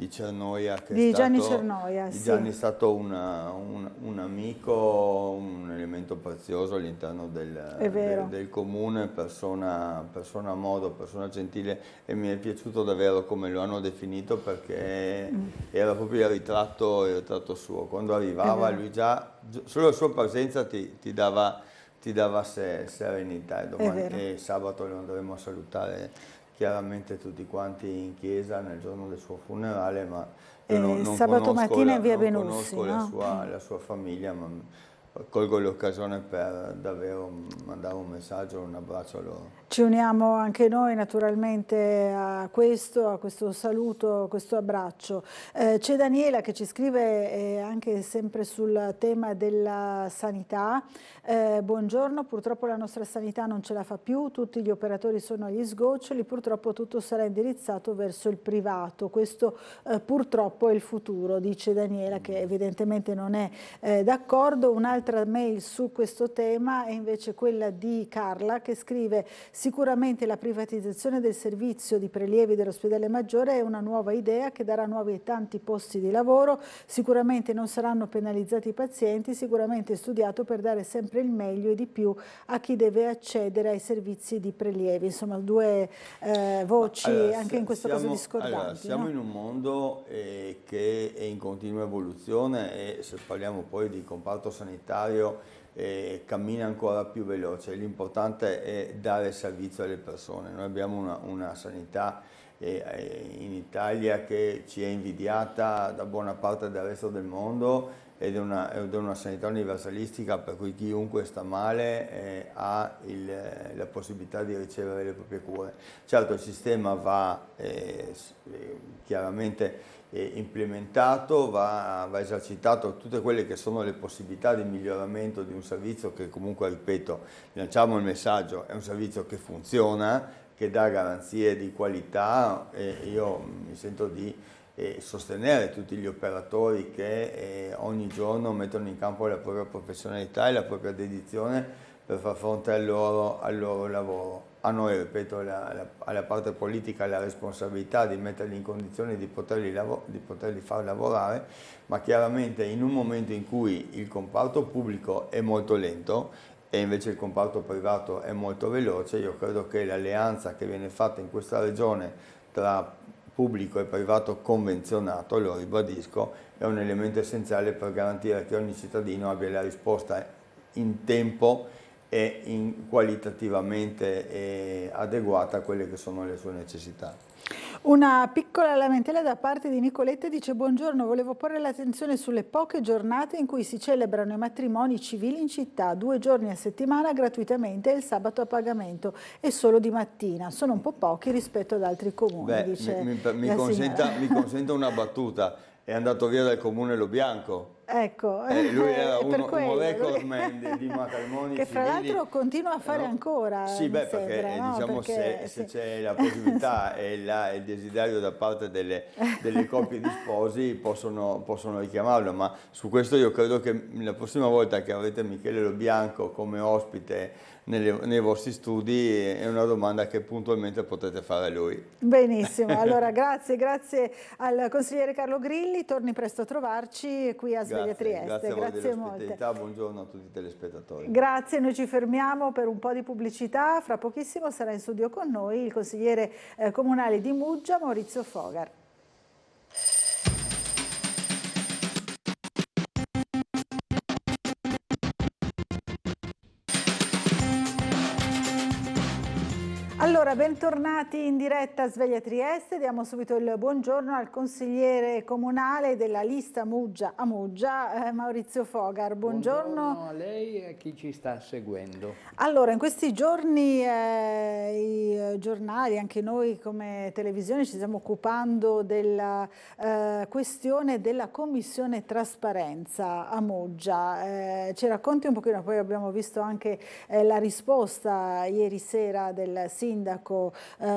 P: Cernoia, che
A: Gianni Cernoia,
P: sì. Gianni è stato un amico, un elemento prezioso all'interno del comune, persona a modo, persona gentile, e mi è piaciuto davvero come lo hanno definito, perché era proprio il ritratto suo. Quando arrivava lui solo la sua presenza ti dava serenità, e sabato lo andremo a salutare chiaramente tutti quanti in chiesa nel giorno del suo funerale, ma io non
A: sabato mattina in via
P: Benussi,
A: conosco
P: la sua famiglia, ma colgo l'occasione per davvero mandare un messaggio, un abbraccio a loro.
A: Ci uniamo anche noi naturalmente a questo saluto, a questo abbraccio. C'è Daniela che ci scrive anche sempre sul tema della sanità. Buongiorno, purtroppo la nostra sanità non ce la fa più, tutti gli operatori sono agli sgoccioli, purtroppo tutto sarà indirizzato verso il privato. Questo purtroppo è il futuro, dice Daniela, che evidentemente non è d'accordo. Un'altra mail su questo tema è invece quella di Carla, che scrive: sicuramente la privatizzazione del servizio di prelievi dell'ospedale Maggiore è una nuova idea che darà nuovi e tanti posti di lavoro, sicuramente non saranno penalizzati i pazienti, sicuramente è studiato per dare sempre il meglio e di più a chi deve accedere ai servizi di prelievi. Insomma, due voci anche in questo caso discordanti.
P: Allora, siamo in un mondo che è in continua evoluzione, e se parliamo poi di comparto sanitario cammina ancora più veloce. L'importante è dare servizio alle persone. Noi abbiamo una sanità in Italia che ci è invidiata da buona parte del resto del mondo, ed è una sanità universalistica, per cui chiunque sta male ha la possibilità di ricevere le proprie cure. Certo, il sistema va chiaramente implementato, va esercitato tutte quelle che sono le possibilità di miglioramento di un servizio che comunque, ripeto, lanciamo il messaggio, è un servizio che funziona, che dà garanzie di qualità, e io mi sento di sostenere tutti gli operatori che ogni giorno mettono in campo la propria professionalità e la propria dedizione per far fronte al loro lavoro. A noi, ripeto, alla parte politica la responsabilità di metterli in condizione di poterli far lavorare, ma chiaramente in un momento in cui il comparto pubblico è molto lento e invece il comparto privato è molto veloce, io credo che l'alleanza che viene fatta in questa regione tra pubblico e privato convenzionato, lo ribadisco, è un elemento essenziale per garantire che ogni cittadino abbia la risposta in tempo e qualitativamente adeguata a quelle che sono le sue necessità.
A: Una piccola lamentela da parte di Nicoletta, dice: buongiorno, volevo porre l'attenzione sulle poche giornate in cui si celebrano i matrimoni civili in città, 2 giorni a settimana gratuitamente e il sabato a pagamento, e solo di mattina. Sono un po' pochi rispetto ad altri comuni, dice
P: mi consenta una battuta: è andato via dal comune Lo Bianco.
A: Ecco,
P: lui era
A: per
P: un
A: quello,
P: recordman di matrimoni
A: che fra
P: civili.
A: l'altro continua a fare ancora.
P: Sì,
A: mi
P: beh,
A: sembra,
P: perché
A: no?
P: diciamo
A: Perché,
P: se
A: sì.
P: c'è la possibilità e il desiderio da parte delle coppie di sposi possono richiamarlo, ma su questo io credo che la prossima volta che avrete Michele Lobianco come ospite nei vostri studi è una domanda che puntualmente potete fare a lui.
A: Benissimo, allora grazie al consigliere Carlo Grilli, torni presto a trovarci qui a Sveglia Trieste.
P: Grazie a voi
A: molte.
P: dell'ospitalità, buongiorno a tutti i telespettatori.
A: Grazie, noi ci fermiamo per un po' di pubblicità, fra pochissimo sarà in studio con noi il consigliere comunale di Muggia, Maurizio Fogar. Allora, bentornati in diretta a Sveglia Trieste, diamo subito il buongiorno al consigliere comunale della lista Muggia a Muggia, Maurizio Fogar. Buongiorno
D: a lei e a chi ci sta seguendo.
A: Allora, in questi giorni i giornali, anche noi come televisione, ci stiamo occupando della questione della commissione trasparenza a Muggia. Ci racconti un pochino, poi abbiamo visto anche la risposta ieri sera del sindaco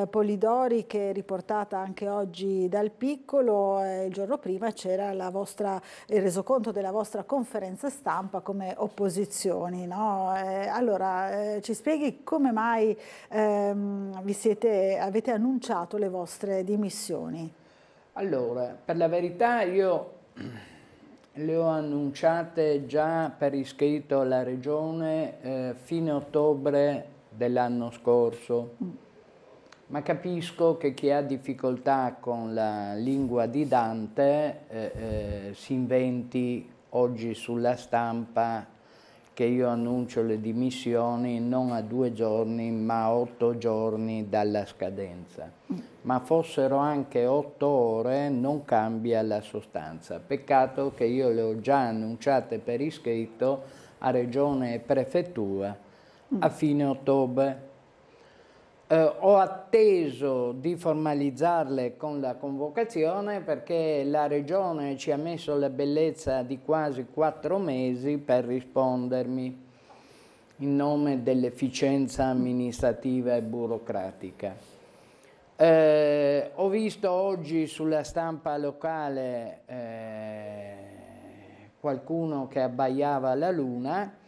A: Polidori, che è riportata anche oggi dal Piccolo. Il giorno prima c'era il resoconto della vostra conferenza stampa come opposizioni, no? Allora, ci spieghi come mai avete annunciato le vostre dimissioni?
D: Allora, per la verità io le ho annunciate già per iscritto alla Regione fine ottobre dell'anno scorso, ma capisco che chi ha difficoltà con la lingua di Dante si inventi oggi sulla stampa che io annuncio le dimissioni non a 2 giorni ma a 8 giorni dalla scadenza. Ma fossero anche 8 ore non cambia la sostanza. Peccato che io le ho già annunciate per iscritto a Regione e Prefettura a fine ottobre. Ho atteso di formalizzarle con la convocazione perché la Regione ci ha messo la bellezza di quasi 4 mesi per rispondermi in nome dell'efficienza amministrativa e burocratica. Ho visto oggi sulla stampa locale qualcuno che abbaiava alla luna.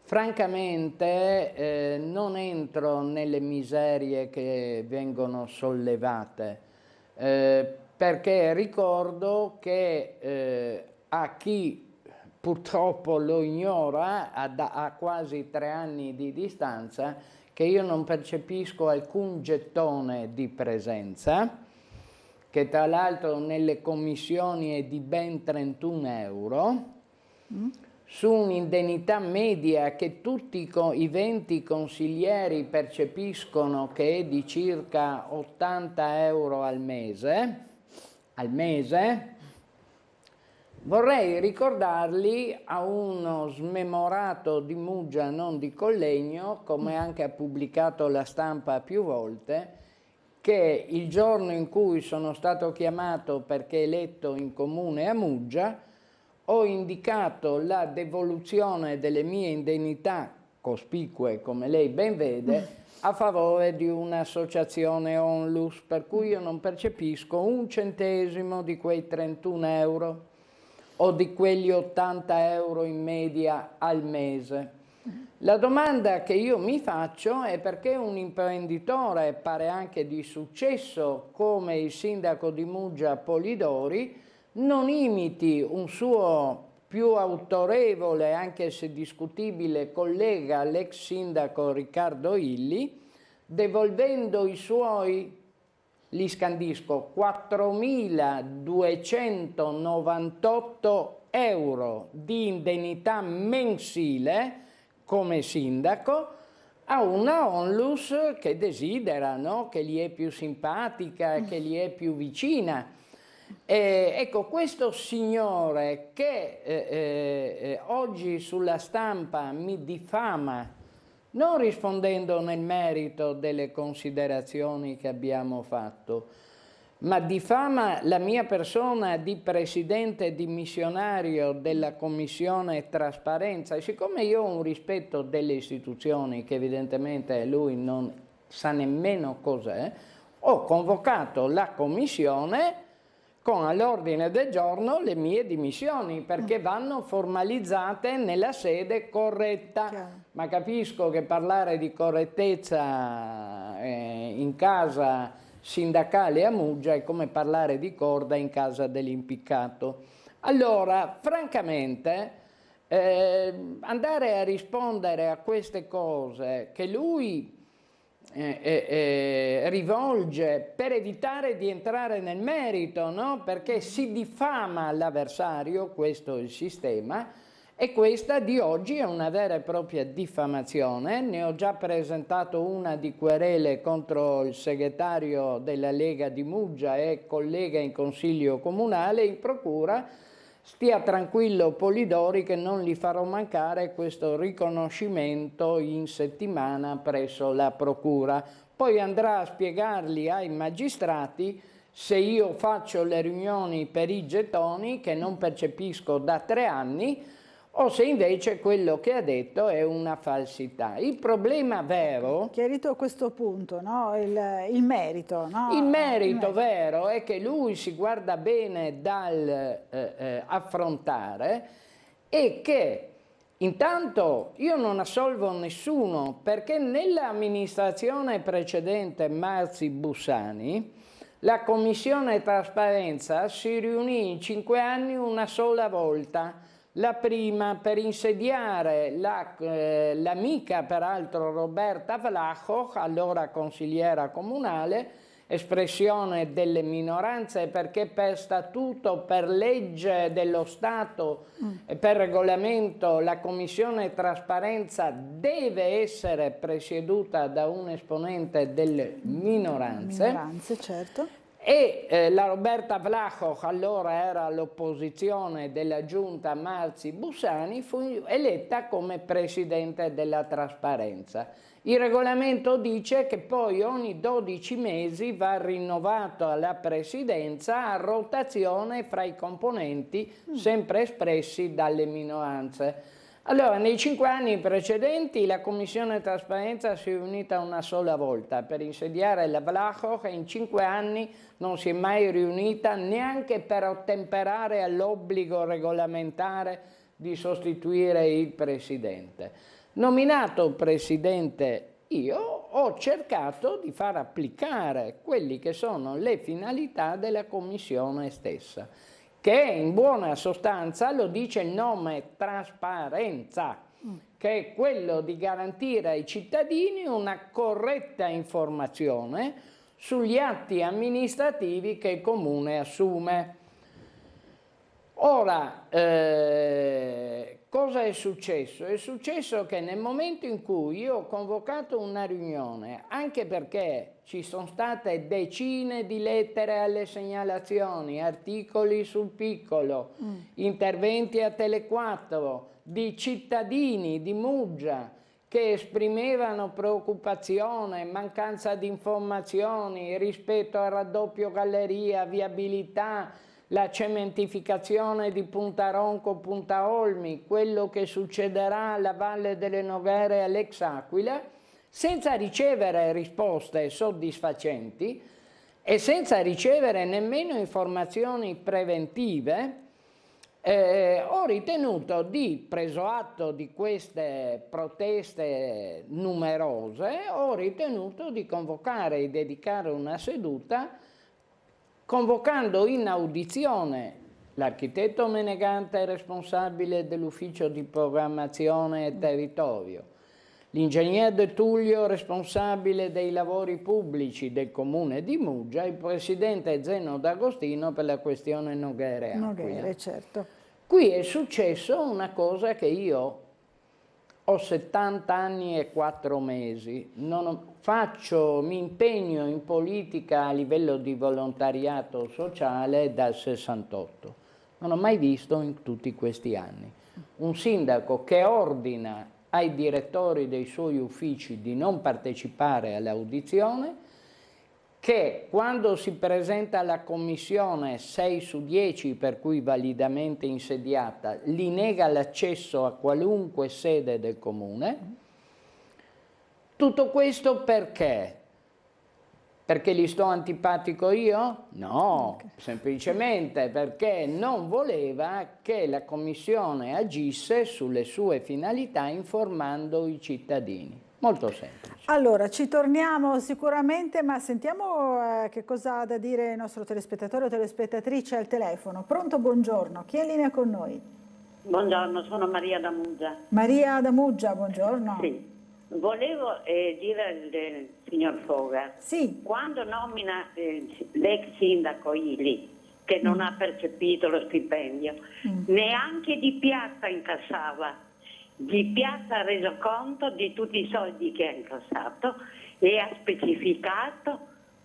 D: Francamente non entro nelle miserie che vengono sollevate, perché ricordo che a chi purtroppo lo ignora a quasi 3 anni di distanza che io non percepisco alcun gettone di presenza, che tra l'altro nelle commissioni è di ben 31 euro, su un'indennità media che tutti i 20 consiglieri percepiscono, che è di circa 80 euro al mese, vorrei ricordarli a uno smemorato di Muggia, non di Collegno, come anche ha pubblicato la stampa più volte, che il giorno in cui sono stato chiamato perché eletto in comune a Muggia, ho indicato la devoluzione delle mie indennità, cospicue come lei ben vede, a favore di un'associazione onlus, per cui io non percepisco un centesimo di quei 31 euro o di quegli 80 euro in media al mese. La domanda che io mi faccio è perché un imprenditore, pare anche di successo, come il sindaco di Muggia Polidori, non imiti un suo più autorevole, anche se discutibile, collega, l'ex sindaco Riccardo Illi, devolvendo i suoi, li scandisco, 4.298 euro di indennità mensile come sindaco a una onlus che desidera, no? Che gli è più simpatica, che gli è più vicina. Ecco, questo signore che oggi sulla stampa mi diffama, non rispondendo nel merito delle considerazioni che abbiamo fatto, ma diffama la mia persona di presidente dimissionario della Commissione Trasparenza, e siccome io ho un rispetto delle istituzioni che evidentemente lui non sa nemmeno cos'è, ho convocato la Commissione con all'ordine del giorno le mie dimissioni, perché vanno formalizzate nella sede corretta. Ma capisco che parlare di correttezza in casa sindacale a Muggia è come parlare di corda in casa dell'impiccato. Allora, francamente, andare a rispondere a queste cose che lui rivolge per evitare di entrare nel merito, no? Perché si diffama l'avversario, questo è il sistema, e questa di oggi è una vera e propria diffamazione. Ne ho già presentato una di querele contro il segretario della Lega di Muggia e collega in consiglio comunale in procura. Stia tranquillo Polidori che non gli farò mancare questo riconoscimento in settimana presso la procura. Poi andrà a spiegarli ai magistrati se io faccio le riunioni per i gettoni che non percepisco da 3 anni o se invece quello che ha detto è una falsità. Il problema vero...
A: Chiarito a questo punto, no? Il merito. No?
D: Il merito vero è che lui si guarda bene dal affrontare e che intanto io non assolvo nessuno, perché nell'amministrazione precedente Marzi-Bussani la Commissione Trasparenza si riunì in 5 anni una sola volta. La prima per insediare l'amica, peraltro, Roberta Vlachos, allora consigliera comunale, espressione delle minoranze, perché per statuto, per legge dello Stato e per regolamento la Commissione Trasparenza deve essere presieduta da un esponente delle minoranze.
A: Minoranze, certo.
D: E la Roberta Vlachos, allora era all'opposizione della giunta Marzi-Bussani, fu eletta come presidente della Trasparenza. Il regolamento dice che poi ogni 12 mesi va rinnovato alla presidenza a rotazione fra i componenti sempre espressi dalle minoranze. Allora, nei 5 anni precedenti la Commissione Trasparenza si è riunita una sola volta per insediare la Vlachos e in 5 anni non si è mai riunita neanche per ottemperare all'obbligo regolamentare di sostituire il Presidente. Nominato Presidente io, ho cercato di far applicare quelli che sono le finalità della Commissione stessa, che in buona sostanza lo dice il nome trasparenza, che è quello di garantire ai cittadini una corretta informazione sugli atti amministrativi che il Comune assume. Ora, cosa è successo? È successo che nel momento in cui io ho convocato una riunione, anche perché ci sono state decine di lettere alle segnalazioni, articoli sul piccolo, interventi a Tele4 di cittadini di Muggia che esprimevano preoccupazione, mancanza di informazioni rispetto al raddoppio galleria, viabilità, la cementificazione di Punta Ronco, Punta Olmi, quello che succederà alla Valle delle Noghere all'Ex Aquila, senza ricevere risposte soddisfacenti e senza ricevere nemmeno informazioni preventive, ho ritenuto preso atto di queste proteste numerose, ho ritenuto di convocare e dedicare una seduta convocando in audizione l'architetto Menegante, responsabile dell'ufficio di programmazione e territorio, l'ingegnere De Tullio, responsabile dei lavori pubblici del comune di Muggia, e il presidente Zeno D'Agostino per la questione Noghere Aquila.
A: Noghere, certo.
D: Qui è successo una cosa che io ho 70 anni e 4 mesi, mi impegno in politica a livello di volontariato sociale dal 68. Non ho mai visto in tutti questi anni un sindaco che ordina ai direttori dei suoi uffici di non partecipare all'audizione, che quando si presenta alla commissione 6 su 10, per cui validamente insediata, gli nega l'accesso a qualunque sede del comune. Tutto questo perché? Perché gli sto antipatico io? No, semplicemente perché non voleva che la commissione agisse sulle sue finalità informando i cittadini. Molto semplice.
A: Allora, ci torniamo sicuramente, ma sentiamo che cosa ha da dire il nostro telespettatore o telespettatrice al telefono. Pronto, buongiorno. Chi è in linea con noi?
E: Buongiorno, sono Maria da Muggia.
A: Maria da Muggia, buongiorno.
E: Sì. Volevo dire al signor Foga,
A: sì.
E: Quando nomina l'ex sindaco Ili, che non ha percepito lo stipendio, neanche di piazza incassava. Di piazza ha reso conto di tutti i soldi che ha incassato e ha specificato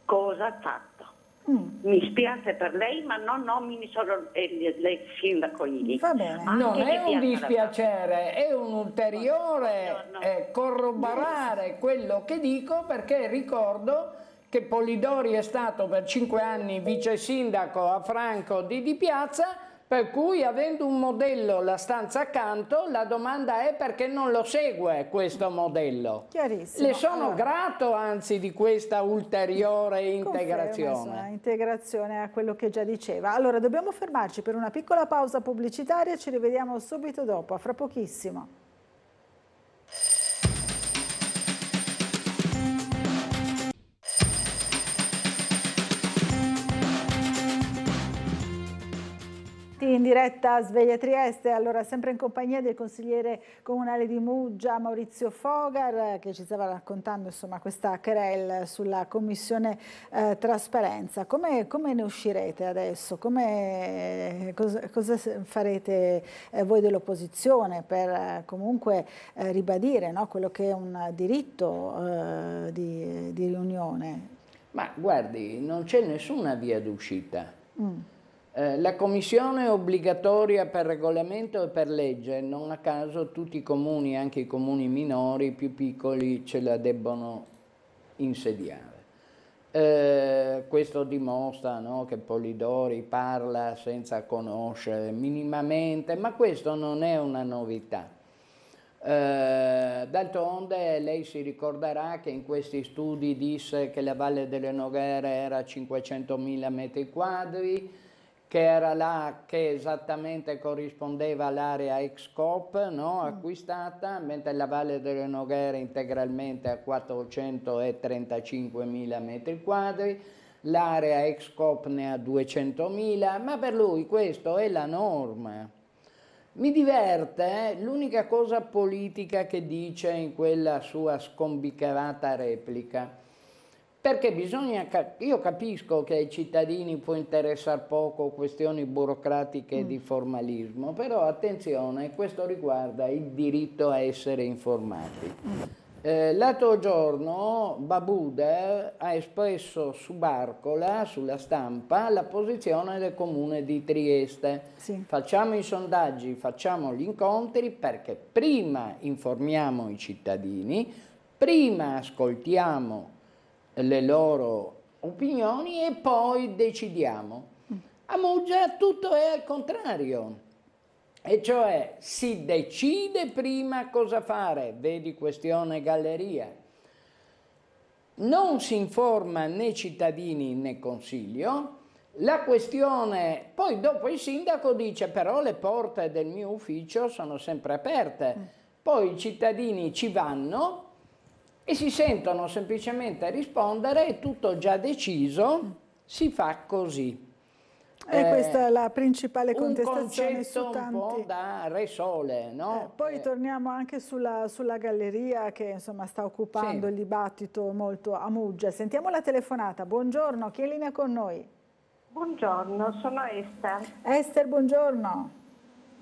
E: cosa ha fatto. Mi spiace per lei, ma non nomini solo l'ex sindaco Ili.
A: Va bene.
D: Non è un dispiacere, è un ulteriore corroborare quello che dico, perché ricordo che Polidori è stato per 5 anni vice sindaco a Franco di Piazza, per cui, avendo un modello la stanza accanto, la domanda è perché non lo segue questo modello.
A: Chiarissimo.
D: Le sono grato anzi di questa ulteriore integrazione.
A: Integrazione a quello che già diceva. Allora, dobbiamo fermarci per una piccola pausa pubblicitaria, ci rivediamo subito dopo, a fra pochissimo. In diretta a Sveglia Trieste, allora sempre in compagnia del consigliere comunale di Muggia Maurizio Fogar, che ci stava raccontando insomma questa querelle sulla commissione trasparenza. Come ne uscirete adesso? Cosa farete voi dell'opposizione per comunque ribadire, no, quello che è un diritto di riunione?
D: Ma guardi, non c'è nessuna via d'uscita. La commissione è obbligatoria per regolamento e per legge, non a caso tutti i comuni, anche i comuni minori, più piccoli, ce la debbono insediare. Questo dimostra, no, che Polidori parla senza conoscere minimamente, ma questo non è una novità. D'altronde lei si ricorderà che in questi studi disse che la Valle delle Noghere era 500.000 metri quadri, che era là che esattamente corrispondeva all'area ex-COP, no, acquistata, mentre la Valle delle Noghere integralmente a 435.000 metri quadri, l'area ex-COP ne ha 200.000, ma per lui questo è la norma. Mi diverte l'unica cosa politica che dice in quella sua scombicherata replica. Perché io capisco che ai cittadini può interessare poco questioni burocratiche di formalismo, però attenzione, questo riguarda il diritto a essere informati. L'altro giorno Babuder ha espresso su Barcola, sulla Stampa, la posizione del Comune di Trieste. Sì. Facciamo i sondaggi, facciamo gli incontri, perché prima informiamo i cittadini, prima ascoltiamo le loro opinioni e poi decidiamo. A Muggia tutto è al contrario, e cioè si decide prima cosa fare, vedi questione galleria. Non si informa né cittadini né consiglio. La questione, poi dopo il sindaco dice però le porte del mio ufficio sono sempre aperte, poi i cittadini ci vanno e si sentono semplicemente rispondere è tutto già deciso, si fa così.
A: E questa è la principale contestazione su tanti.
D: Un concetto un po' da Re Sole, no?
A: Poi torniamo anche sulla galleria che insomma sta occupando il dibattito molto a Muggia. Sentiamo la telefonata. Buongiorno, chi è in linea con noi?
F: Buongiorno, sono Esther.
A: Esther, buongiorno.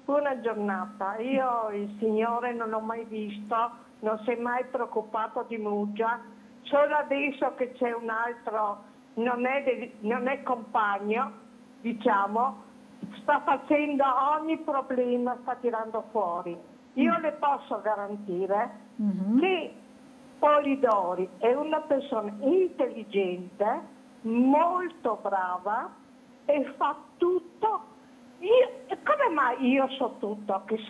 F: Buona giornata. Io il signore non l'ho mai visto, non si è mai preoccupato di Muggia, solo adesso che c'è un altro, non è compagno, diciamo, sta facendo ogni problema, sta tirando fuori. Io le posso garantire che Polidori è una persona intelligente molto brava e fa tutto. Come mai io so tutto, che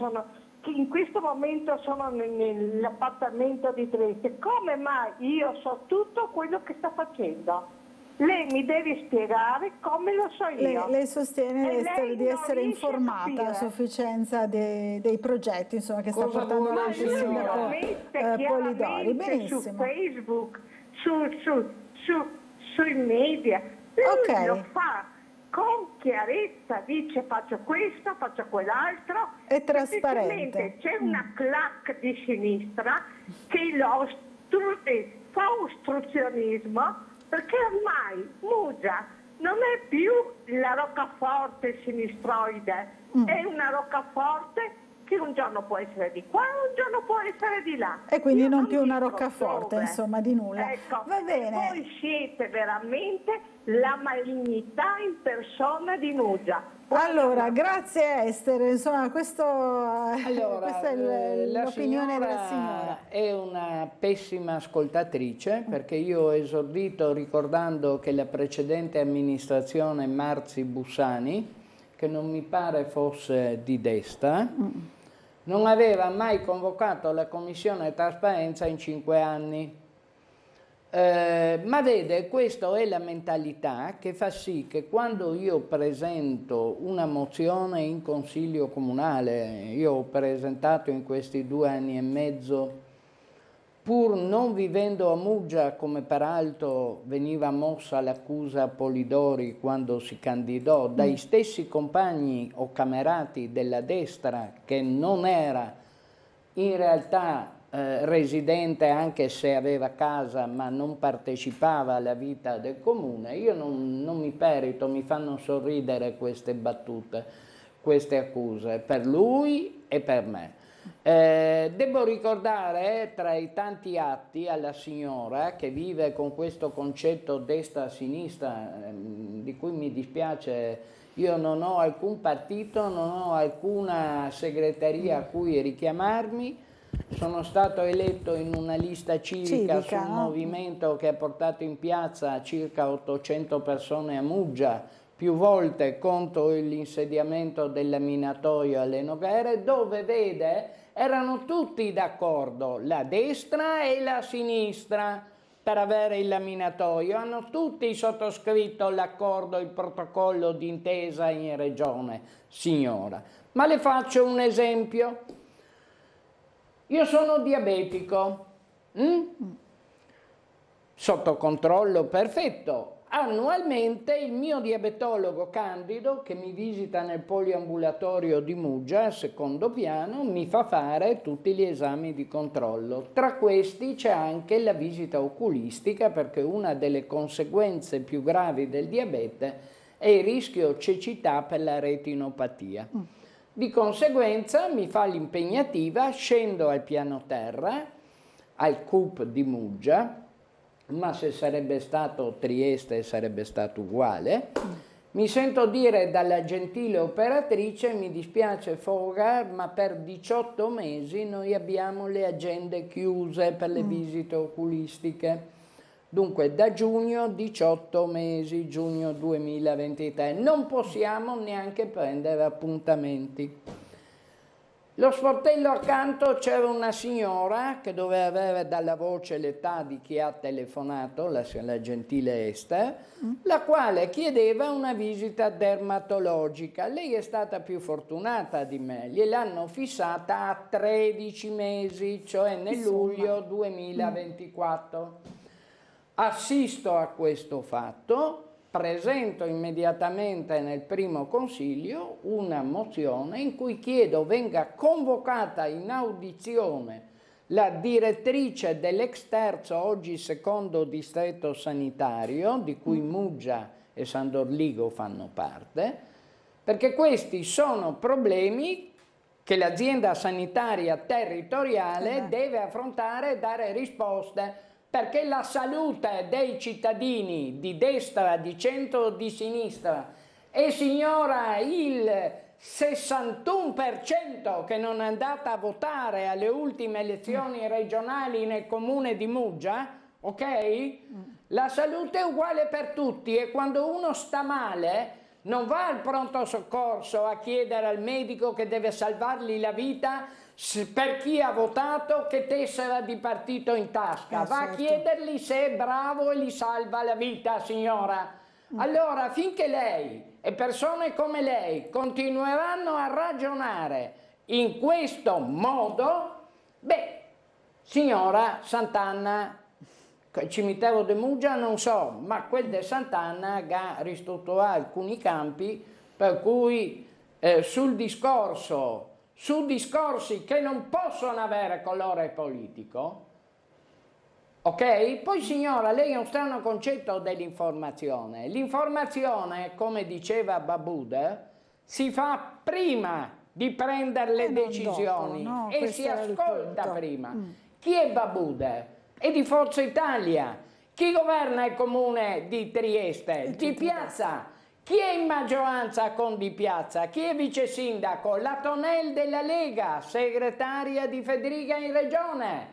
F: in questo momento sono nell'appartamento di Trieste, come mai io so tutto quello che sta facendo? Lei mi deve spiegare come lo so io.
A: Lei sostiene di essere informata a
F: capire.
A: sufficienza dei progetti, insomma, che sta portando avanti il sindaco Polidori. Benissimo.
F: Su Facebook, sui media, lui lo fa con chiarezza, dice faccio questo, faccio quell'altro.
A: È trasparente.
F: C'è una clac di sinistra che fa ostruzionismo, perché ormai Muggia non è più la roccaforte sinistroide, è una roccaforte che un giorno può essere di qua, un giorno può essere di là.
A: E quindi non più una roccaforte, insomma, di nulla.
F: Ecco,
A: va bene.
F: Voi siete veramente la malignità in persona di Muggia.
A: Allora, grazie Ester, insomma questa è l'opinione della signora.
D: È una pessima ascoltatrice, perché io ho esordito ricordando che la precedente amministrazione Marzi-Bussani, che non mi pare fosse di destra, non aveva mai convocato la commissione trasparenza in 5 anni. Ma vede, questa è la mentalità che fa sì che quando io presento una mozione in consiglio comunale, io ho presentato in questi 2 anni e mezzo, pur non vivendo a Muggia, come peraltro veniva mossa l'accusa a Polidori quando si candidò, dai stessi compagni o camerati della destra, che non era in realtà residente, anche se aveva casa, ma non partecipava alla vita del comune. Io non mi perito, mi fanno sorridere queste battute, queste accuse, per lui e per me. Devo ricordare, tra i tanti atti, alla signora che vive con questo concetto destra-sinistra, di cui mi dispiace. Io non ho alcun partito, non ho alcuna segreteria a cui richiamarmi. Sono stato eletto in una lista civica su un movimento che ha portato in piazza circa 800 persone a Muggia, più volte contro l'insediamento del laminatoio alle Noghere, dove vede erano tutti d'accordo, la destra e la sinistra, per avere il laminatoio. Hanno tutti sottoscritto l'accordo, il protocollo d'intesa in regione, signora. Ma le faccio un esempio. Io sono diabetico, sotto controllo perfetto. Annualmente il mio diabetologo Candido, che mi visita nel poliambulatorio di Muggia, secondo piano, mi fa fare tutti gli esami di controllo. Tra questi c'è anche la visita oculistica, perché una delle conseguenze più gravi del diabete è il rischio cecità per la retinopatia. Di conseguenza mi fa l'impegnativa, scendo al piano terra, al CUP di Muggia, ma se sarebbe stato Trieste sarebbe stato uguale. Mi sento dire dalla gentile operatrice: mi dispiace Fogar, ma per 18 mesi noi abbiamo le agende chiuse per le visite oculistiche. Dunque da giugno 18 mesi, giugno 2023, non possiamo neanche prendere appuntamenti. Lo sportello accanto c'era una signora che doveva avere dalla voce l'età di chi ha telefonato, la gentile Ester, la quale chiedeva una visita dermatologica. Lei è stata più fortunata di me, gliel'hanno fissata a 13 mesi, cioè nel luglio 2024. Assisto a questo fatto, presento immediatamente nel primo consiglio una mozione in cui chiedo venga convocata in audizione la direttrice dell'ex Terzo, oggi secondo distretto sanitario, di cui Muggia e San Dorligo fanno parte, perché questi sono problemi che l'azienda sanitaria territoriale deve affrontare e dare risposte, perché la salute dei cittadini di destra, di centro o di sinistra e signora il 61% che non è andata a votare alle ultime elezioni regionali nel comune di Muggia, ok? La salute è uguale per tutti e quando uno sta male non va al pronto soccorso a chiedere al medico che deve salvargli la vita per chi ha votato che tessera di partito in tasca. Va a chiedergli se è bravo e gli salva la vita, signora. Allora, finché lei e persone come lei continueranno a ragionare in questo modo, beh, signora Sant'Anna, il cimitero di Muggia non so, ma quel di Sant'Anna ha ristrutturato alcuni campi, per cui su discorsi che non possono avere colore politico, ok? Poi signora, lei ha un strano concetto dell'informazione. L'informazione, come diceva Babude, si fa prima di prendere le decisioni
A: dopo, no?
D: e
A: Questo
D: si
A: era il
D: ascolta
A: punto.
D: prima. Chi è Babude? È di Forza Italia. Chi governa il comune di Trieste? Di Piazza. Chi è in maggioranza con Di Piazza? Chi è vice sindaco? La Tonel della Lega, segretaria di Federica in regione.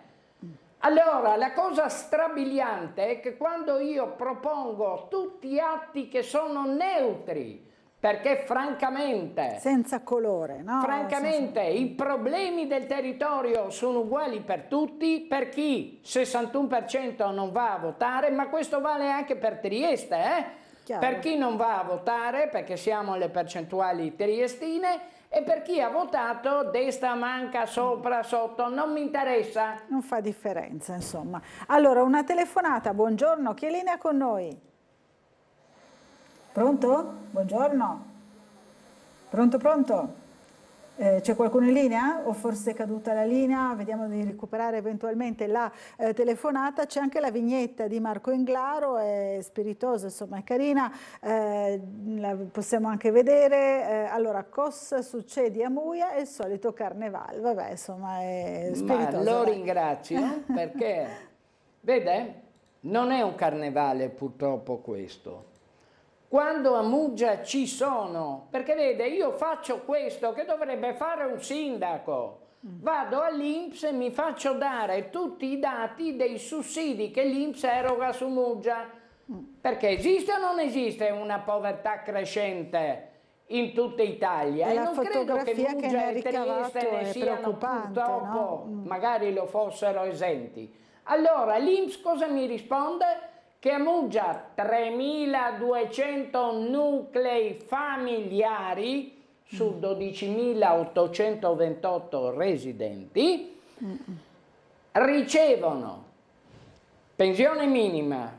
D: Allora, la cosa strabiliante è che quando io propongo tutti atti che sono neutri, perché francamente...
A: Senza colore, no?
D: Francamente, i problemi del territorio sono uguali per tutti, per chi 61% non va a votare, ma questo vale anche per Trieste, per chi non va a votare, perché siamo alle percentuali triestine, e per chi ha votato destra, manca, sopra, sotto, non mi interessa.
A: Non fa differenza, insomma. Allora, una telefonata, buongiorno, chi è in linea con noi? Pronto? Buongiorno. Pronto? C'è qualcuno in linea? O forse è caduta la linea? Vediamo di recuperare eventualmente la telefonata. C'è anche la vignetta di Marco Englaro, è spiritosa, insomma è carina, la possiamo anche vedere. Allora, cosa succede a Muia? È il solito carnevale, vabbè, insomma è spiritosa.
D: Ma lo ringrazio perché, vede, non è un carnevale purtroppo questo. Quando a Muggia ci sono, perché vede, io faccio questo che dovrebbe fare un sindaco, vado all'INPS e mi faccio dare tutti i dati dei sussidi che l'INPS eroga su Muggia, perché esiste o non esiste una povertà crescente in tutta Italia? E non credo che Muggia e Trieste ne siano purtroppo,
A: no?
D: magari lo fossero esenti. Allora l'INPS cosa mi risponde? Che a Muggia 3.200 nuclei familiari su 12.828 residenti ricevono pensione minima,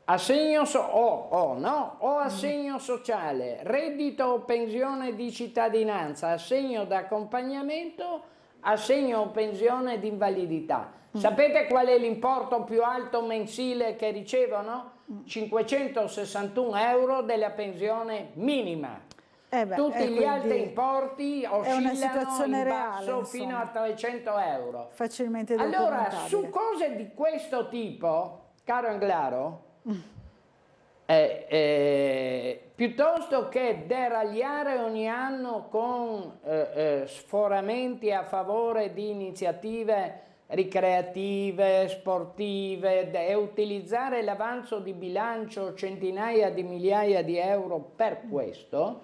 D: assegno assegno sociale, reddito o pensione di cittadinanza, assegno d'accompagnamento, assegno o pensione di invalidità. Sapete qual è l'importo più alto mensile che ricevono? 561 euro della pensione minima. Tutti gli altri importi oscillano in basso fino a 300 euro.
A: Facilmente
D: allora, su cose di questo tipo, caro Englaro, piuttosto che deragliare ogni anno con sforamenti a favore di iniziative ricreative, sportive e utilizzare l'avanzo di bilancio centinaia di migliaia di euro per questo,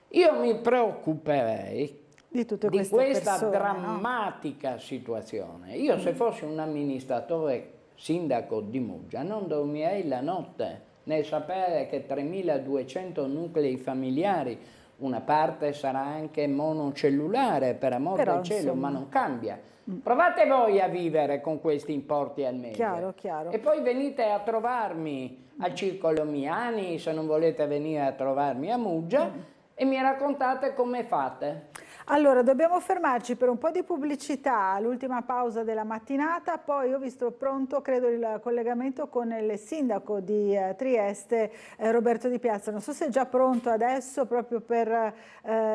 D: io mi preoccuperei di questa
A: persone,
D: drammatica situazione. Io se fossi un amministratore sindaco di Muggia non dormirei la notte nel sapere che 3.200 nuclei familiari, una parte sarà anche monocellulare, per amor del cielo, ma non cambia. Provate voi a vivere con questi importi al mese.
A: Chiaro.
D: E poi venite a trovarmi al Circolo Miani, se non volete venire a trovarmi a Muggia, e mi raccontate come fate.
A: Allora, dobbiamo fermarci per un po' di pubblicità, l'ultima pausa della mattinata, poi ho visto pronto, credo, il collegamento con il sindaco di Trieste, Roberto Di Piazza. Non so se è già pronto adesso proprio per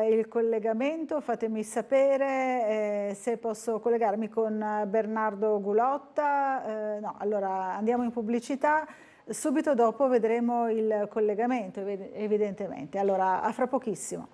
A: il collegamento, fatemi sapere se posso collegarmi con Bernardo Gulotta. No, allora andiamo in pubblicità. Subito dopo vedremo il collegamento, evidentemente. Allora, a fra pochissimo.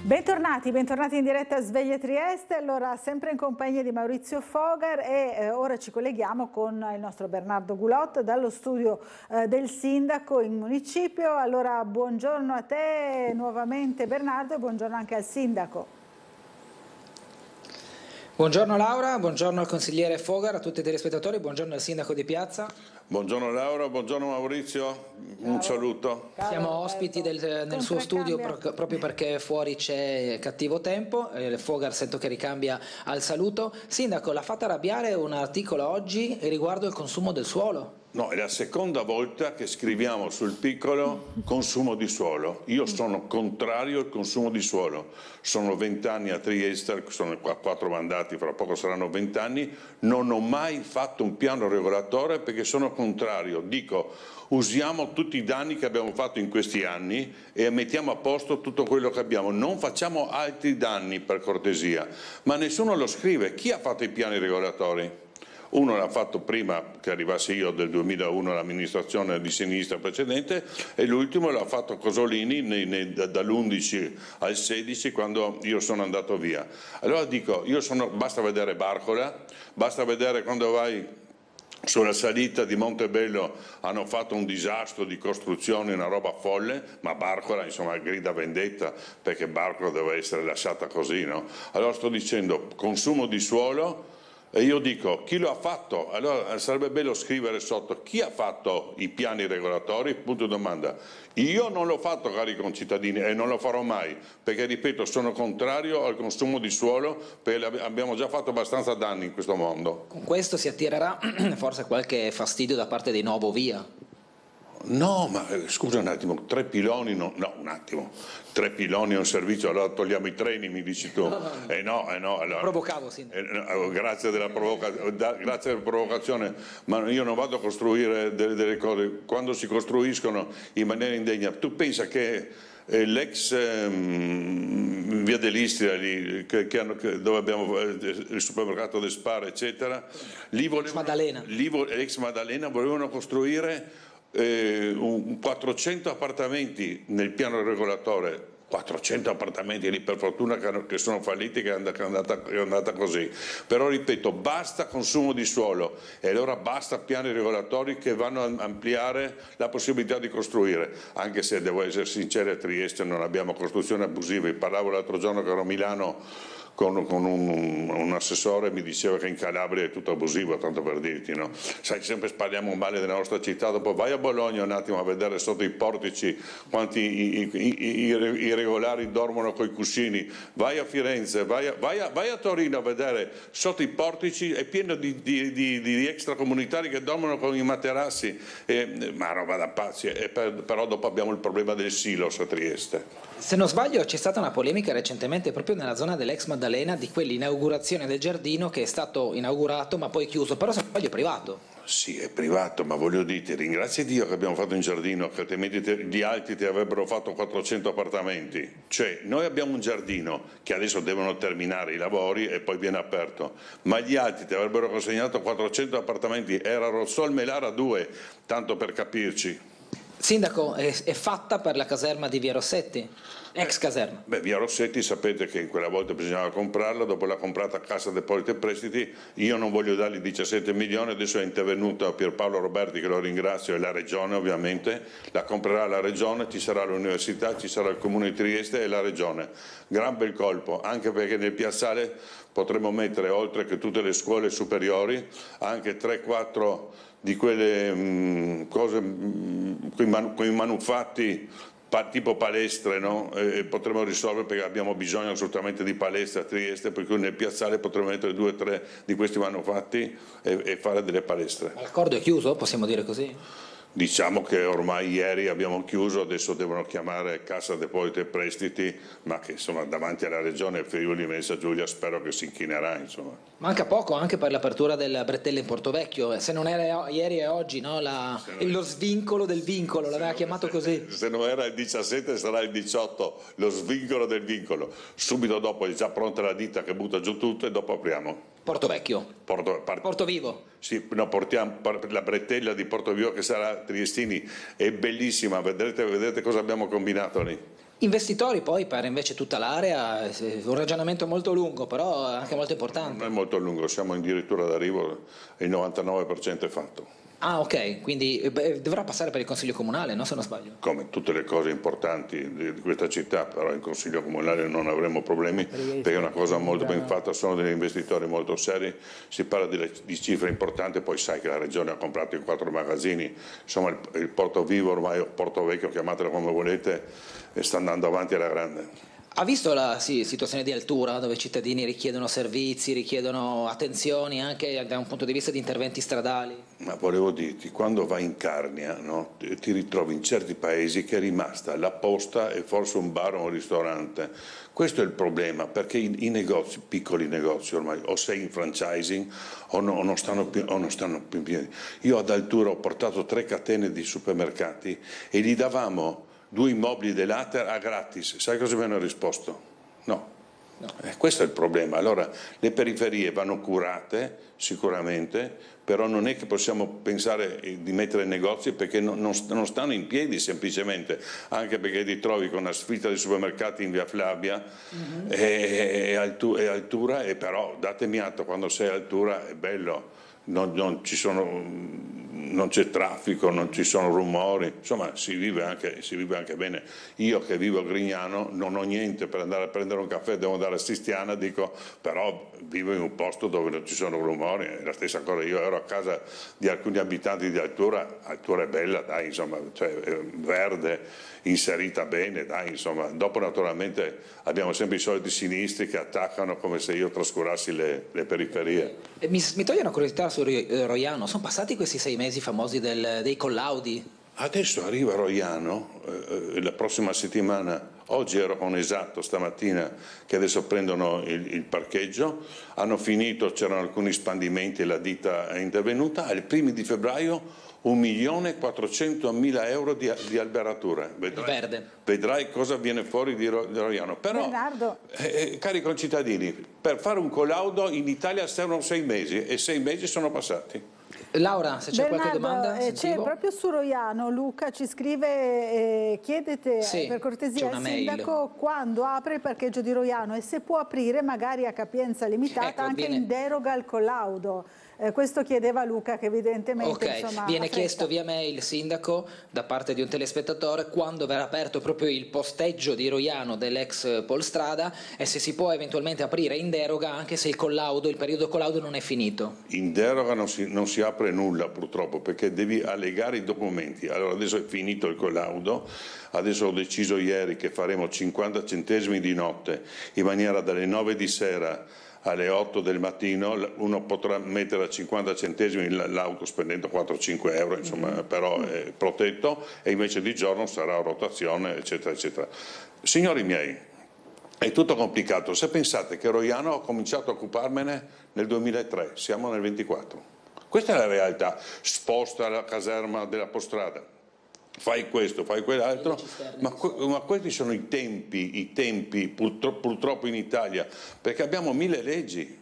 A: Bentornati in diretta a Sveglia Trieste, allora sempre in compagnia di Maurizio Fogar e ora ci colleghiamo con il nostro Bernardo Gulot dallo studio del sindaco in municipio. Allora buongiorno a te nuovamente Bernardo e buongiorno anche al sindaco.
K: Buongiorno Laura, buongiorno al consigliere Fogar, a tutti i telespettatori, buongiorno al sindaco di Piazza.
L: Buongiorno Laura, buongiorno Maurizio, un saluto.
K: Siamo ospiti nel suo studio proprio perché fuori c'è cattivo tempo, Fogar sento che ricambia al saluto. Sindaco, l'ha fatta arrabbiare un articolo oggi riguardo il consumo del suolo?
L: No, è la seconda volta che scriviamo sul piccolo consumo di suolo. Io sono contrario al consumo di suolo. Sono 20 anni a Trieste, sono 4 mandati, fra poco saranno 20 anni. Non ho mai fatto un piano regolatore perché sono contrario. Dico, usiamo tutti i danni che abbiamo fatto in questi anni e mettiamo a posto tutto quello che abbiamo. Non facciamo altri danni, per cortesia. Ma nessuno lo scrive. Chi ha fatto i piani regolatori? Uno l'ha fatto prima che arrivassi io del 2001 all'amministrazione di sinistra precedente e l'ultimo l'ha fatto Cosolini dall'11 al 16 quando io sono andato via. Allora dico, basta vedere Barcola, basta vedere quando vai sulla salita di Montebello hanno fatto un disastro di costruzione, una roba folle, ma Barcola insomma grida vendetta perché Barcola deve essere lasciata così, no? Allora sto dicendo consumo di suolo. E io dico, chi lo ha fatto? Allora sarebbe bello scrivere sotto, chi ha fatto i piani regolatori? Punto di domanda. Io non l'ho fatto, cari concittadini, e non lo farò mai, perché ripeto, sono contrario al consumo di suolo, perché abbiamo già fatto abbastanza danni in questo mondo.
K: Con questo si attirerà forse qualche fastidio da parte dei Novo Via?
L: No, ma scusa un attimo, 3 piloni, no, un attimo, 3 piloni è un servizio, allora togliamo i treni, mi dici tu. No. Allora,
K: provocavo, sì.
L: Grazie della provocazione, ma io non vado a costruire delle cose, quando si costruiscono in maniera indegna. Tu pensa che l'ex via dell'Istria, dove abbiamo il supermercato del Spar, eccetera, l'ex Maddalena volevano costruire 400 appartamenti nel piano regolatore, 400 appartamenti lì, per fortuna che sono falliti, che è andata così. Però ripeto, basta consumo di suolo e allora basta piani regolatori che vanno a ampliare la possibilità di costruire, anche se devo essere sincero, a Trieste non abbiamo costruzioni abusive. Parlavo l'altro giorno che ero a Milano con un assessore, mi diceva che in Calabria è tutto abusivo, tanto per dirti, no? Sai, sempre parliamo male della nostra città, dopo vai a Bologna un attimo a vedere sotto i portici quanti i regolari dormono coi cuscini, vai a Firenze, vai a Torino a vedere sotto i portici, è pieno di extracomunitari che dormono con i materassi, ma roba da pazzi, però dopo abbiamo il problema del silos a Trieste.
K: Se non sbaglio c'è stata una polemica recentemente proprio nella zona dell'ex Maddalena di quell'inaugurazione del giardino che è stato inaugurato ma poi chiuso, però se non sbaglio è privato.
L: Sì, è privato, ma voglio dire, ringrazia Dio che abbiamo fatto un giardino, che altrimenti gli altri ti avrebbero fatto 400 appartamenti. Cioè, noi abbiamo un giardino che adesso devono terminare i lavori e poi viene aperto, ma gli altri ti avrebbero consegnato 400 appartamenti, era Rossol Melara 2, tanto per capirci.
K: Sindaco, è fatta per la caserma di Via Rossetti? Ex caserma?
L: Beh, Via Rossetti sapete che in quella volta bisognava comprarla, dopo l'ha comprata Cassa Depositi e Prestiti, io non voglio dargli 17 milioni, adesso è intervenuto Pierpaolo Roberti che lo ringrazio e la Regione ovviamente, la comprerà la Regione, ci sarà l'Università, ci sarà il Comune di Trieste e la Regione. Gran bel colpo, anche perché nel piazzale potremo mettere, oltre che tutte le scuole superiori, anche 3-4 di quelle cose, quei manufatti tipo palestre, no? Potremmo risolvere perché abbiamo bisogno assolutamente di palestre a Trieste, per cui nel piazzale potremmo mettere 2 o 3 di questi manufatti e fare delle palestre.
K: L'accordo è chiuso, possiamo dire così?
L: Diciamo che ormai ieri abbiamo chiuso, adesso devono chiamare Cassa Depositi e Prestiti, ma che insomma davanti alla Regione Friuli Venezia Giulia spero che si inchinerà, insomma.
K: Manca poco anche per l'apertura del Bretelle in Portovecchio, se non era ieri e oggi, no? Lo svincolo del vincolo, l'aveva chiamato così.
L: Se non era il 17 sarà il 18, lo svincolo del vincolo. Subito dopo è già pronta la ditta che butta giù tutto e dopo apriamo.
K: Portovecchio? Portovivo?
L: Sì, no, portiamo la bretella di Portovivo che sarà Triestini, è bellissima, vedrete cosa abbiamo combinato lì.
K: Investitori poi per invece tutta l'area, un ragionamento molto lungo, però anche molto importante.
L: Non è molto lungo, siamo addirittura d'arrivo, il 99% è fatto.
K: Ah, ok, quindi dovrà passare per il Consiglio Comunale, no, se non sbaglio?
L: Come tutte le cose importanti di questa città, però in Consiglio Comunale non avremo problemi, perché è una cosa molto ben fatta, sono degli investitori molto seri, si parla di cifre importanti, poi sai che la Regione ha comprato i 4 magazzini, insomma il Porto Vivo ormai, o Porto Vecchio, chiamatelo come volete, sta andando avanti alla grande.
K: Ha visto la situazione di Altura, dove i cittadini richiedono servizi, richiedono attenzioni anche da un punto di vista di interventi stradali?
L: Ma volevo dirti, quando vai in Carnia, no, ti ritrovi in certi paesi che è rimasta la posta e forse un bar o un ristorante. Questo è il problema, perché i negozi, piccoli negozi ormai, o sei in franchising o non stanno più in piedi. Io ad Altura ho portato 3 catene di supermercati e gli davamo 2 immobili dell'Ater a gratis. Sai cosa mi hanno risposto? No. Questo è il problema. Allora le periferie vanno curate sicuramente, però non è che possiamo pensare di mettere negozi perché non stanno in piedi semplicemente, anche perché ti trovi con una sfilza di supermercati in via Flavia e Altura, e però datemi atto, quando sei a Altura è bello, non c'è traffico, non ci sono rumori, insomma si vive anche bene. Io che vivo a Grignano non ho niente per andare a prendere un caffè, devo andare a Sistiana, dico, però vivo in un posto dove non ci sono rumori, è la stessa cosa. Io ero a casa di alcuni abitanti di Altura è bella, dai, insomma, cioè, verde, inserita bene, dai, insomma. Dopo naturalmente abbiamo sempre i soliti sinistri che attaccano come se io trascurassi le periferie.
K: Mi toglie una curiosità su Roiano, sono passati questi 6 mesi famosi dei collaudi?
L: Adesso arriva Roiano, la prossima settimana, oggi ero con Esatto stamattina che adesso prendono il parcheggio, hanno finito, c'erano alcuni spandimenti, la ditta è intervenuta, ai primi di febbraio 1.400.000 euro di alberatura. Vedrai cosa viene fuori di Roiano. Però, cari concittadini, per fare un collaudo in Italia servono 6 mesi e 6 mesi sono passati.
K: Laura, se c'è qualche domanda?
A: C'è proprio su Roiano, Luca ci scrive, chiedete per cortesia al sindaco quando apre il parcheggio di Roiano e se può aprire magari a capienza limitata anche in deroga al collaudo. Questo chiedeva Luca, che evidentemente insomma,
K: viene chiesto via mail, sindaco, da parte di un telespettatore, quando verrà aperto proprio il posteggio di Roiano dell'ex Polstrada e se si può eventualmente aprire in deroga anche se il periodo collaudo non è finito.
L: In deroga non si apre nulla purtroppo, perché devi allegare i documenti. Allora adesso è finito il collaudo, adesso ho deciso ieri che faremo 50 centesimi di notte, in maniera dalle 9 di sera alle 8 del mattino uno potrà mettere a 50 centesimi l'auto spendendo 4-5 euro, insomma, però è protetto, e invece di giorno sarà a rotazione, eccetera, eccetera. Signori miei, è tutto complicato. Se pensate che Roiano ho cominciato a occuparmene nel 2003, siamo nel 24. Questa è la realtà. Sposta la caserma della Postrada, fai questo, fai quell'altro, ma questi sono i tempi purtroppo in Italia, perché abbiamo 1000 leggi.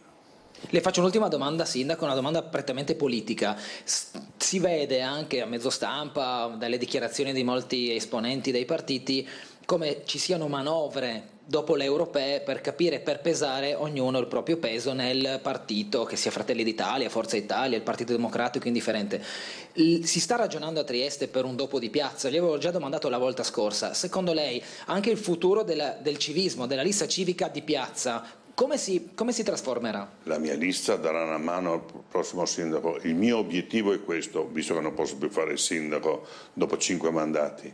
K: Le faccio un'ultima domanda, sindaco, una domanda prettamente politica. Si vede anche a mezzo stampa, dalle dichiarazioni di molti esponenti dei partiti, come ci siano manovre dopo le europee per capire, per pesare ognuno il proprio peso nel partito, che sia Fratelli d'Italia, Forza Italia, il Partito Democratico, indifferente. Si sta ragionando a Trieste per un dopo di piazza? Gli avevo già domandato la volta scorsa. Secondo lei anche il futuro del civismo, della lista civica di piazza, come si trasformerà?
L: La mia lista darà una mano al prossimo sindaco. Il mio obiettivo è questo, visto che non posso più fare il sindaco dopo 5 mandati.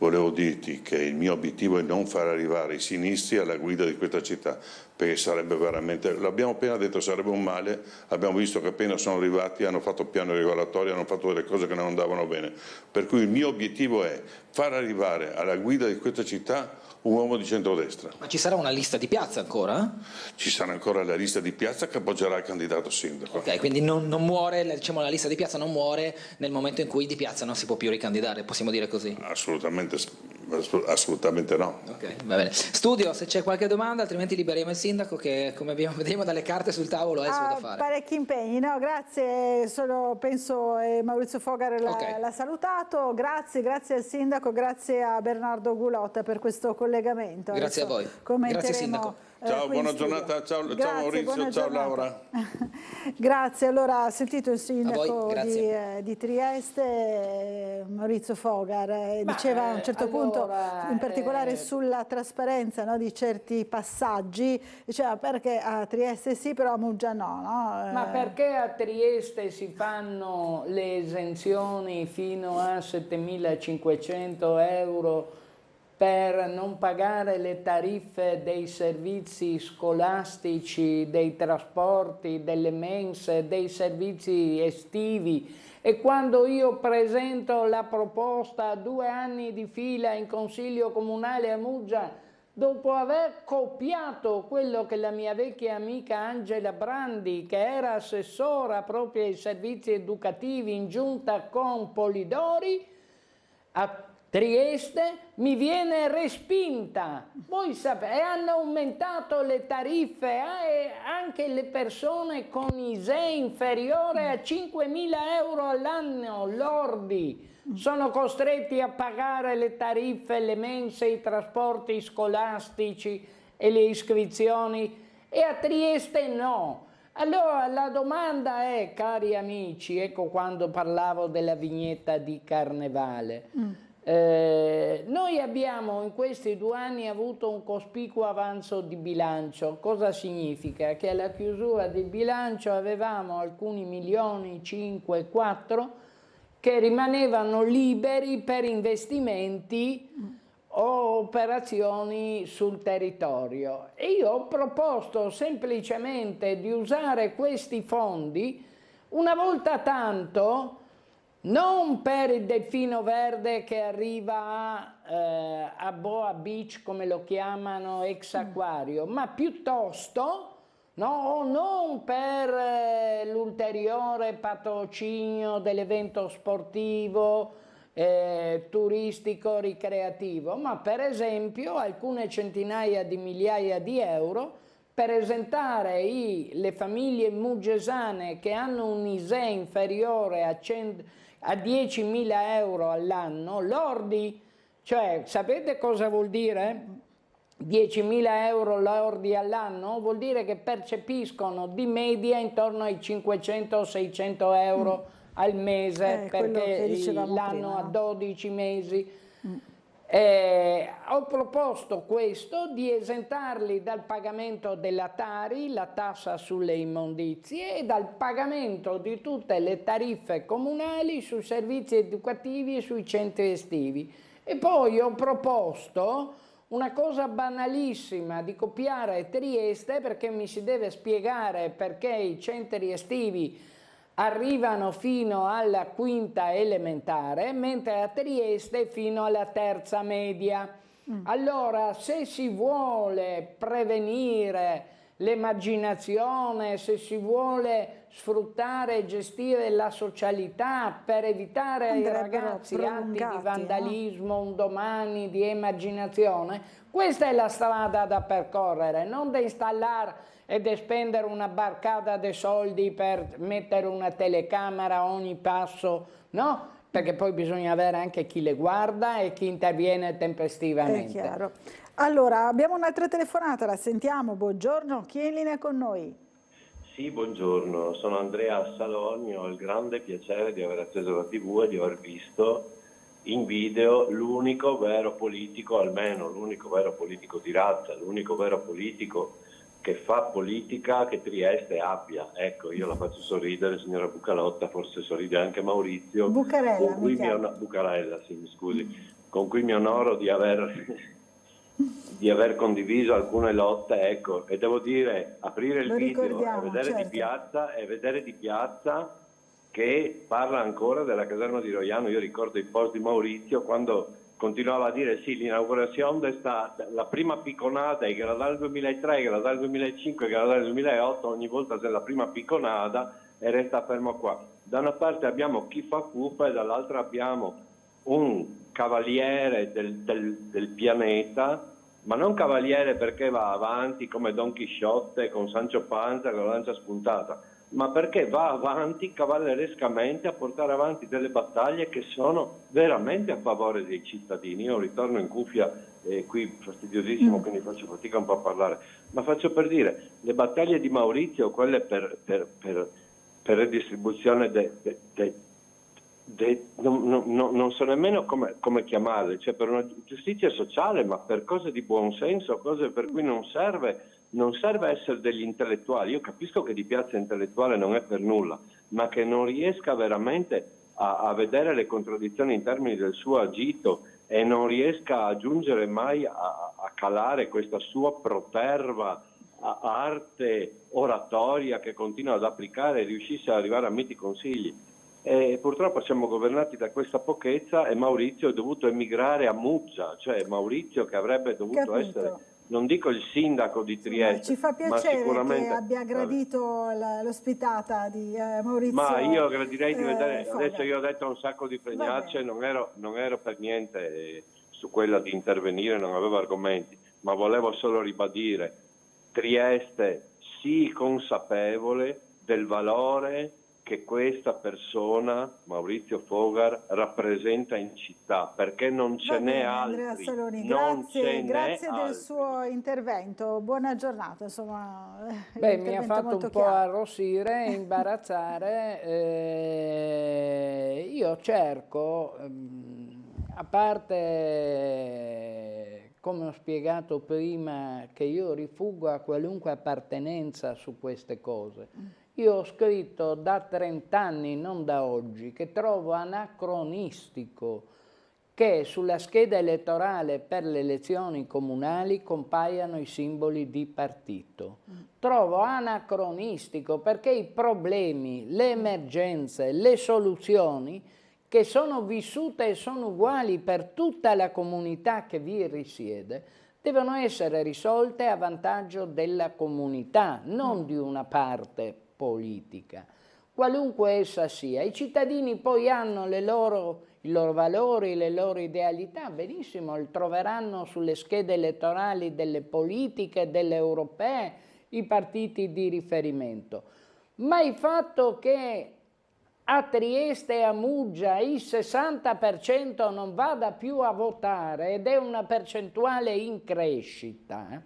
L: Volevo dirti che il mio obiettivo è non far arrivare i sinistri alla guida di questa città, perché sarebbe veramente, l'abbiamo appena detto, sarebbe un male. Abbiamo visto che appena sono arrivati hanno fatto piani regolatori, hanno fatto delle cose che non andavano bene. Per cui il mio obiettivo è far arrivare alla guida di questa città un uomo di centrodestra.
K: Ma ci sarà una lista di piazza ancora?
L: Ci sarà ancora la lista di piazza che appoggerà il candidato sindaco.
K: Ok, quindi non muore, diciamo, la lista di piazza non muore nel momento in cui di piazza non si può più ricandidare, possiamo dire così?
L: Assolutamente no.
K: Ok, va bene. Studio, se c'è qualche domanda, altrimenti liberiamo il sindaco che, come vedremo dalle carte sul tavolo, è il suo da fare.
A: Parecchi impegni, no? Grazie, penso Maurizio Fogar l'ha salutato, grazie al sindaco, grazie a Bernardo Gulotta per questo colloquio. collegamento.
G: Grazie a voi. Grazie Sindaco.
L: Ciao, buona giornata, ciao Maurizio, ciao Laura.
A: Grazie, allora ha sentito il sindaco di Trieste, Maurizio Fogar, diceva a un certo punto, in particolare sulla trasparenza, no, di certi passaggi, diceva perché a Trieste sì, però a Muggia no.
D: Ma perché a Trieste si fanno le esenzioni fino a 7.500 euro per non pagare le tariffe dei servizi scolastici, dei trasporti, delle mense, dei servizi estivi, e quando io presento la proposta 2 anni di fila in Consiglio Comunale a Muggia, dopo aver copiato quello che la mia vecchia amica Angela Brandi, che era assessora proprio ai servizi educativi in giunta con Polidori, a Trieste mi viene respinta. Voi sapete, hanno aumentato le tariffe anche le persone con ISEE inferiore a 5.000 euro all'anno lordi. Sono costretti a pagare le tariffe, le mense, i trasporti scolastici e le iscrizioni, e a Trieste no. Allora la domanda è, cari amici, ecco quando parlavo della vignetta di Carnevale, noi abbiamo in questi 2 anni avuto un cospicuo avanzo di bilancio. Cosa significa? Che alla chiusura del bilancio avevamo alcuni milioni, 5, 4, che rimanevano liberi per investimenti o operazioni sul territorio. E io ho proposto semplicemente di usare questi fondi una volta tanto, non per il delfino verde che arriva a Boa Beach, come lo chiamano, ex acquario, ma piuttosto non per l'ulteriore patrocinio dell'evento sportivo, turistico, ricreativo, ma per esempio alcune centinaia di migliaia di euro per esentare le famiglie muggesane che hanno un ISEE inferiore a 10.000 euro all'anno lordi. Cioè, sapete cosa vuol dire? 10.000 euro lordi all'anno vuol dire che percepiscono di media intorno ai 500-600 euro al mese, perché l'anno a 12 mesi. Ho proposto questo, di esentarli dal pagamento della Tari, la tassa sulle immondizie, e dal pagamento di tutte le tariffe comunali sui servizi educativi e sui centri estivi. E poi ho proposto una cosa banalissima, di copiare Trieste, perché mi si deve spiegare perché i centri estivi arrivano fino alla 5ª elementare, mentre a Trieste fino alla 3ª media. Allora, se si vuole prevenire l'emarginazione, se si vuole sfruttare e gestire la socialità per evitare ai ragazzi atti di vandalismo, un domani di emarginazione, questa è la strada da percorrere, non da installare e da spendere una barcata di soldi per mettere una telecamera a ogni passo, no? Perché poi bisogna avere anche chi le guarda e chi interviene tempestivamente.
A: È chiaro. Allora, abbiamo un'altra telefonata, la sentiamo. Buongiorno, chi è in linea con noi?
H: Sì, buongiorno, sono Andrea Saloni, ho il grande piacere di aver acceso la TV e di aver visto in video l'unico vero politico, almeno l'unico vero politico di razza, l'unico vero politico che fa politica che Trieste abbia. Ecco, io la faccio sorridere, signora Bucalotta, forse sorride anche Maurizio.
A: Bucarella,
H: Bucarella, sì, mi scusi, con cui mi onoro di aver condiviso alcune lotte, ecco, e devo dire, aprire il video e vedere di piazza che parla ancora della caserma di Roiano. Io ricordo i post di Maurizio quando continuava a dire sì, l'inaugurazione la prima picconata era dal 2003, era dal 2005, era dal 2008, ogni volta c'è la prima picconata e resta fermo qua. Da una parte abbiamo chi fa fuffa e dall'altra abbiamo un cavaliere del pianeta, ma non cavaliere perché va avanti come Don Chisciotte con Sancho Panza con la lancia spuntata, ma perché va avanti cavallerescamente a portare avanti delle battaglie che sono veramente a favore dei cittadini. Io ritorno in cuffia qui fastidiosissimo, quindi faccio fatica un po' a parlare, ma faccio per dire, le battaglie di Maurizio, quelle per redistribuzione non so nemmeno come chiamarle, cioè per una giustizia sociale, ma per cose di buon senso, cose per cui non serve essere degli intellettuali. Io capisco che di piazza intellettuale non è per nulla, ma che non riesca veramente a vedere le contraddizioni in termini del suo agito e non riesca a giungere mai a calare questa sua proterva arte oratoria che continua ad applicare e riuscisse ad arrivare a miti consigli. E purtroppo siamo governati da questa pochezza e Maurizio è dovuto emigrare a Muggia, cioè Maurizio che avrebbe dovuto essere, non dico il sindaco di Trieste,
A: ci fa piacere
H: ma sicuramente
A: che abbia gradito l'ospitata di Maurizio.
H: Ma io gradirei di vedere,
A: Fogar.
H: adesso io ho detto un sacco di fregnacce, non ero per niente su quella di intervenire, non avevo argomenti, ma volevo solo ribadire, Trieste sii consapevole del valore che questa persona, Maurizio Fogar, rappresenta in città, perché non ce n'è altri.
A: Andrea Saloni, grazie del suo intervento, buona giornata. Insomma,
D: mi ha fatto un po' arrossire, imbarazzare. Io cerco, a parte, come ho spiegato prima, che io rifuggo a qualunque appartenenza su queste cose. Io ho scritto da 30 anni, non da oggi, che trovo anacronistico che sulla scheda elettorale per le elezioni comunali compaiano i simboli di partito. Trovo anacronistico perché i problemi, le emergenze, le soluzioni che sono vissute e sono uguali per tutta la comunità che vi risiede, devono essere risolte a vantaggio della comunità, non di una parte politica, qualunque essa sia. I cittadini poi hanno i loro valori, le loro idealità, benissimo, li troveranno sulle schede elettorali delle politiche, delle europee, i partiti di riferimento. Ma il fatto che a Trieste e a Muggia il 60% non vada più a votare ed è una percentuale in crescita,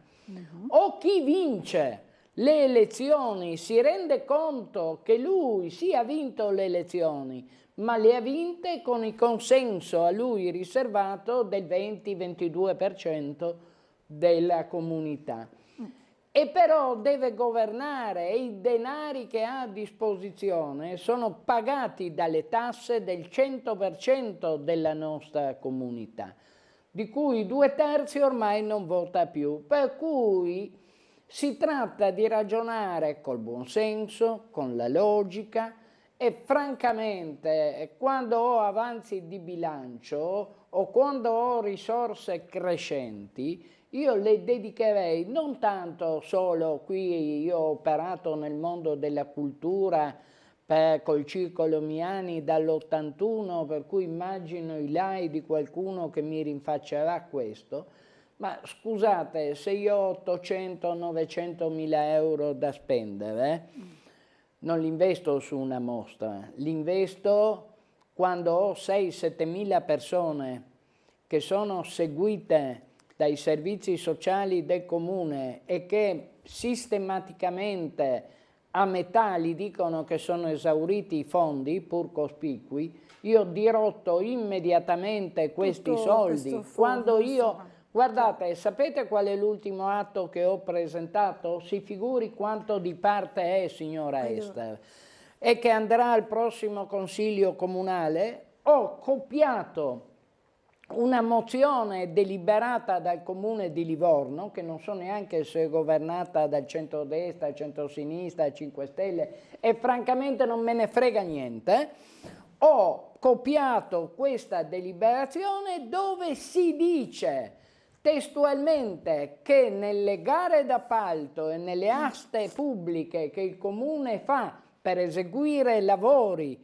D: o chi vince le elezioni si rende conto che lui sì ha vinto le elezioni, ma le ha vinte con il consenso a lui riservato del 20-22% della comunità. E però deve governare e i denari che ha a disposizione sono pagati dalle tasse del 100% della nostra comunità, di cui 2/3 ormai non vota più, per cui si tratta di ragionare col buonsenso, con la logica e francamente quando ho avanzi di bilancio o quando ho risorse crescenti io le dedicherei non tanto solo qui, io ho operato nel mondo della cultura col Circolo Miani dall'81, per cui immagino i lai di qualcuno che mi rinfaccerà questo. Ma scusate, se io ho 800-900 mila euro da spendere, non li investo su una mostra, li investo quando ho 6-7 mila persone che sono seguite dai servizi sociali del comune e che sistematicamente a metà gli dicono che sono esauriti i fondi, pur cospicui, io dirotto immediatamente questi soldi. Quando io... Guardate, sapete qual è l'ultimo atto che ho presentato? Si figuri quanto di parte è, signora Ester. E che andrà al prossimo Consiglio Comunale. Ho copiato una mozione deliberata dal Comune di Livorno, che non so neanche se è governata dal centrodestra, al centrosinistra, al 5 Stelle, e francamente non me ne frega niente. Ho copiato questa deliberazione dove si dice testualmente che nelle gare d'appalto e nelle aste pubbliche che il Comune fa per eseguire lavori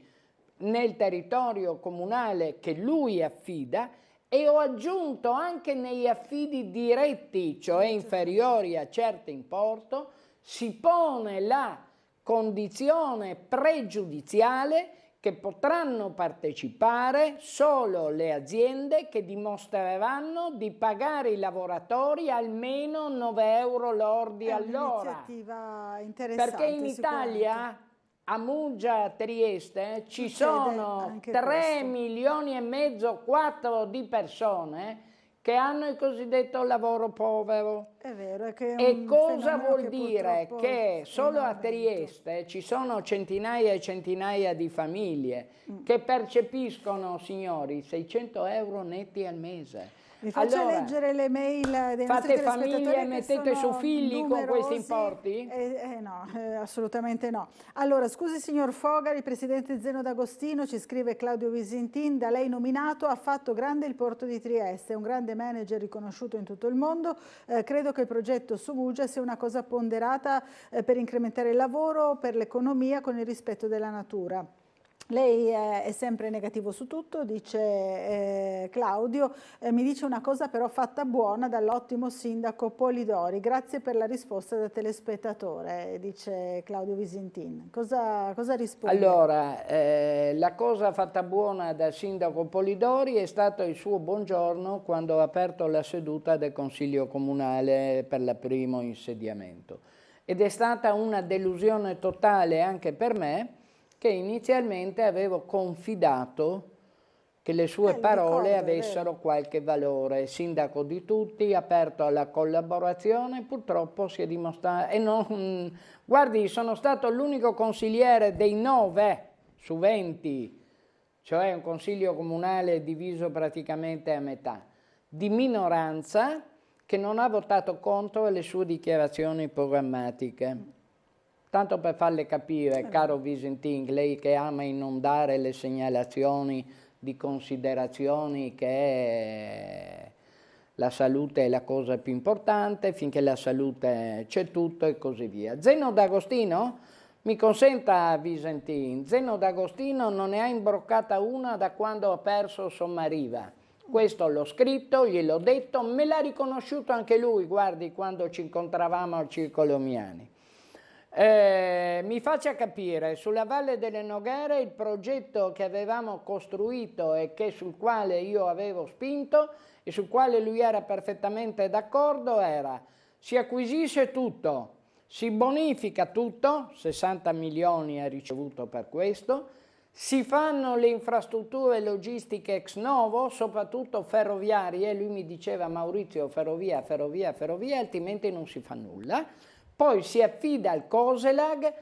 D: nel territorio comunale che lui affida, e ho aggiunto anche negli affidi diretti, cioè inferiori a certo importo, si pone la condizione pregiudiziale che potranno partecipare solo le aziende che dimostreranno di pagare i lavoratori almeno 9 euro lordi all'ora.
A: Un'iniziativa interessante.
D: Perché in Italia, a Muggia, Trieste, ci sono 3 milioni e mezzo, 4 di persone che hanno il cosiddetto lavoro povero.
A: È vero, è che
D: e cosa vuol dire? Che solo a Trieste ci sono centinaia e centinaia di famiglie che percepiscono, signori, 600 euro netti al mese.
A: Vi faccio leggere le mail dei nostri
D: Fate famiglie e mettete su figli con questi importi?
A: No, assolutamente no. Allora, scusi signor Fogari, presidente Zeno D'Agostino, ci scrive Claudio Visintin, da lei nominato ha fatto grande il porto di Trieste, è un grande manager riconosciuto in tutto il mondo, credo che il progetto su Muggia sia una cosa ponderata per incrementare il lavoro, per l'economia con il rispetto della natura. Lei è sempre negativo su tutto, dice Claudio, mi dice una cosa però fatta buona dall'ottimo sindaco Polidori, grazie per la risposta da telespettatore, dice Claudio Visintin. Cosa risponde?
D: Allora, la cosa fatta buona dal sindaco Polidori è stato il suo buongiorno quando ha aperto la seduta del Consiglio Comunale per il primo insediamento. Ed è stata una delusione totale anche per me, che inizialmente avevo confidato che le sue parole avessero qualche valore. Sindaco di tutti, aperto alla collaborazione, purtroppo si è dimostrato... guardi, sono stato l'unico consigliere dei 9 su 20, cioè un consiglio comunale diviso praticamente a metà, di minoranza che non ha votato contro le sue dichiarazioni programmatiche. Tanto per farle capire, caro Visintin, lei che ama inondare le segnalazioni di considerazioni che la salute è la cosa più importante, finché la salute c'è tutto e così via. Zeno D'Agostino, mi consenta Visintin, Zeno D'Agostino non ne ha imbroccata una da quando ha perso Sommariva. Questo l'ho scritto, gliel'ho detto, me l'ha riconosciuto anche lui, guardi, quando ci incontravamo al Circolo Miani. Mi faccia capire, sulla Valle delle Noghere il progetto che avevamo costruito e sul quale io avevo spinto e sul quale lui era perfettamente d'accordo era: si acquisisce tutto, si bonifica tutto, 60 milioni ha ricevuto per questo, si fanno le infrastrutture logistiche ex novo, soprattutto ferroviarie, lui mi diceva Maurizio ferrovia, ferrovia, ferrovia, altrimenti non si fa nulla. Poi si affida al Coselag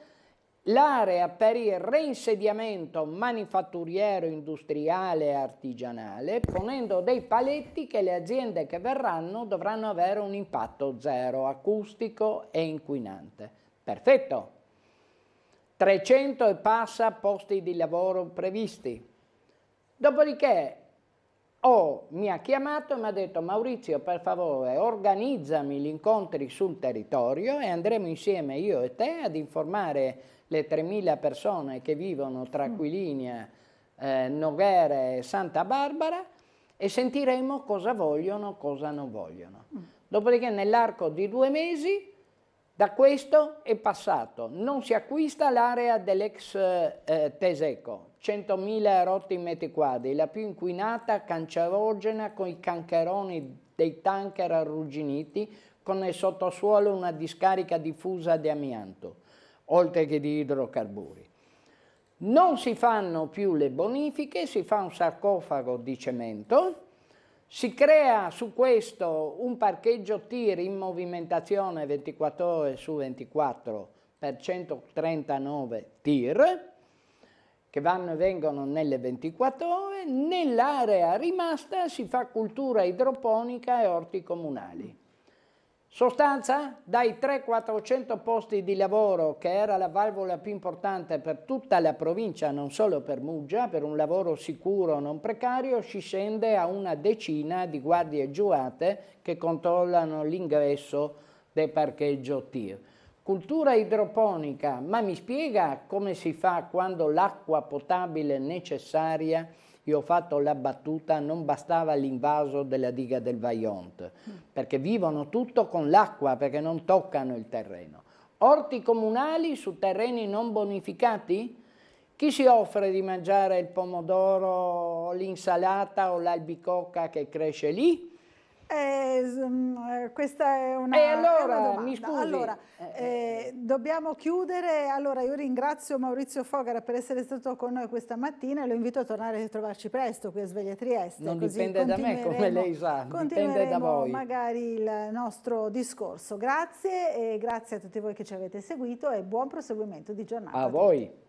D: l'area per il reinsediamento manifatturiero, industriale e artigianale, ponendo dei paletti che le aziende che verranno dovranno avere un impatto zero, acustico e inquinante. Perfetto! 300 e passa posti di lavoro previsti. Dopodiché mi ha chiamato e mi ha detto: Maurizio, per favore organizzami gli incontri sul territorio e andremo insieme io e te ad informare le 3.000 persone che vivono tra Aquilinea, Noghere e Santa Barbara e sentiremo cosa vogliono, cosa non vogliono. Dopodiché nell'arco di 2 mesi da questo è passato, non si acquista l'area dell'ex Teseco, 100.000 rotti metri quadri, la più inquinata, cancerogena, con i cancheroni dei tanker arrugginiti, con nel sottosuolo una discarica diffusa di amianto, oltre che di idrocarburi. Non si fanno più le bonifiche, si fa un sarcofago di cemento, si crea su questo un parcheggio tir in movimentazione 24 ore su 24 per 139 tir, che vanno e vengono nelle 24 ore, nell'area rimasta si fa cultura idroponica e orti comunali. Sostanza, dai 300-400 posti di lavoro, che era la valvola più importante per tutta la provincia, non solo per Muggia, per un lavoro sicuro, non precario, si scende a una decina di guardie giurate che controllano l'ingresso del parcheggio tir. Cultura idroponica, ma mi spiega come si fa quando l'acqua potabile necessaria, io ho fatto la battuta, non bastava l'invaso della diga del Vajont, perché vivono tutto con l'acqua, perché non toccano il terreno. Orti comunali su terreni non bonificati? Chi si offre di mangiare il pomodoro, l'insalata o l'albicocca che cresce lì?
A: Questa è una,
D: allora,
A: è una domanda.
D: mi scusi.
A: Allora, dobbiamo chiudere. Allora, io ringrazio Maurizio Fogara per essere stato con noi questa mattina e lo invito a tornare a trovarci presto qui a Sveglia Trieste.
D: Non
A: così
D: dipende da me, come lei sa, dipende da voi.
A: Magari il nostro discorso. Grazie e grazie a tutti voi che ci avete seguito e buon proseguimento di giornata.
D: A voi.